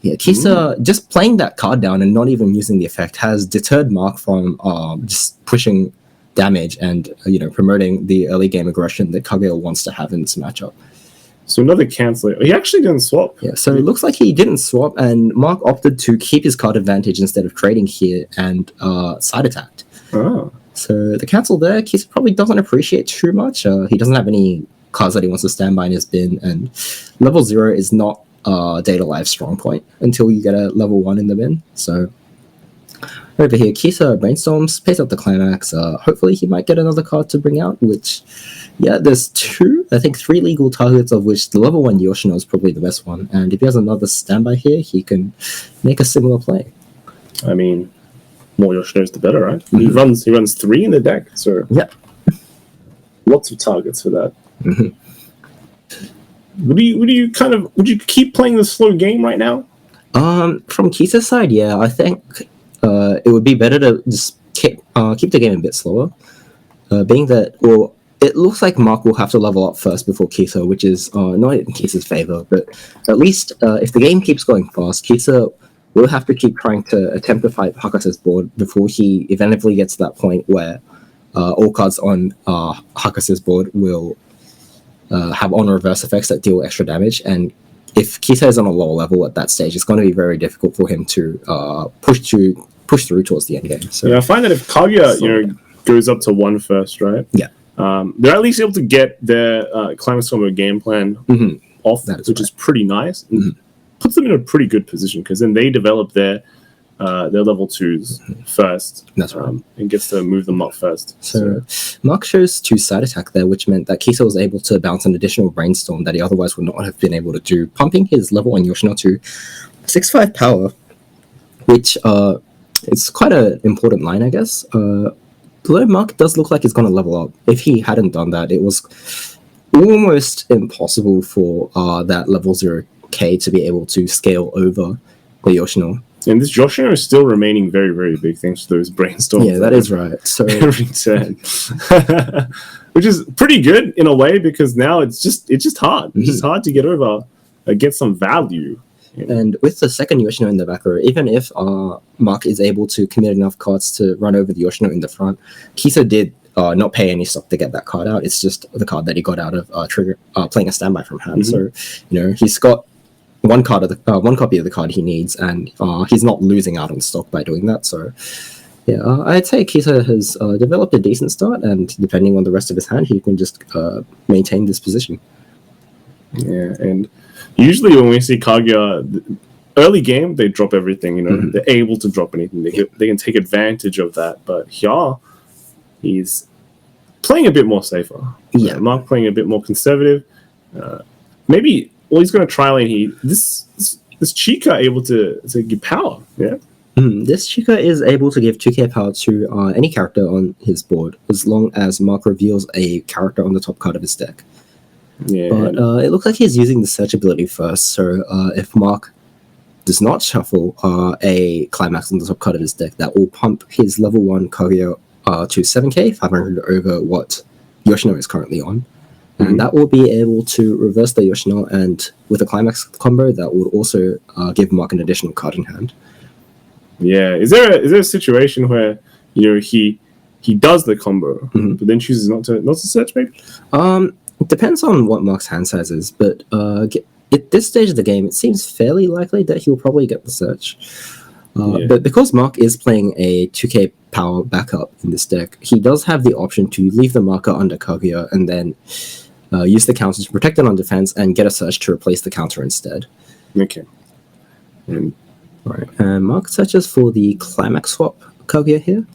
yeah, Kisa just playing that card down and not even using the effect has deterred Mark from just pushing damage and promoting the early game aggression that Kaguya wants to have in this matchup. So another cancel. He actually didn't swap. Yeah, so it looks like he didn't swap, and Mark opted to keep his card advantage instead of trading here and side attacked. Oh. So the cancel there, Kisa probably doesn't appreciate too much. He doesn't have any cards that he wants to stand by in his bin, and level 0 is not Data Live's strong point until you get a level 1 in the bin. So over here, Kisa brainstorms, pays out the climax. Hopefully he might get another card to bring out, which, yeah, there's 3 legal targets, of which the level 1 Yoshino is probably the best one. And if he has another standby here, he can make a similar play. I mean, more Yoshinos the better, right? He runs 3 in the deck, so yeah, lots of targets for that. Would you keep playing the slow game right now? From Kisa's side, yeah, I think it would be better to just keep the game a bit slower. Being that, well, it looks like Mark will have to level up first before Kisa, which is not in Kisa's favor, but at least if the game keeps going fast, Kisa will have to keep trying to attempt to fight Hakase's board before he eventually gets to that point where all cards on Hakase's board will have on-reverse effects that deal extra damage, and if Kisa is on a lower level at that stage, it's going to be very difficult for him to push through towards the end game. So yeah, I find that if Kaguya goes up to 1 first, right? Yeah. They're at least able to get their Climax Combo game plan off, which is pretty nice. Puts them in a pretty good position, because then they develop their level 2s first. That's right. And gets to move them up first. So Mark shows 2 side attack there, which meant that Kisa was able to bounce an additional brainstorm that he otherwise would not have been able to do, pumping his level 1 Yoshino to 6-5 power, which it's quite an important line, I guess. Although Mark does look like he's going to level up. If he hadn't done that, it was almost impossible for that level 0K to be able to scale over the Yoshino. And this Yoshino is still remaining very, very big thanks to those brainstorms. Yeah, that is right. So every turn. Which is pretty good in a way, because now it's just hard. It's just hard to get over, get some value. And with the second Yoshino in the back row, even if Mark is able to commit enough cards to run over the Yoshino in the front, Kisa did not pay any stock to get that card out. It's just the card that he got out of playing a standby from hand. So, he's got one copy of the card he needs, and he's not losing out on stock by doing that. So, yeah, I'd say Kisa has developed a decent start, and depending on the rest of his hand, he can just maintain this position. Yeah, and usually when we see Kaguya, early game, they drop everything, they're able to drop anything. They can take advantage of that. But here, he's playing a bit more safer. Yeah. Mark playing a bit more conservative. Maybe, he's going to try lane. This Chica able to give power, yeah? This Chica is able to give 2k power to any character on his board, as long as Mark reveals a character on the top card of his deck. Yeah. But it looks like he's using the search ability first, so if Mark does not shuffle a climax on the top card of his deck, that will pump his level 1 Kaguya to 7k, 500 over what Yoshino is currently on. And that will be able to reverse the Yoshino, and with a climax combo, that would also give Mark an additional card in hand. Yeah. Is there a situation where he does the combo, but then chooses not to search, maybe? It depends on what Mark's hand size is, but at this stage of the game, it seems fairly likely that he'll probably get the search. But because Mark is playing a 2k power backup in this deck, he does have the option to leave the marker under Kaguya and then use the counter to protect it on defense and get a search to replace the counter instead. Okay. Alright, and Mark searches for the climax swap Kaguya here,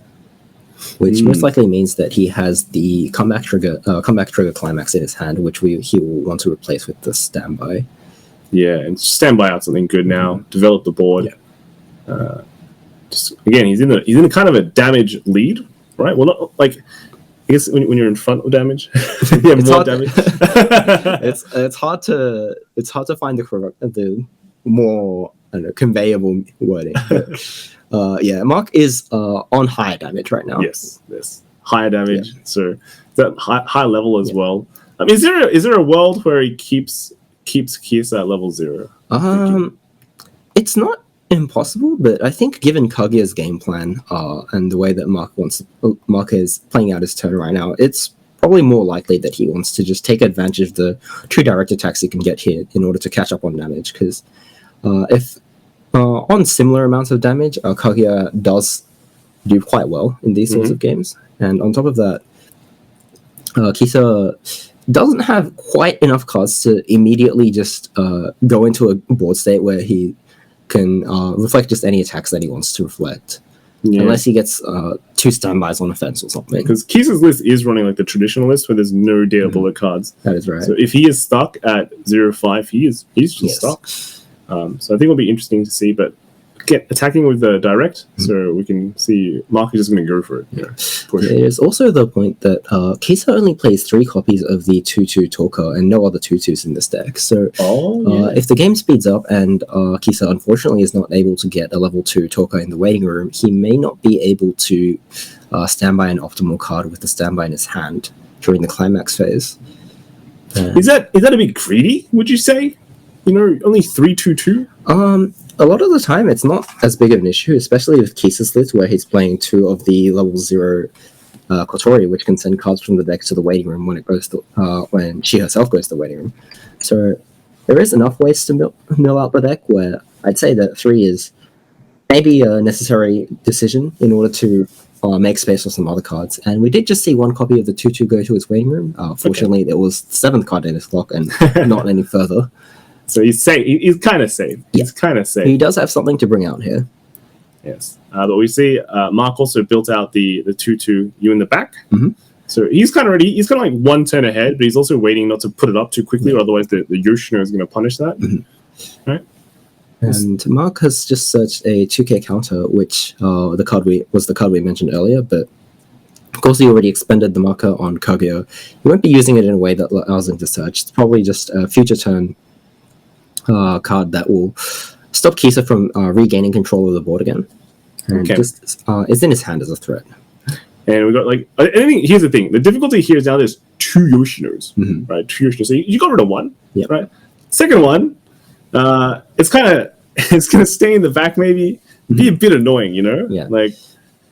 which most likely means that he has the comeback trigger climax in his hand, which he will want to replace with the standby. Yeah, and standby out something good now. Develop the board. Yeah. Just again, he's in a kind of a damage lead, right? Well, not like I guess when you're in front of damage, you have more damage. it's hard to find the more conveyable wording. But, Mark is on higher damage right now. Yes, higher damage. Yeah. So that high level as well. I mean, is there a world where he keeps Kisa at level 0? It's not impossible, but I think given Kaguya's game plan and the way that Mark is playing out his turn right now, it's probably more likely that he wants to just take advantage of the 2 direct attacks he can get here in order to catch up on damage. Because if on similar amounts of damage, Kaguya does do quite well in these sorts of games, and on top of that, Kisa doesn't have quite enough cards to immediately just go into a board state where he can reflect just any attacks that he wants to reflect. Yeah. Unless he gets 2 standbys on offense or something. Because Kisa's list is running like the traditional list where there's no data bullet cards. That is right. So if he is stuck at 0-5, he's just stuck. So I think it'll be interesting to see, but attacking with the direct, so we can see Mark is just going to go for it. There's also the point that Kisa only plays 3 copies of the 2-2 Talker and no other 2-2s in this deck. So if the game speeds up and Kisa unfortunately is not able to get a level 2 Talker in the waiting room, he may not be able to standby an optimal card with the standby in his hand during the climax phase. Is that a bit greedy, would you say? Only 3-2-2? A lot of the time, it's not as big of an issue, especially with Kisa's list, where he's playing 2 of the level 0 Kotori, which can send cards from the deck to the waiting room when she herself goes to the waiting room. So there is enough ways to mill out the deck where I'd say that 3 is maybe a necessary decision in order to make space for some other cards. And we did just see 1 copy of the 2-2 go to his waiting room. Fortunately, there was the 7th card in his block and not any further. So he's safe. He's kind of safe. He's kind of safe. He does have something to bring out here. Yes. But we see Mark also built out the 2-2 you in the back. So he's kind of ready. He's kind of like 1 turn ahead, but he's also waiting not to put it up too quickly, or otherwise the Yoshino is going to punish that. Right. And Mark has just searched a 2k counter, which the card we mentioned earlier, but of course he already expended the marker on Kaguya. He won't be using it in a way that allows him to search. It's probably just a future turn card that will stop Kisa from regaining control of the board again. And just is in his hand as a threat. And we got I think here's the thing. The difficulty here is now there's 2 Yoshinos, right? 2 Yoshinos. So you got rid of 1, right? Second one, it's going to stay in the back maybe, be a bit annoying, Yeah. Like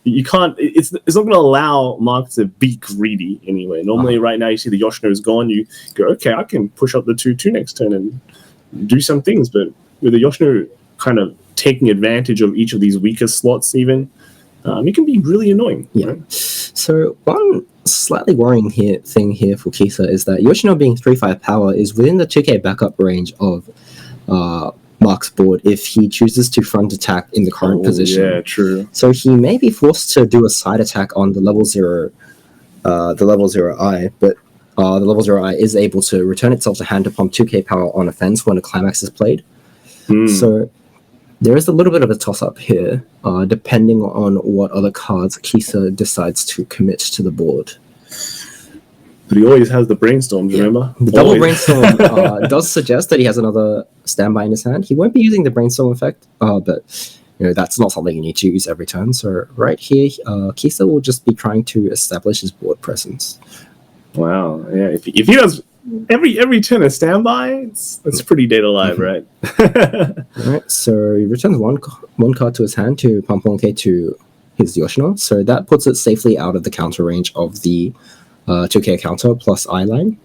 you can't. It's not going to allow Mark to be greedy anyway. Normally, right now you see the Yoshino's gone. You go, okay, I can push up the 2-2 next turn and do some things, but with the Yoshino kind of taking advantage of each of these weaker slots even, it can be really annoying. Yeah. Right? So one slightly worrying thing here for Kisa is that Yoshino being 3-5 power is within the 2k backup range of Mark's board if he chooses to front attack in the current position. Yeah, true. So he may be forced to do a side attack on the level 0 I, but the level 0 I is able to return itself to hand to pump 2k power on offense when a climax is played. So there is a little bit of a toss-up here, depending on what other cards Kisa decides to commit to the board. But he always has the brainstorms, remember? The double brainstorm does suggest that he has another standby in his hand. He won't be using the brainstorm effect, but that's not something you need to use every turn. So right here, Kisa will just be trying to establish his board presence. Wow, yeah. If he does every turn a standby. It's pretty dead alive, right? Alright, so he returns one card to his hand to pump 1k to his Yoshino. So that puts it safely out of the counter range of the 2k counter plus eye line.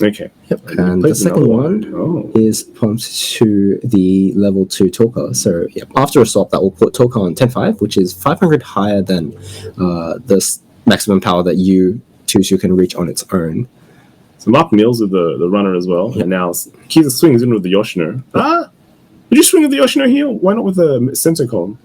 Okay. Yep. And the second one is pumped to the level 2 Torka. So after a swap, that will put Torka on 10-5, which is 500 higher than the maximum power that you 2-2 can reach on its own. So Mark mills with the runner as well, and now Kisa swings in with the Yoshino. Would you swing with the Yoshino here? Why not with the center column?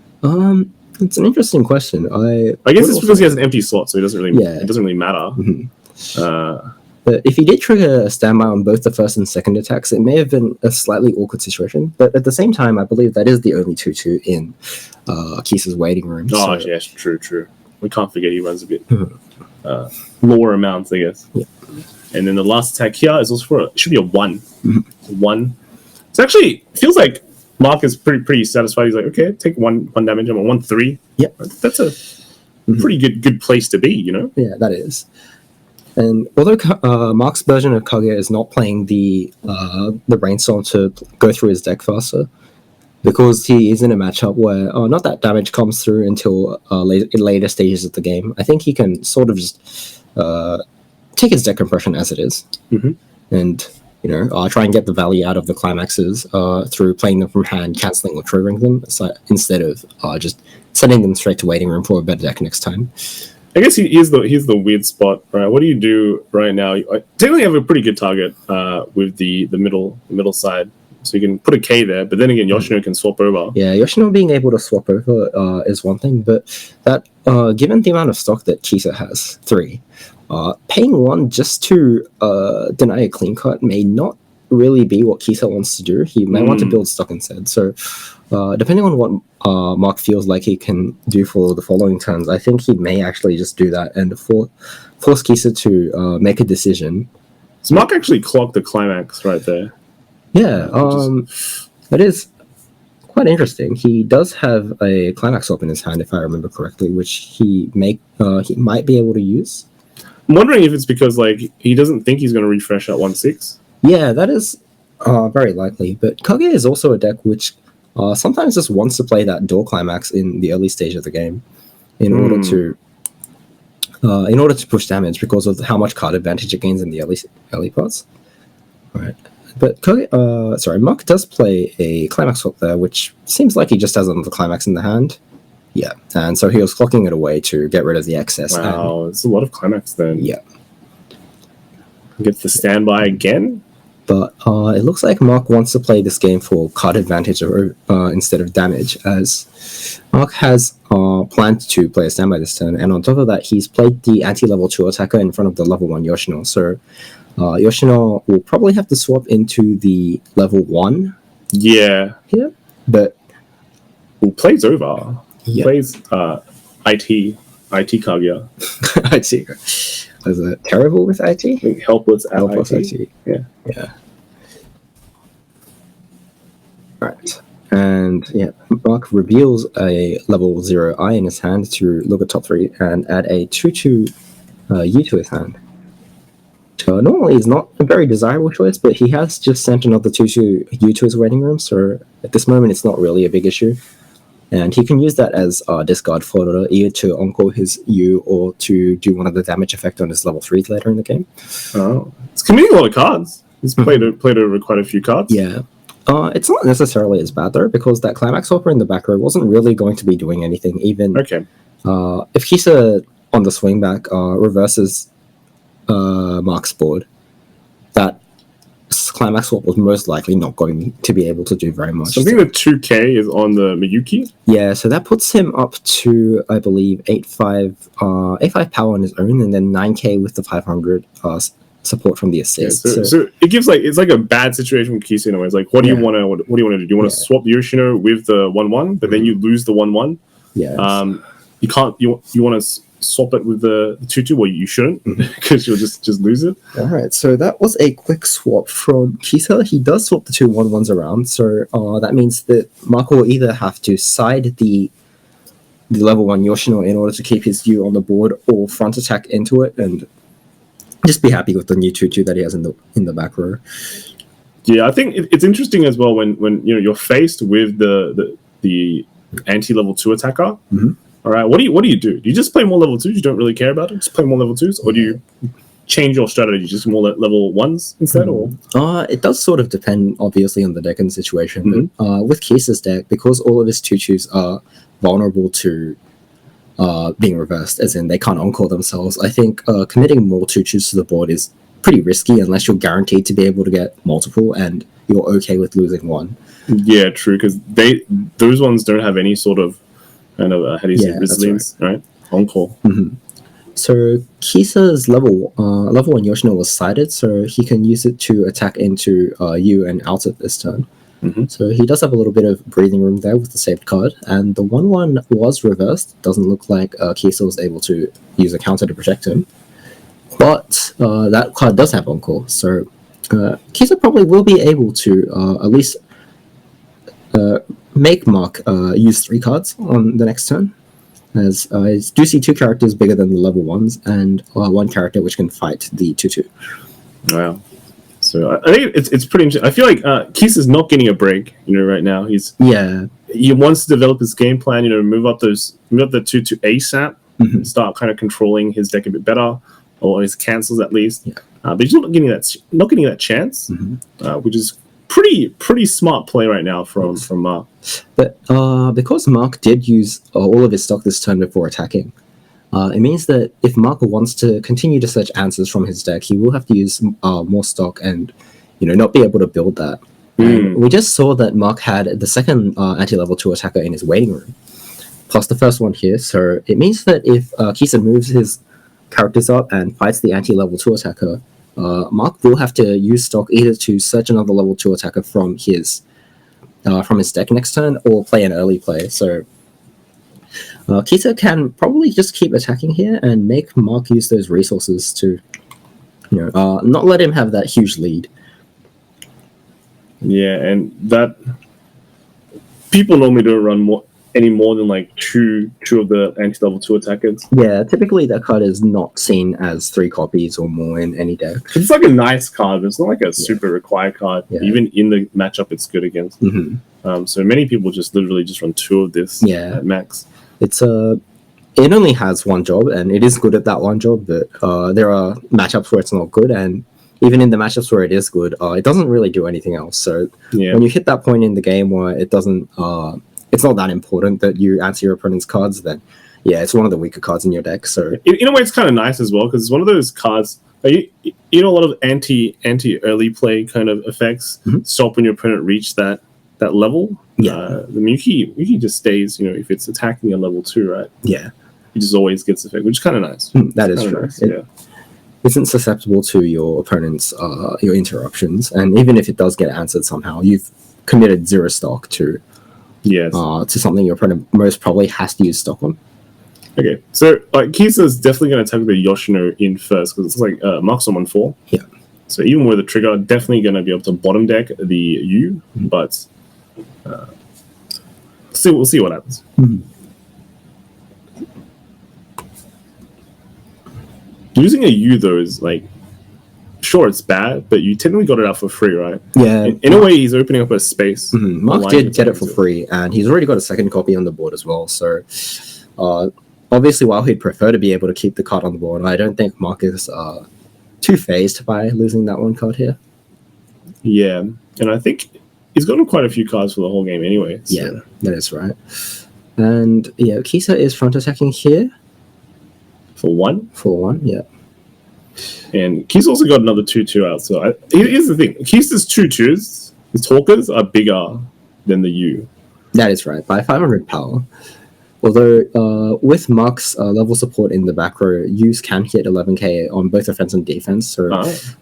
It's an interesting question. I guess it's because he has an empty slot, so it doesn't really matter. Mm-hmm. But if he did trigger a standby on both the first and second attacks, it may have been a slightly awkward situation. But at the same time, I believe that is the only 2-2 in Kisa's waiting room. Oh, so. yes, true. We can't forget he runs a bit lower amounts, I guess. Yeah. And then the last attack here is also it should be a 1. Mm-hmm. 1. It's actually feels like Mark is pretty satisfied. He's like, okay, take one damage. I'm a 1-3. Yeah. That's a pretty good place to be, you know? Yeah, that is. And although Mark's version of Kaguya is not playing the Brainstorm to go through his deck faster, because he is in a matchup where not that damage comes through until later stages of the game, I think he can sort of just take his deck compression as it is, and try and get the value out of the climaxes through playing them from hand, cancelling or triggering them, instead of just sending them straight to waiting room for a better deck next time. I guess here's the weird spot, right? What do you do right now? I technically have a pretty good target with the middle side, so you can put a K there. But then again, Yoshino can swap over. Yeah, Yoshino being able to swap over is one thing, but that given the amount of stock that Kisa has, 3, paying 1 just to deny a clean cut may not really be what Kisa wants to do. He may want to build stock instead. So depending on what Mark feels like he can do for the following turns, I think he may actually just do that and force Kisa to make a decision. So Mark actually clocked the climax right there. Yeah, that is quite interesting. He does have a climax swap in his hand, if I remember correctly, which he might be able to use. I'm wondering if it's because he doesn't think he's going to refresh at 1-6. Yeah, that is very likely. But Kaguya is also a deck which sometimes just wants to play that door climax in the early stage of the game in order to push damage because of how much card advantage it gains in the early parts. Right. But Mark does play a climax swap there, which seems like he just has another climax in the hand. Yeah, and so he was clocking it away to get rid of the excess. Wow, it's a lot of climax then. Yeah. Gets the standby again. But it looks like Mark wants to play this game for card advantage instead of damage, as Mark has planned to play a standby this turn, and on top of that, he's played the anti-level 2 attacker in front of the level 1 Yoshino. So Yoshino will probably have to swap into the level 1. Yeah. Here, but he plays over. He plays IT Kaguya. IT. Was it terrible with IT? Helpless at IT. Yeah. Right. And Mark reveals a level 0 eye in his hand to look at top 3 and add a 2-2 U to his hand. Normally it's not a very desirable choice, but he has just sent another 2-2 U to his waiting room, so at this moment it's not really a big issue. And he can use that as discard fodder, either to encore his U or to do one of the damage effect on his level 3 later in the game. Oh, it's committing a lot of cards. He's played over quite a few cards. Yeah. It's not necessarily as bad though, because that climax hopper in the back row wasn't really going to be doing anything. Even if Kisa on the swing back reverses Mark's board, that climax swap was most likely not going to be able to do very much. So I think the 2K is on the Miyuki. Yeah, so that puts him up to, I believe, 8-5 power on his own, and then 9K with the 500 support from the assist. Yeah, so it gives it's like a bad situation with Kisa in a way. It's like, what do you want to do? Do you want to swap Yoshino with the 1-1, but then you lose the 1-1? Yeah. You can't. You want to swap it with the 2-2? Well, you shouldn't, because you'll just lose it. All right. So that was a quick swap from Kisa. He does swap the 2 1-1s around. So that means that Mark will either have to side the level 1 Yoshino in order to keep his U on the board, or front attack into it and just be happy with the new 2/2 that he has in the back row. Yeah, I think it's interesting as well when you're faced with the anti-level 2 attacker. All right, what do you do? Do you just play more level 2s? You don't really care about it? Just play more level 2s? Or do you change your strategy, just more level 1s instead? Or It does sort of depend, obviously, on the deck and situation. But with Kisa's deck, because all of his 2/2s are vulnerable to being reversed, as in they can't encore themselves, I think committing more 2/2s to the board is pretty risky unless you're guaranteed to be able to get multiple and you're okay with losing one. yeah, true, because those ones don't have any sort of kind of how do you say resilience, right? Encore. So Kisa's level 1 Yoshino was sided, so he can use it to attack into you and out at this turn. So he does have a little bit of breathing room there with the saved card, and the 1/1 was reversed. Doesn't look like Kisa was able to use a counter to protect him, but that card does have encore, so Kisa probably will be able to at least make Mark use 3 cards on the next turn, as I do see 2 characters bigger than the level 1s, and 1 character which can fight the 2/2. Wow. So I think it's pretty interesting. I feel like Kisa's not getting a break, right now. He wants to develop his game plan, move up the 2/2 ASAP, start kind of controlling his deck a bit better, or his cancels at least. But he's not getting that chance, which is pretty smart play right now from Mark. But because Mark did use all of his stock this turn before attacking, it means that if Mark wants to continue to search answers from his deck, he will have to use more stock and not be able to build that. We just saw that Mark had the second anti-level 2 attacker in his waiting room, plus the first one here. So it means that if Kisa moves his characters up and fights the anti-level 2 attacker, Mark will have to use stock either to search another level 2 attacker from his deck next turn or play an early play. So Kisa can probably just keep attacking here and make Mark use those resources to not let him have that huge lead. Yeah, and that people normally don't run any more than like two of the anti-level 2 attackers. Yeah, typically that card is not seen as 3 copies or more in any deck. It's like a nice card, but it's not like a super required card. Even in the matchup, it's good against. So many people just literally just run 2 of this at max. It only has 1 job, and it is good at that 1 job, but there are matchups where it's not good, and even in the matchups where it is good, it doesn't really do anything else. So when you hit that point in the game where it doesn't, it's not that important that you answer your opponent's cards, then it's one of the weaker cards in your deck. So in a way, it's kind of nice as well, because it's one of those cards. A lot of anti early play kind of effects stop when your opponent reach that level. The Miyuki just stays. If it's attacking a level 2, right? Yeah, he just always gets effect, which is kind of nice. That is true. Nice. Isn't susceptible to your opponent's your interruptions, and even if it does get answered somehow, you've committed 0 stock to something your opponent most probably has to use stock on. Okay, so Kisa's definitely going to attack the Yoshino in first, because it's like Mark's on 1/4. Yeah. So even with the trigger, definitely going to be able to bottom deck the U, but we'll see what happens. Using a U though is like, sure, it's bad, but you technically got it out for free, right? Yeah. In a way, he's opening up a space. Mark did get it for free, and he's already got a second copy on the board as well. So obviously, while he'd prefer to be able to keep the card on the board, I don't think Mark is too phased by losing that 1 card here. Yeah, and I think he's gotten quite a few cards for the whole game anyway. So. Yeah, that is right. And Kisa is front attacking here. For 1? For 1, yeah. And Kisa also got another 2/2 out. So here's the thing: Kisa's 2/2s, his talkers are bigger than the U. That is right, by 500 power. Although with Mark's level support in the back row, U's can hit 11k on both offense and defense. So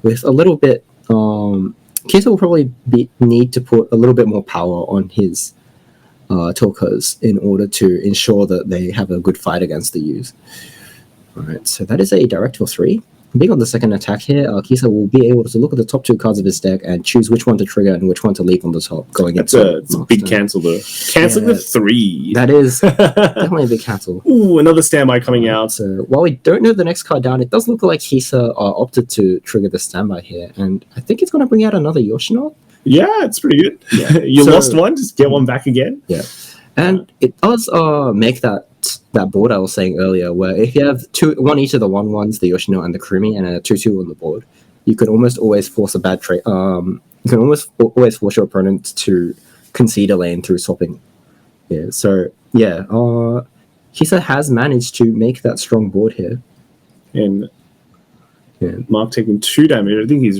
with a little bit, Kisa will probably need to put a little bit more power on his talkers in order to ensure that they have a good fight against the U's. Alright, so that is a direct for 3. being on the second attack here, Kisa will be able to look at the top 2 cards of his deck and choose which one to trigger and which one to leave on the top. Going It's a big cancel though. Canceling Yeah. the 3. That is definitely a big cancel. Ooh, another standby coming out. So while we don't know the next card down, it does look like Kisa opted to trigger the standby here, and I think it's going to bring out another Yoshino. Yeah, it's pretty good. Yeah. You So- lost one, just get one back again. Yeah, and it does make that board I was saying earlier, where if you have one each of the 1/1s, the Yoshino and the Kurumi, and a 2/2 on the board, you can almost always force a bad trade. You can almost always force your opponent to concede a lane through swapping. Yeah, so yeah, Kisa has managed to make that strong board here. And Yeah. Mark taking 2 damage. I think he's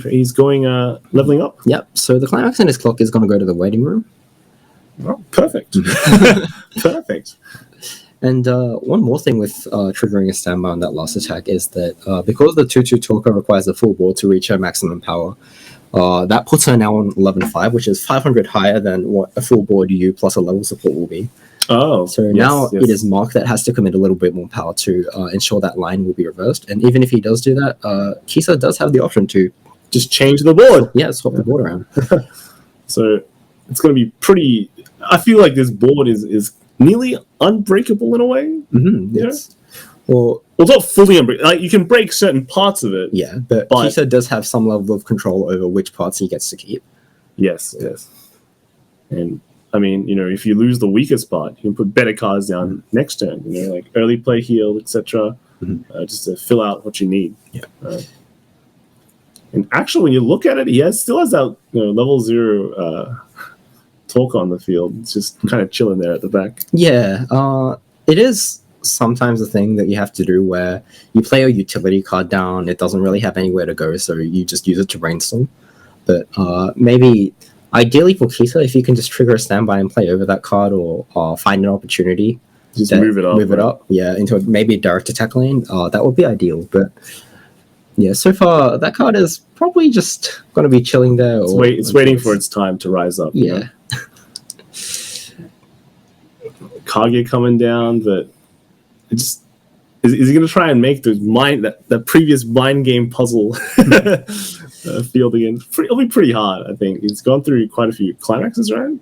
he's going leveling up. Yep. So the climax in his clock is going to go to the waiting room. Oh, perfect. Perfect. And one more thing with triggering a standby on that last attack is that because the 2/2 Talker requires a full board to reach her maximum power, that puts her now on 11.5, which is 500 higher than what a full board U plus a level support will be. Oh, So yes, now yes. it is Mark that has to commit a little bit more power to ensure that line will be reversed. And even if he does do that, Kisa does have the option to, just change the board. swap the board around. So it's going to be pretty. I feel like this board is nearly unbreakable in a way. Mm-hmm, Yeah. yes. Well, Well, not fully unbreakable. Like you can break certain parts of it. yeah, but Kisa does have some level of control over which parts he gets to keep. Yes, yes. And I mean, if you lose the weakest part, you can put better cards down next turn. Like early play heal, etc. Just to fill out what you need. Yeah. And actually, when you look at it, he still has that level 0 talk on the field. It's just kind of chilling there at the back. Yeah, it is sometimes a thing that you have to do where you play a utility card down, it doesn't really have anywhere to go, so you just use it to brainstorm. But maybe, ideally for Kisa, if you can just trigger a standby and play over that card or find an opportunity, Just move it up. yeah, into maybe a direct attack lane, that would be ideal. But yeah, so far, that card is probably just going to be chilling there. It's waiting for its time to rise up. Yeah. Kage coming down, but it just is he going to try and make that previous mind game puzzle field again? It'll be pretty hard, I think. He's gone through quite a few climaxes, right?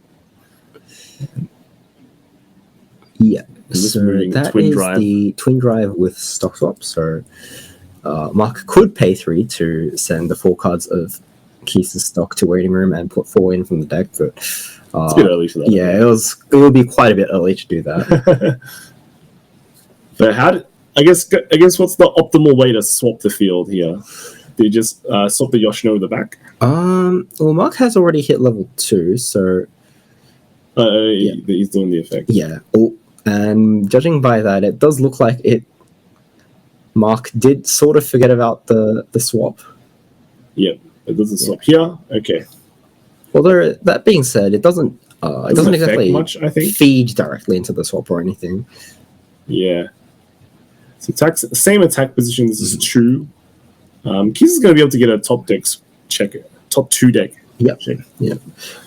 Yeah. Just So moving that twin is drive. the twin drive with stock swap. So Mark could pay 3 to send the 4 cards of Kisa's stock to waiting room and put 4 in from the deck, but It's a bit early for that. yeah, it would be quite a bit early to do that. But I guess what's the optimal way to swap the field here? Do you just swap the Yoshino with the back? Well, Mark has already hit level 2, so He's doing the effect. yeah. Oh, and judging by that, it does look like Mark did sort of forget about the swap. Yep. It doesn't swap here. Okay. Although that being said, it doesn't Doesn't affect exactly much, I think. feed directly into the swap or anything. Yeah. So same attack position. This is true. Kisa's going to be able to get a top 2 deck. Yep. check. Yeah,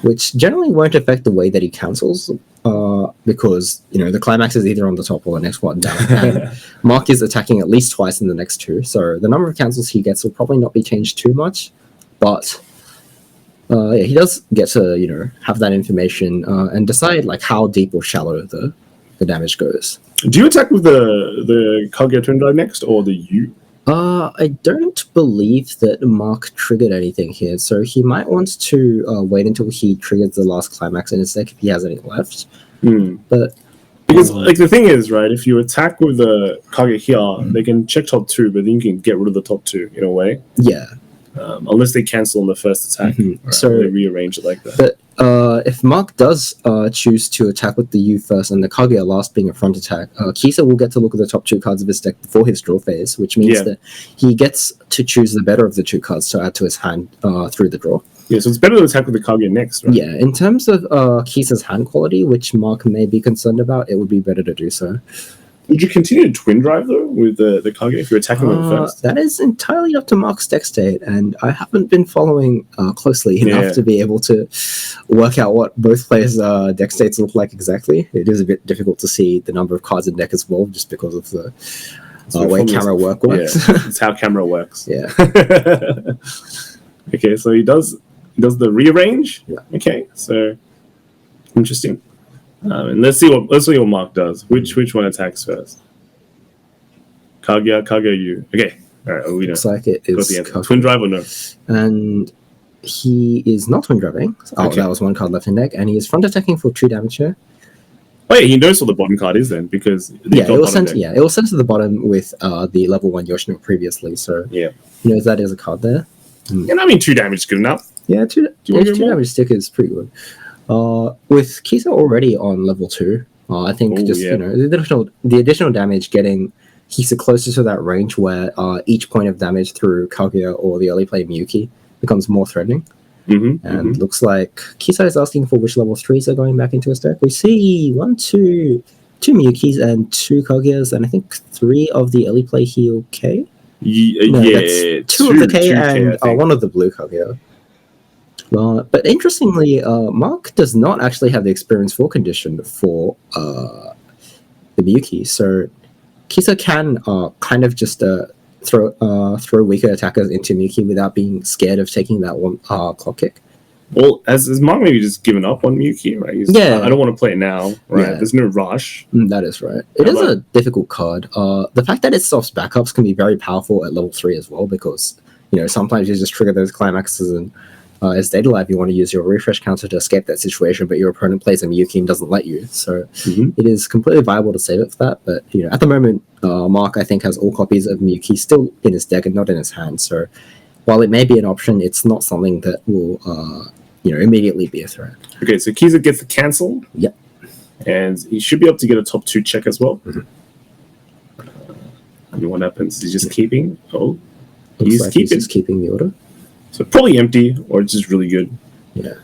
which generally won't affect the way that he cancels, because the climax is either on the top or the next one down. And Mark is attacking at least twice in the next 2, so the number of cancels he gets will probably not be changed too much. But yeah, he does get to have that information and decide like how deep or shallow the damage goes. Do you attack with the Kage Twin Drive next or the U? I don't believe that Mark triggered anything here, so he might want to wait until he triggers the last climax in his deck if he has any left. But Because the thing is, right, if you attack with the Kage here, they can check top 2, but then you can get rid of the top 2 in a way. yeah, Unless they cancel on the first attack. Right? So- they rearrange it like that. but if Mark does choose to attack with the U first and the Kage last being a front attack, Kisa will get to look at the top 2 cards of his deck before his draw phase, which means Yeah. that he gets to choose the better of the 2 cards to add to his hand through the draw. Yeah, so it's better to attack with the Kage next, right? Yeah, in terms of Kisa's hand quality, which Mark may be concerned about, it would be better to do so. Would you continue to twin drive though with the Kage if you're attacking with it first? That is entirely up to Mark's deck state, and I haven't been following closely enough Yeah. to be able to work out what both players' deck states look like exactly. It is a bit difficult to see the number of cards in deck as well, just because of way from camera this- work works. Yeah, it's how camera works. Yeah. Okay, so he does the rearrange. Yeah. Okay, so interesting. And let's see what Mark does. Which one attacks first? Kaguya, you. Okay, all right. We know. Looks like it Got is the answer. Kaguya. Twin drive or no? And he is not twin driving. Oh, Okay. that was one card left in deck, and he is front attacking for 2 damage here. Oh yeah, he knows what the bottom card is then because Yeah, it was sent. Yeah, it was sent to the bottom with the level 1 Yoshino previously, so Yeah. he knows that is a card there. And I mean 2 damage is good enough. Yeah, you want to do 2 more? damage stick is pretty good. With Kisa already on level 2, I think Ooh, just yeah. the additional damage getting Kisa closer to that range where each point of damage through Kaguya or the early play Miyuki becomes more threatening. Mm-hmm. And looks like Kisa is asking for which level 3s are going back into his deck. We see 2 Miyukis and 2 Kaguyas, and I think 3 of the early play heal K. No, yeah, that's 2 of the K and I think. 1 of the blue Kaguya. But interestingly, Mark does not actually have the experience 4 condition for the Miyuki, so Kisa can kind of just throw weaker attackers into Miyuki without being scared of taking that one clock kick. Well, has Mark maybe just given up on Miyuki, right? Yeah. I don't want to play it now, right? Yeah. There's no rush. That is right. It is a difficult card. The fact that it stops backups can be very powerful at level 3 as well, because sometimes you just trigger those climaxes and as Data Live you want to use your refresh counter to escape that situation, but your opponent plays a Miyuki and doesn't let you. So it is completely viable to save it for that. But at the moment, Mark I think has all copies of Miyuki still in his deck and not in his hand. So while it may be an option, it's not something that will immediately be a threat. Okay, so Kiza gets the cancel. Yep. And he should be able to get a top 2 check as well. And what happens? He's just keeping. Oh, Looks he's like keeping. he's just keeping the order. So probably empty or just really good. Yeah.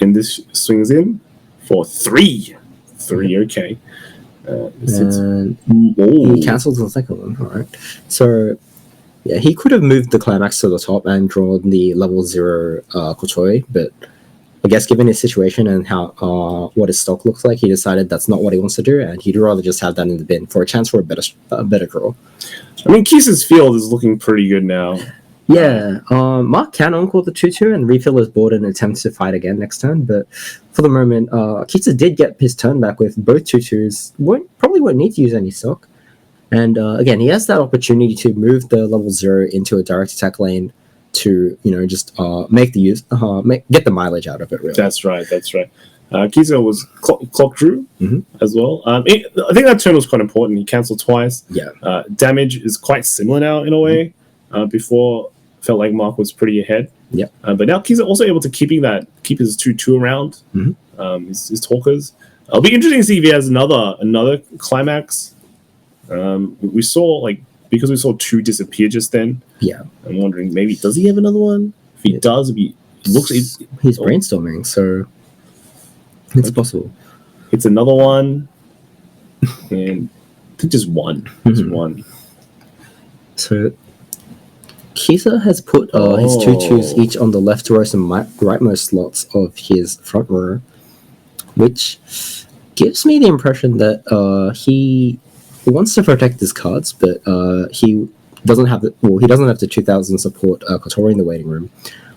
And this swings in for 3. 3, okay. And Oh, he cancels the second one. All right. So, yeah, he could have moved the climax to the top and drawn the level 0 Kotori, but I guess given his situation and how what his stock looks like, he decided that's not what he wants to do, and he'd rather just have that in the bin for a chance for a better draw. I mean, Kisa's field is looking pretty good now. Yeah, Mark can encore the 2-2 and refill his board and attempt to fight again next turn, but for the moment, Kisa did get his turn back with both 2-2s. Probably won't need to use any stock. And again, he has that opportunity to move the level 0 into a direct attack lane to, just make the get the mileage out of it, really. That's right. Kisa was clock drew as well. I think that turn was quite important. He cancelled twice. Yeah. Damage is quite similar now in a way. Before, felt like Mark was pretty ahead. Yep. But now Kisa also able to keep his 2-2 around. His talkers. It'll be interesting to see if he has another climax. We saw because we saw 2 disappear just then. Yeah. I'm wondering maybe does he have another one? If he does, he's brainstorming, so it's possible. It's another one, and I think just one. Just one. So Kisa has put his 2-2s each on the leftmost and rightmost slots of his front row, which gives me the impression that he wants to protect his cards, but he doesn't have the 2000 support Kotori in the waiting room,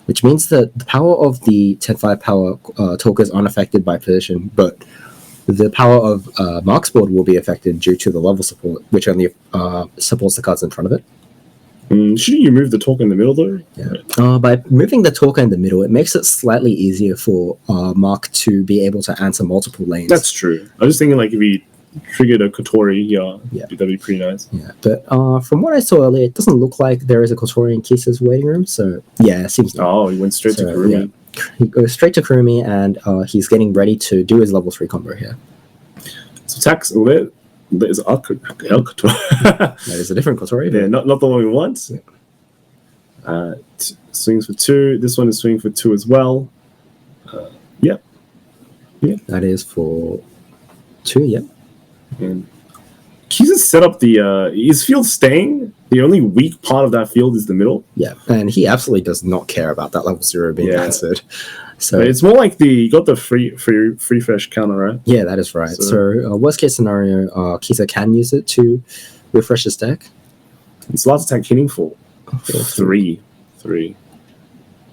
which means that the power of the 10-5 power talk is unaffected by position, but the power of Mark's board will be affected due to the level support, which only supports the cards in front of it. Shouldn't you move the talk in the middle though? Yeah. By moving the talker in the middle, it makes it slightly easier for Mark to be able to answer multiple lanes. That's true. I was just thinking if he triggered a Kotori, that'd be pretty nice. Yeah, but from what I saw earlier, it doesn't look like there is a Kotori in Kisa's waiting room, so yeah, it seems like. Oh, he went straight to Kurumi. Yeah. He goes straight to Kurumi, and he's getting ready to do his level 3 combo here. So tax there's El Kotori. That is a different Kotori. Yeah, not the one we want. Yeah. Swings for 2. This one is swinging for 2 as well. Yep. That is for 2, yep. And Kisa set up his field staying. The only weak part of that field is the middle. Yeah, and he absolutely does not care about that level 0 being answered. So but it's more like you got the free fresh counter, right? Yeah, that is right. So worst case scenario, Kisa can use it to refresh his deck. It's last attack hitting for 3. 3.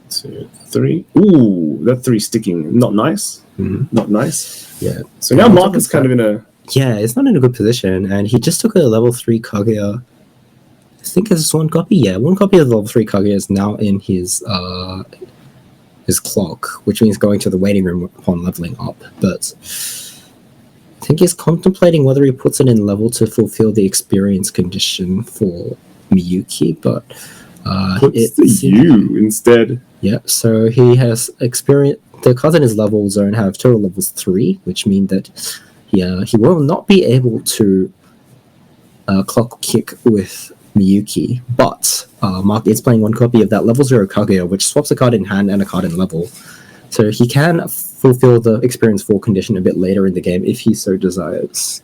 2, 3. Ooh, that 3 sticking. Not nice. Not nice. Yeah. So now Mark is kind of in a... Yeah, it's not in a good position, and he just took a level 3 Kaguya. I think it's one copy. Yeah, one copy of the level 3 Kaguya is now in his clock, which means going to the waiting room upon leveling up. But I think he's contemplating whether he puts it in level to fulfill the experience condition for Miyuki, but puts the U instead. Yeah, so he has experience. The cards in his level zone have total levels 3, which means that he will not be able to clock kick with Miyuki, but Mark is playing one copy of that level 0 Kaguya, which swaps a card in hand and a card in level. So he can fulfill the experience 4 condition a bit later in the game if he so desires.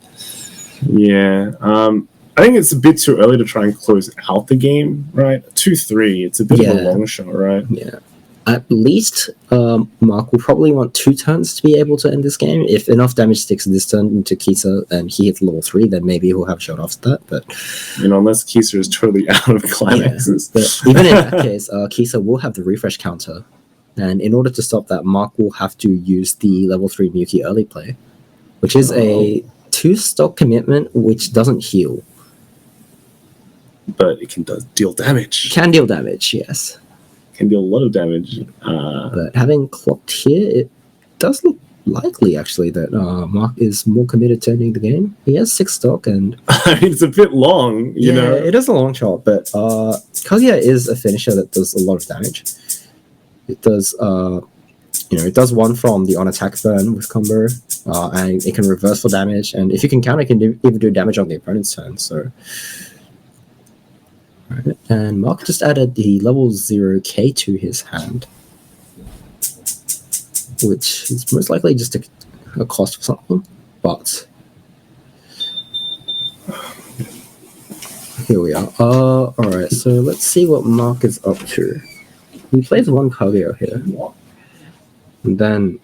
Yeah, I think it's a bit too early to try and close out the game, right? 2-3, it's a bit of a long shot, right? Yeah. At least Mark will probably want 2 turns to be able to end this game. If enough damage sticks this turn into Kisa and he hits level 3, then maybe he'll have a shot off that. But unless Kisa is totally out of climaxes. Yeah, but even in that case, Kisa will have the refresh counter. And in order to stop that, Mark will have to use the level 3 Miyuki early play, which is a 2-stock commitment which doesn't heal. But it can deal damage. It can deal damage, yes. Can deal a lot of damage. But having clocked here, it does look likely, actually, that Mark is more committed to ending the game. He has 6 stock, and I mean, it's a bit long, you know. It is a long shot, but Kaguya is a finisher that does a lot of damage. It does, it does one from the on-attack burn with combo, and it can reverse for damage, and if you can counter, it can even do damage on the opponent's turn, so... Right. And Mark just added the level 0K to his hand, which is most likely just a cost for something, but here we are. Alright, so let's see what Mark is up to. He plays one Kaguya here, and then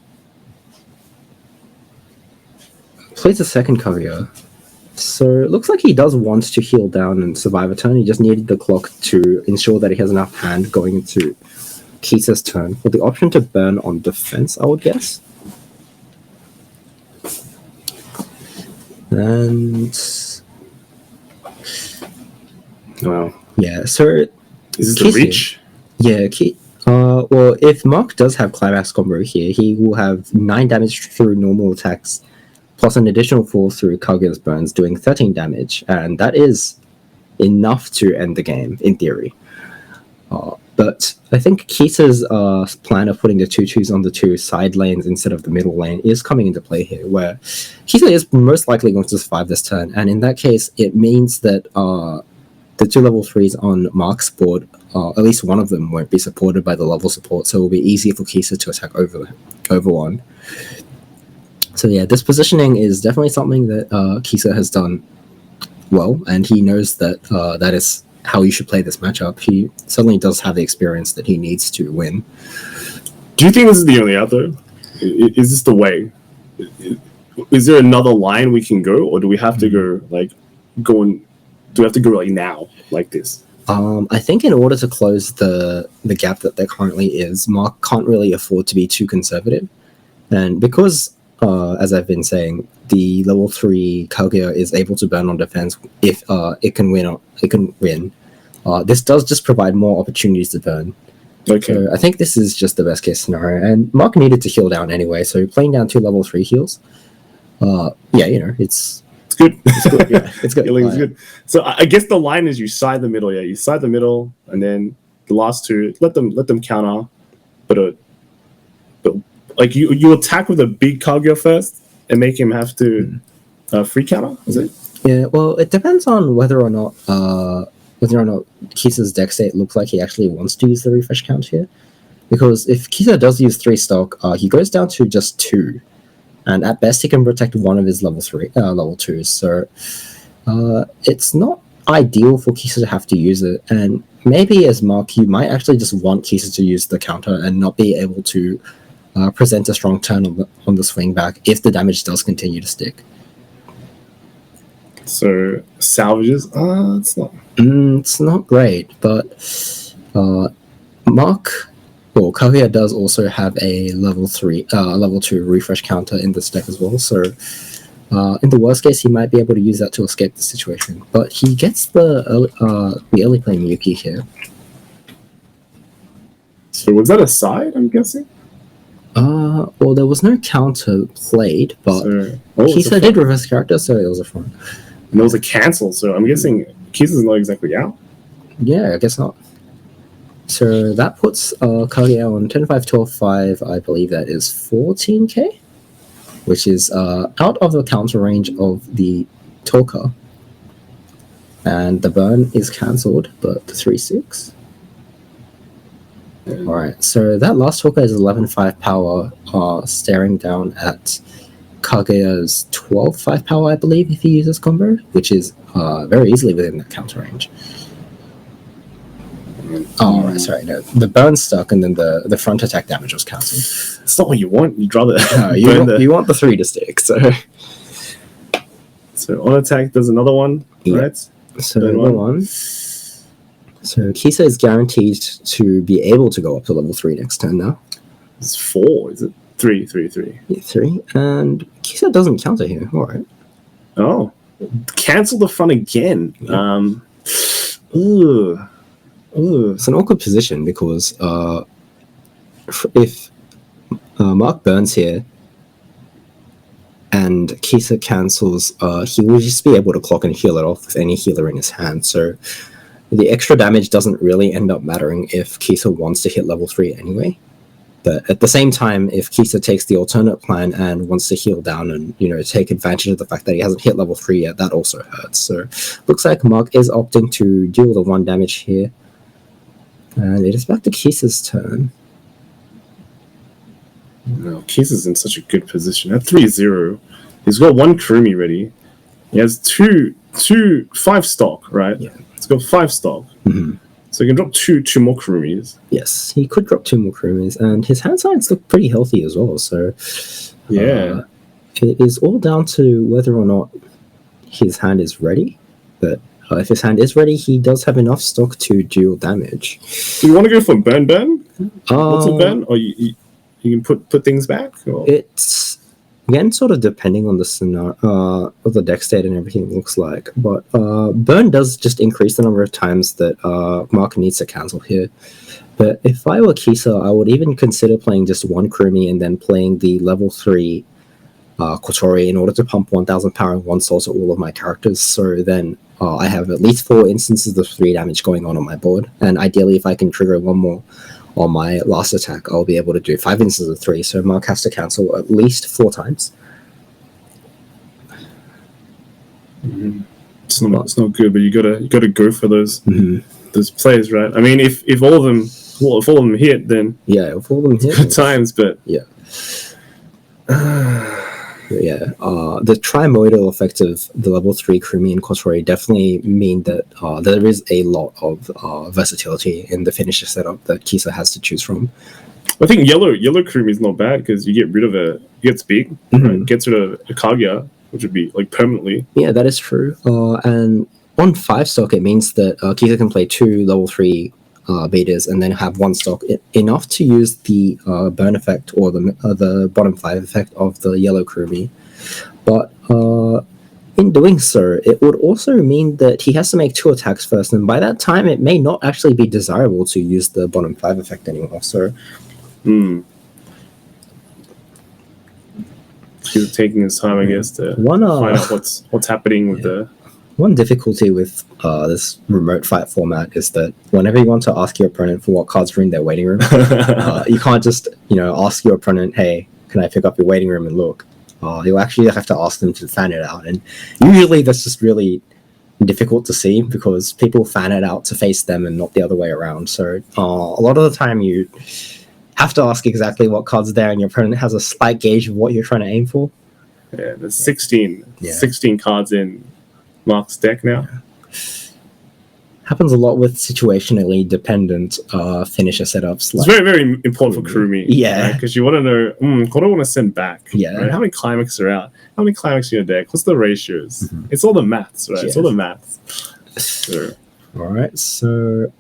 plays a second Kaguya. So it looks like he does want to heal down and survive a turn. He just needed the clock to ensure that he has enough hand going into Kisa's turn with the option to burn on defense, I would guess. And Wow. Yeah, so is this the reach? Yeah, well, if Mark does have climax combo here, he will have 9 damage through normal attacks plus an additional 4 through Kaguya's burns, doing 13 damage, and that is enough to end the game, in theory. But I think Kisa's plan of putting the 2/2s on the 2 side lanes instead of the middle lane is coming into play here, where Kisa is most likely going to survive this turn, and in that case, it means that the 2 level 3s on Mark's board, at least one of them won't be supported by the level support, so it will be easier for Kisa to attack over one. So yeah, this positioning is definitely something that Kisa has done well, and he knows that that is how you should play this matchup. He certainly does have the experience that he needs to win. Do you think this is the only out though? Is this the way? Is there another line we can go, or do we have to go do we have to go now like this? I think in order to close the gap that there currently is, Mark can't really afford to be too conservative, and because as I've been saying, the level 3 Kaguya is able to burn on defense if it can win. This does just provide more opportunities to burn. Okay. So I think this is just the best case scenario, and Mark needed to heal down anyway, so playing down 2 level 3 heals, it's good. It's good. Yeah, it's good. Healing is good. So I guess the line is you side the middle. Yeah, you side the middle, and then the last 2 let them counter, but like you attack with a big Kaguya first and make him have to free counter. Is it? Yeah. Well, it depends on whether or not Kisa's deck state looks like he actually wants to use the refresh count here, because if Kisa does use 3 stock, he goes down to just 2, and at best he can protect one of his level 2s. So it's not ideal for Kisa to have to use it, and maybe as Mark, you might actually just want Kisa to use the counter and not be able to present a strong turn on the swing back if the damage does continue to stick. So salvages. It's not. It's not great, but Kaguya does also have a level 2 refresh counter in this deck as well. So in the worst case, he might be able to use that to escape the situation. But he gets the early play Miyuki here. So was that a side? I'm guessing. Well, there was no counter played, but Kisa did reverse character, so it was a front. And there was a cancel, so I'm guessing Kisa's not exactly out. Yeah, I guess not. So that puts Kaguya on 10-5, 12-5. I believe that is 14k, which is out of the counter range of the Toka. And the burn is cancelled, but the 3-6. Alright, so that last Toka is 11-5 power, staring down at Kaguya's 12-5 power, I believe, if he uses combo, which is very easily within that counter range. Oh, right, sorry, no. The burn stuck, and then the front attack damage was cancelled. That's not what you want. You'd rather you want the 3 to stick, so... So on attack, there's another one, right? So another one. So Kisa is guaranteed to be able to go up to level 3 next turn now. It's 4, is it? 3. Yeah, 3. And Kisa doesn't counter here. Alright. Oh. Cancel the front again. Yeah. It's an awkward position because if Mark burns here and Kisa cancels, he will just be able to clock and heal it off with any healer in his hand. So the extra damage doesn't really end up mattering if Kisa wants to hit level 3 anyway. But at the same time, if Kisa takes the alternate plan and wants to heal down and, take advantage of the fact that he hasn't hit level 3 yet, that also hurts. So looks like Mark is opting to deal the 1 damage here. And it is back to Kisa's turn. No, Kisa's in such a good position. At 3-0, he's got 1 Kurumi ready. He has 2 5 stock, right? Yeah. He's got 5 stock. Mm-hmm. So he can drop two more Kurumis. Yes, he could drop 2 more Kurumis, and his hand sides look pretty healthy as well. So yeah, it is all down to whether or not his hand is ready. But if his hand is ready, he does have enough stock to deal damage. Do you want to go for burn? What's a burn? Or you can put things back? Or? It's again sort of depending on the scenario, of the deck state and everything looks like. But burn does just increase the number of times that Mark needs to cancel here. But if I were Kisa, I would even consider playing just 1 Kurumi and then playing the level 3 Kotori in order to pump 1000 power and 1 soul to all of my characters. So then I have at least 4 instances of 3 damage going on my board. And ideally, if I can trigger 1 more on my last attack, I'll be able to do 5 instances of 3. So Mark has to cancel at least 4 times. Mm-hmm. It's not good, but you gotta go for those those plays, right? I mean, if all of them hit, then if all of them hit, good times. But the trimodal effect of the level 3 Kurumi and Kotori definitely mean that there is a lot of versatility in the finisher setup that Kisa has to choose from. I think yellow Kurumi is not bad because you get rid of it gets big, right? Gets rid of a Kaguya, which would be like permanently. Yeah, that is true. And on 5 stock, it means that Kisa can play 2 level 3 beaters and then have 1 stock, enough to use the burn effect or the bottom 5 effect of the yellow Kurumi. But in doing so, it would also mean that he has to make 2 attacks first, and by that time it may not actually be desirable to use the bottom 5 effect anymore. So he's taking his time, I guess, to find out what's happening with the... One difficulty with this remote fight format is that whenever you want to ask your opponent for what cards are in their waiting room, you can't just ask your opponent, hey, can I pick up your waiting room and look? You'll actually have to ask them to fan it out, and usually that's just really difficult to see because people fan it out to face them and not the other way around. So a lot of the time you have to ask exactly what cards are there, and your opponent has a slight gauge of what you're trying to aim for. Yeah, there's 16 cards in Mark's deck now. Happens a lot with situationally dependent finisher setups. It's very, very important for Kurumi. Yeah. Because you want to know, what do I want to send back? Yeah. Right? How many climax are out? How many climax in your deck? What's the ratios? It's all the maths, right? Yeah. It's all the maths. So, All right, so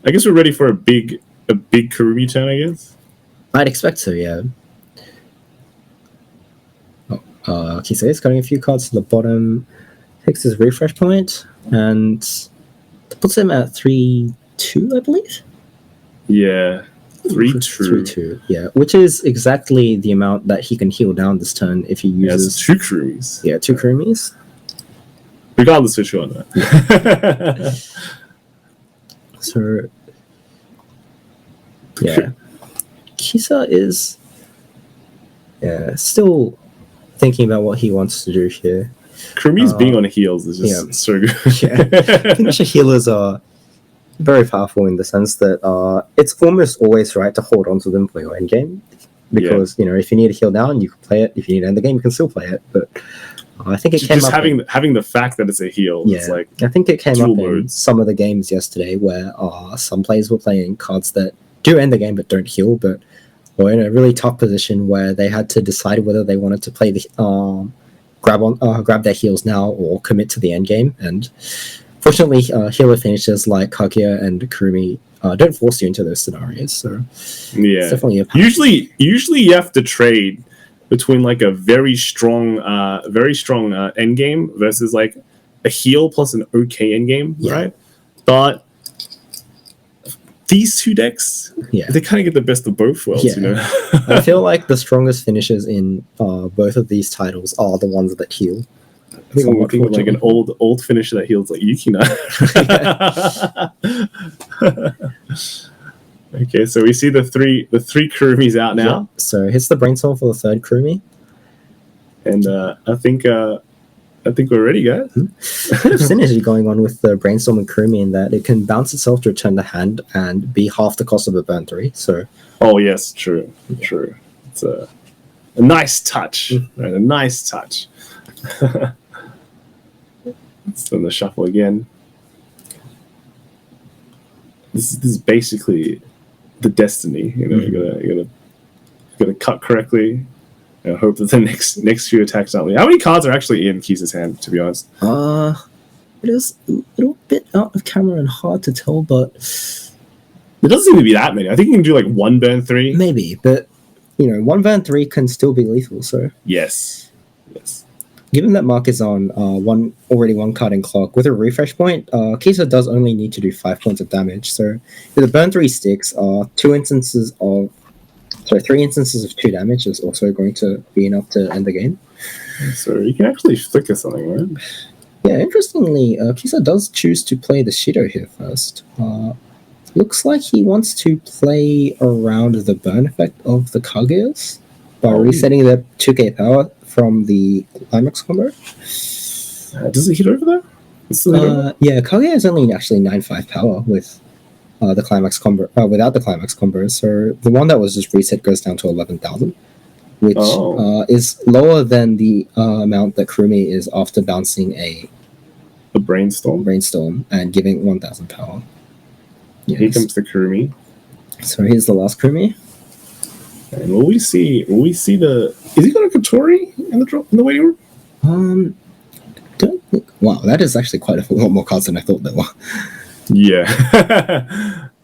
I guess we're ready for a big Kurumi turn, I guess. I'd expect so, yeah. Kisa is cutting a few cards to the bottom, takes his refresh point, and puts him at 3-2, I believe? Yeah. 3-2. 3-2, yeah. Which is exactly the amount that he can heal down this turn if he Yeah, uses... it's 2 Kurumis. Yeah, 2 Kurumis. Regardless which one. So... Yeah. Kisa is... Yeah, still thinking about what he wants to do here. Kurumi's being on heels is just so good. Yeah. Finisher healers are very powerful in the sense that it's almost always right to hold on to them for your endgame. Because, if you need to heal down, you can play it. If you need to end the game, you can still play it. But I think it came just up... having the fact that it's a heal. Yeah, It's like I think it came up in modes. some of the games yesterday where some players were playing cards that do end the game but don't heal, but were in a really tough position where they had to decide whether they wanted to play the grab their heals now or commit to the end game. And fortunately, healer finishers like Kaguya and Kurumi don't force you into those scenarios. So it's definitely a usually you have to trade between like a very strong end game versus like a heal plus an okay end game, right? But these two decks, they kind of get the best of both worlds, I feel like the strongest finishers in both of these titles are the ones that heal. I think I'm looking at like an old finisher that heals like Yukina. Okay, so we see the three Kurumis out now. Yeah. So hits the brainstorm for the third Kurumi. And I think we're ready, guys. A bit of synergy going on with the brainstorm and Kurumi in that it can bounce itself to return the hand and be half the cost of a burn 3. So oh yes, true. It's a nice touch, right? A nice touch. Let's do the shuffle again. This is basically the destiny. You gotta cut correctly. I hope that the next few attacks aren't. How many cards are actually in Kisa's hand, to be honest? It is a little bit out of camera and hard to tell, but it doesn't seem to be that many. I think you can do like 1 burn 3. Maybe, but 1 burn 3 can still be lethal. So yes. Given that Mark is on already one card in clock with a refresh point, Kisa does only need to do 5 points of damage. So if the burn 3 sticks, 3 instances of 2 damage is also going to be enough to end the game. So you can actually flicker something, right? Yeah, interestingly, Kisa does choose to play the Shido here first. Looks like he wants to play around the burn effect of the Kageyas by resetting their 2k power from the climax combo. Does it hit over there? Yeah, Kaguya is only actually 9.5 power with the climax combo without the climax combo. So the one that was just reset goes down to 11,000, which is lower than the amount that Kurumi is after bouncing a brainstorm and giving 1,000 power. Yes. Here comes the Kurumi. So here's the last Kurumi. And will we see the? Is he got a Kotori in the waiting room? Don't think. Wow, that is actually quite a lot more cards than I thought there were. Yeah.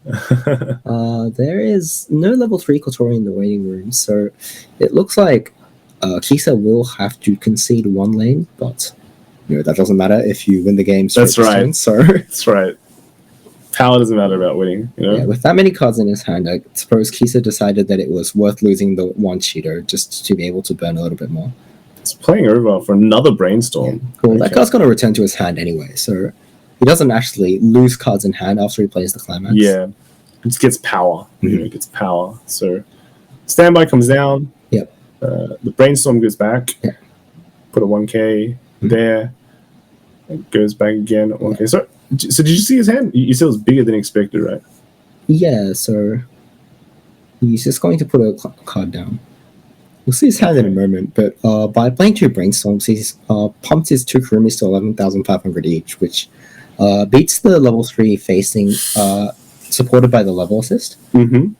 There is no level 3 Kotori in the waiting room, so it looks like Kisa will have to concede 1 lane, but that doesn't matter if you win the game. That's right. Turn, so that's right. Power doesn't matter about winning. Yeah, with that many cards in his hand, I suppose Kisa decided that it was worth losing the 1 Cheeto just to be able to burn a little bit more. It's playing over for another brainstorm. Yeah. Well, that card's going to return to his hand anyway, so he doesn't actually lose cards in hand after he plays the climax. Yeah, it just gets power. It gets power. So standby comes down. Yep. The brainstorm goes back. Yeah. Put a 1k there. It goes back again at 1k. So did you see his hand? You said it was bigger than expected, right? Yeah, so he's just going to put a card down. We'll see his hand in a moment, but by playing 2 Brainstorms, he's pumped his 2 Kurumis to 11,500 each, which beats the level 3 facing supported by the level assist. And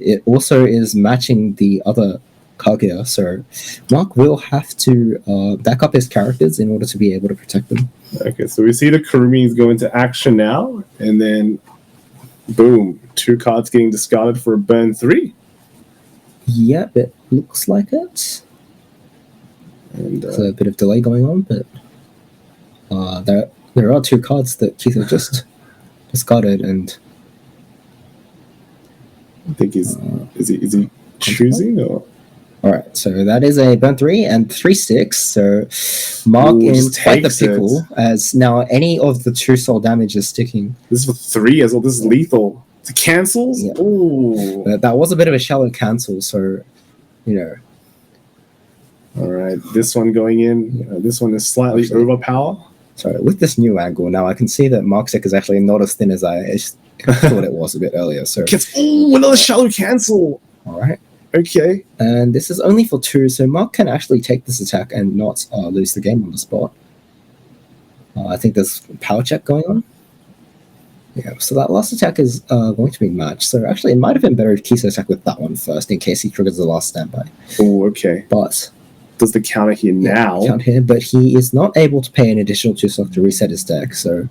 it also is matching the other Kaguya, so Mark will have to back up his characters in order to be able to protect them. Okay, so we see the Kurumis go into action now, and then boom, 2 cards getting discarded for a burn 3. Yep, it looks like it. And There's a bit of delay going on, but there are 2 cards that Keith has just discarded, and I think is he choosing or? all right, so that is a burn 3 and 3/6. So Mark Ooh, in just quite the takes it. pickle, as now any of the 2 soul damage is sticking. This is for 3 as well. This is lethal. The cancels. Yeah. Ooh. That was a bit of a shallow cancel, so you know. All right, this one going in. This one is slightly Actually- overpower. So with this new angle, now I can see that Mark's deck is actually not as thin as I thought it was a bit earlier. So Another shallow cancel. all right, Okay. and this is only for 2, so Mark can actually take this attack and not lose the game on the spot. I think there's power check going on. Yeah, so that last attack is going to be matched. So actually, it might have been better if Kisa attacked with that one first in case he triggers the last standby. Oh, okay. But Does the counter here now? count here, but he is not able to pay an additional 2 stock to reset his deck. So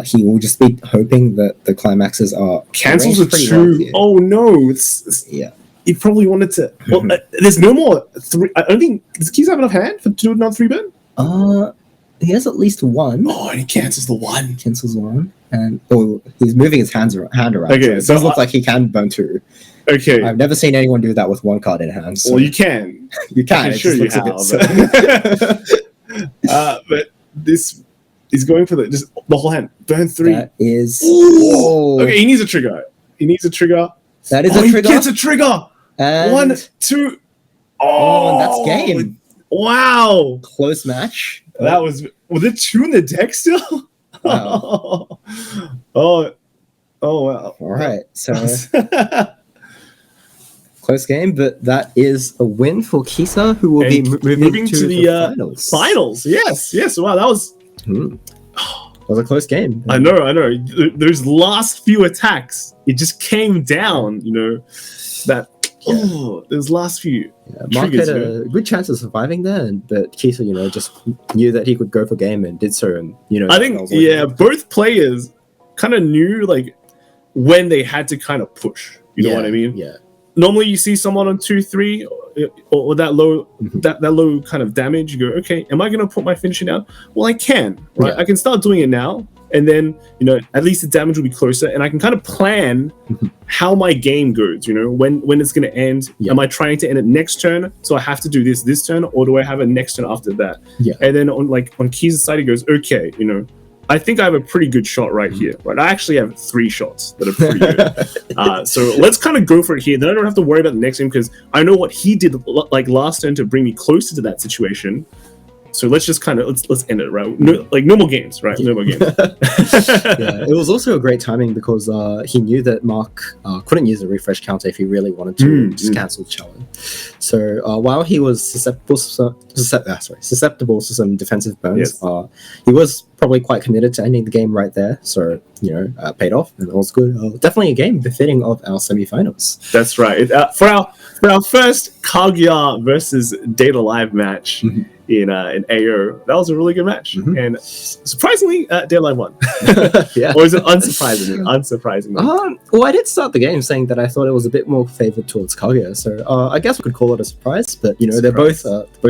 he will just be hoping that the climaxes are Cancels a arranged pretty well 2. here. Oh no! It's Yeah. he probably wanted to. Well, there's no more 3. I don't think does Keys have enough hand to do another 3 burn. He has at least 1. Oh, and he cancels the 1. Cancels 1, and he's moving his hand around. Okay, so so it does look like he can burn 2. Okay. I've never seen anyone do that with 1 card in hand. So Well, you can. you can. I'm It sure just you looks a bit have. But this he's going for just the whole hand. Burn 3. That is. Ooh. Oh, Okay, he needs a trigger. He needs a trigger. that is Oh, a trigger. he gets a trigger. and 1, 2. Oh, and that's game. Wow. Close match. That was there 2 in the deck still? Wow. oh wow. All right, so close game, but that is a win for Kisa, who will be And moving to the finals. finals. Yes. Wow, that was. It was a close game. I know. Those last few attacks, it just came down. You know, that. Yeah. Oh, those last few. Mark triggers, had a good chance of surviving there, but Kisa, just knew that he could go for game and did so. And I think, both players kind of knew like when they had to kind of push. You know what I mean? Yeah. Normally, you see someone on 2-3 or that low, that low kind of damage. You go, okay, am I going to put my finisher down? Well, I can, right? Yeah. I can start doing it now, and then at least the damage will be closer, and I can kind of plan how my game goes. When it's going to end. Yeah. Am I trying to end it next turn? So I have to do this turn, or do I have a next turn after that? Yeah. And then on Keys' side, he goes, okay, I think I have a pretty good shot right here. Right, I actually have 3 shots that are pretty good. So let's kind of go for it here. Then I don't have to worry about the next game because I know what he did like last turn to bring me closer to that situation. So let's just kind of let's end it, right? No, like normal games, right? Normal games. Yeah, it was also a great timing because he knew that Mark couldn't use a refresh counter if he really wanted to just cancel the challenge. So while he was susceptible to some defensive burns, Yes. he was probably quite committed to ending the game right there. So paid off and all was good. Definitely a game befitting of our semifinals. That's right. For our first Kaguya versus Data Live match in AO, that was a really good match, and surprisingly, Data Live won. Yeah. Or is it unsurprisingly? Unsurprisingly. Well, I did start the game saying that I thought it was a bit more favored towards Kaguya, so I guess we could call it a surprise. But they're both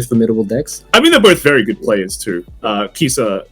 formidable decks. I mean, they're both very good players too. Kisa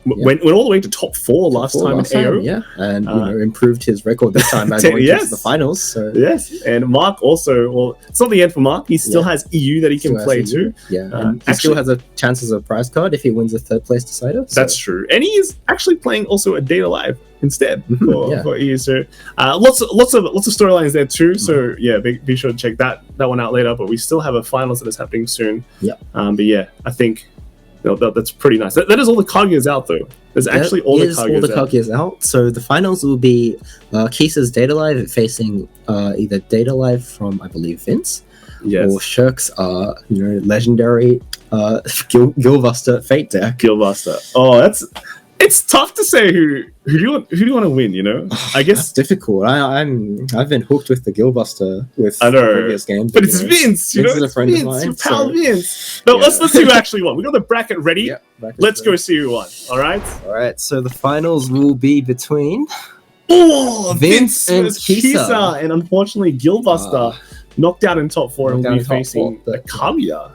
went all the way to top 4 last time in AO. Yeah, and improved his record this time by going to the finals. So Yes, and Mark also. Well, it's not the end for Mark. He still has EU that he can still play has EU. too. Yeah, and he still has a chance as a prize card if he wins a 3rd place decider. So. That's true, and he is actually playing also a Data Live instead for EU. So lots of storylines there too. So yeah, be sure to check that one out later. But we still have a finals that is happening soon. Yeah. But yeah, I think. No, that's pretty nice. That is all the Kaguya's out though. There's actually all the Kaguya's out. So the finals will be Kisa's Data Live facing either Data Live from I believe Vince, Yes. or Shirk's legendary Gilbuster Fate deck. Gilbuster. Oh, it's tough to say who do you want to win. I guess It's difficult. I've been hooked with the Gilbuster with I know, previous games, but it's Vince. Vince is a friend of Vince, mine, your pal so- Vince. No, Yeah. let's see who actually won. We got the bracket ready. Yeah, bracket's Let's go ready. see who won. All right. All right, so the finals will be between Oh, Vince and versus Kisa. and unfortunately Gilbuster knocked out in top 4 and knocked will out be in top facing 4, but- Kaguya.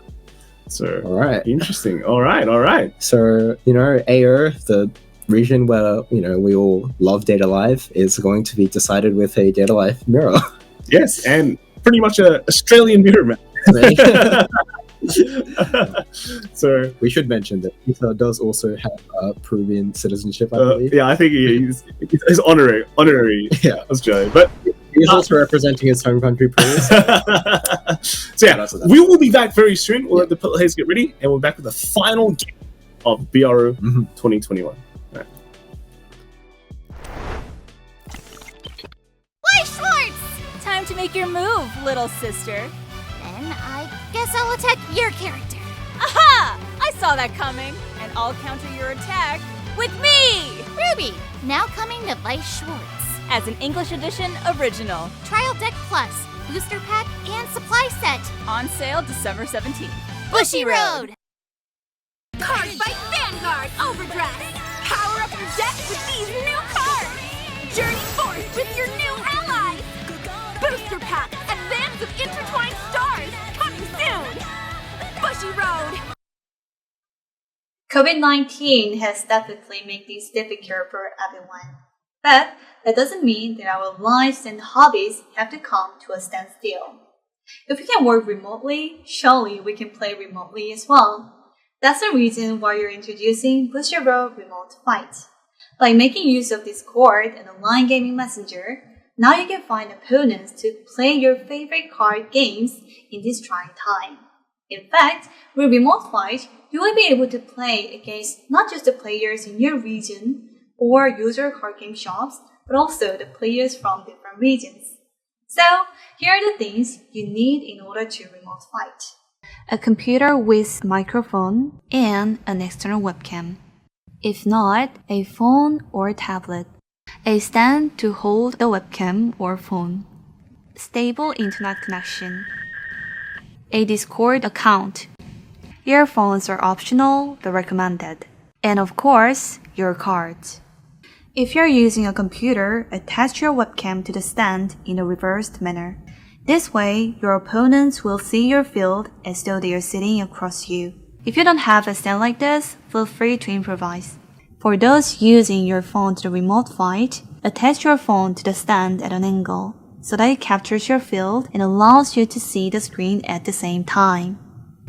So All right. interesting. All right. So, AO, the region where, we all love Data Live, is going to be decided with a Data Live mirror. Yes, and pretty much a Australian mirror match. So We should mention that Kisa does also have Peruvian citizenship, I believe. yeah, I think he's honorary Yeah. Australian, but He's also representing his home country, Peru. so yeah, Shout out to that. we will be back very soon. We'll let the players get ready, and we're back with the final game of BRO 2021. Weiss Schwarz! Time to make your move, little sister. Then I guess I'll attack your character. Aha! I saw that coming, and I'll counter your attack with me! Ruby, now coming to Weiss Schwarz. As an English edition original. Trial Deck Plus, Booster Pack, and Supply Set. On sale December 17th. Bushiroad! Cardfight Vanguard Overdress! Power up your deck with these new cards! Journey forth with your new allies! Booster Pack Advance of Intertwined Stars! Coming soon! Bushiroad! COVID-19 has definitely made things difficult for everyone. But that doesn't mean that our lives and hobbies have to come to a standstill. If we can work remotely, surely we can play remotely as well. That's the reason why you're introducing Bushiroad Remote Fight. By making use of Discord and online gaming messenger, now you can find opponents to play your favorite card games in this trying time. In fact, with Remote Fight, you will be able to play against not just the players in your region or user card game shops, but also the players from different regions. So, here are the things you need in order to remote fight. A computer with microphone and an external webcam. If not, a phone or tablet. A stand to hold the webcam or phone. Stable internet connection. A Discord account. Earphones are optional but recommended. And of course, your cards. If you're using a computer, attach your webcam to the stand in a reversed manner. This way, your opponents will see your field as though they are sitting across you. If you don't have a stand like this, feel free to improvise. For those using your phone to the remote fight, attach your phone to the stand at an angle so that it captures your field and allows you to see the screen at the same time.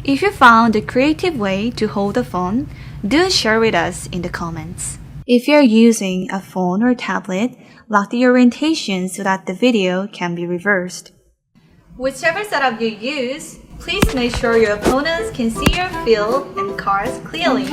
If you found a creative way to hold the phone, do share with us in the comments. If you're using a phone or tablet, lock the orientation so that the video can be reversed. Whichever setup you use, please make sure your opponents can see your field and cards clearly.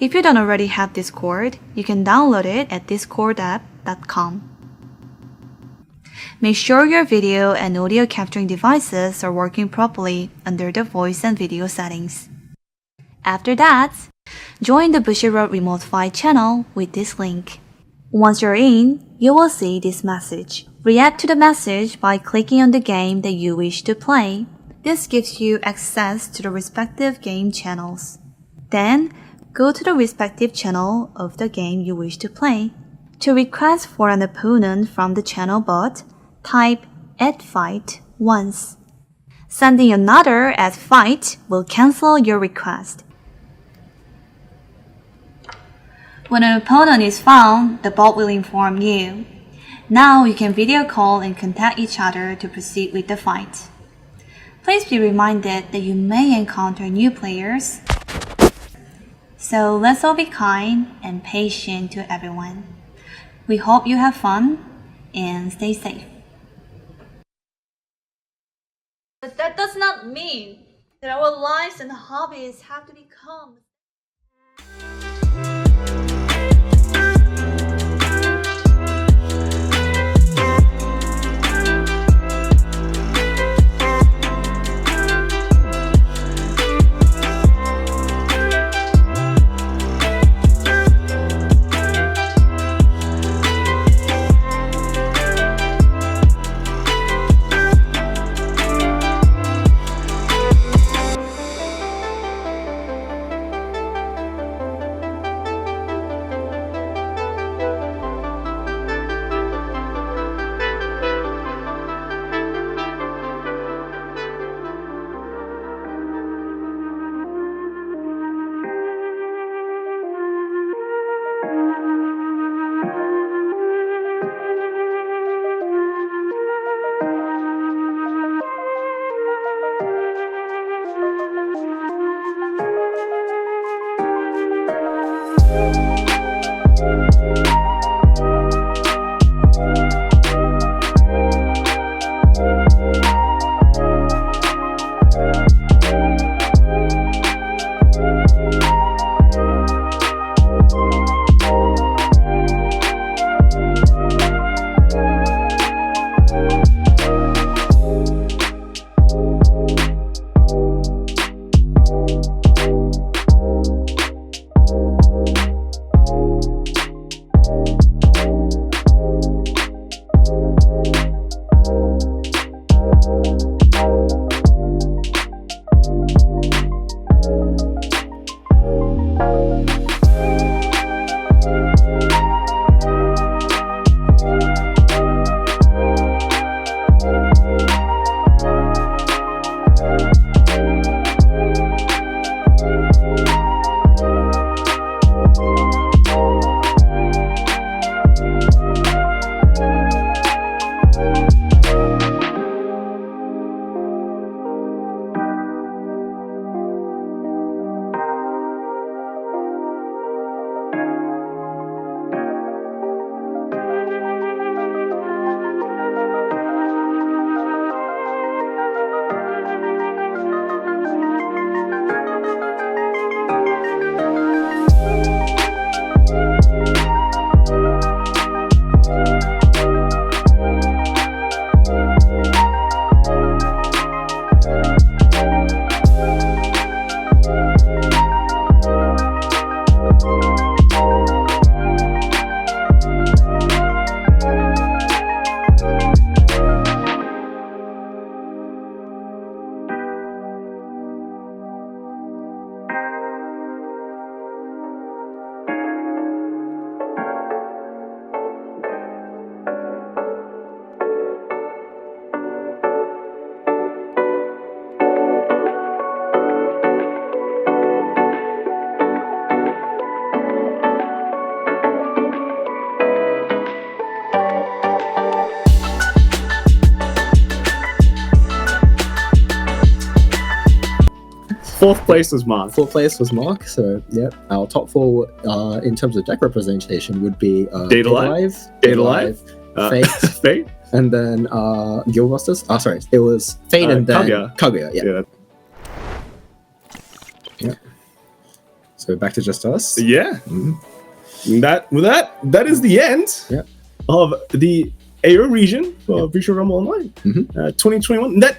If you don't already have Discord, you can download it at discordapp.com. Make sure your video and audio capturing devices are working properly under the voice and video settings. After that, join the Bushiroad Remote Fight channel with this link. Once you're in, you will see this message. React to the message by clicking on the game that you wish to play. This gives you access to the respective game channels. Then, go to the respective channel of the game you wish to play. To request for an opponent from the channel bot, type @fight once. Sending another @fight will cancel your request. When an opponent is found, the bot will inform you. Now you can video call and contact each other to proceed with the fight. Please be reminded that you may encounter new players, so let's all be kind and patient to everyone. We hope you have fun and stay safe. But that does not mean that our lives and hobbies have to become Fourth place was Mark. Fourth place was Mark. So yeah, our top four in terms of deck representation would be Data Live, Fate, Fate, and then Guildbusters. Oh, sorry, it was Fate and then Kaguya. Yeah. Yeah. So back to just us. Yeah. That is the end of the AO region for Bushiroad Rumble Online 2021. That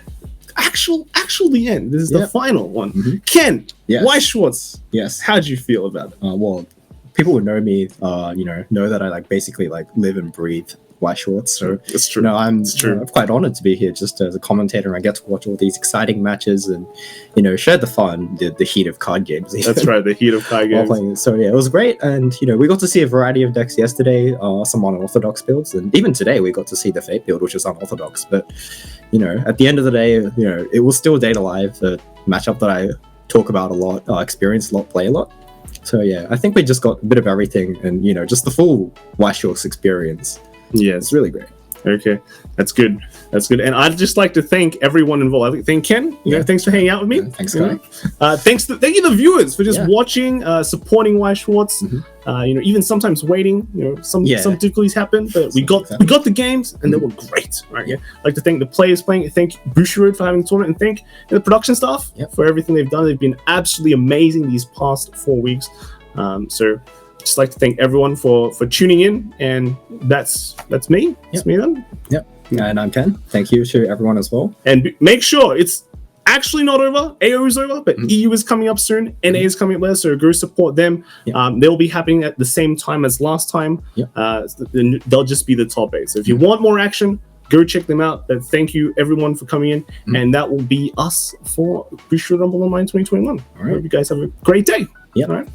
actual the end. This is the final one. Ken, Weiss Schwarz. Yes. How'd you feel about it? Well, people who know me, know that I basically live and breathe Weiss Schwarz. So it's true. I'm quite honored to be here just as a commentator, and I get to watch all these exciting matches and share the fun, the heat of card games. That's right, the heat of card games. Playing. So yeah, it was great, and we got to see a variety of decks yesterday, some unorthodox builds, and even today we got to see the Fate build, which is unorthodox. But at the end of the day, it was still Data Live, the matchup that I talk about a lot, experience a lot, play a lot. So yeah, I think we just got a bit of everything, and just the full Weiss Schwarz experience. Yeah, it's really great. Okay, that's good. And I'd just like to thank everyone involved. I thank Ken. Thanks for hanging out with me. Thanks, Guy. Thank you the viewers for just watching, supporting Weiss Schwarz. Even sometimes waiting. Some difficulties happen, but we got the games, and they were great. Right? Yeah. I'd like to thank the players playing. Thank Bushiroad for having the tournament, and thank the production staff for everything they've done. They've been absolutely amazing these past 4 weeks. So just like to thank everyone for tuning in, and that's me. It's me then. Yep. And I'm Ken. Thank you to everyone as well. And make sure it's actually not over. AO is over, but EU is coming up soon. NA is coming up later, so go support them. They'll be happening at the same time as last time. They'll just be the top 8. So if you want more action, go check them out. But thank you everyone for coming in, and that will be us for Bushiroad Rumble Online 2021. All right. Hope you guys have a great day. Yeah. All right.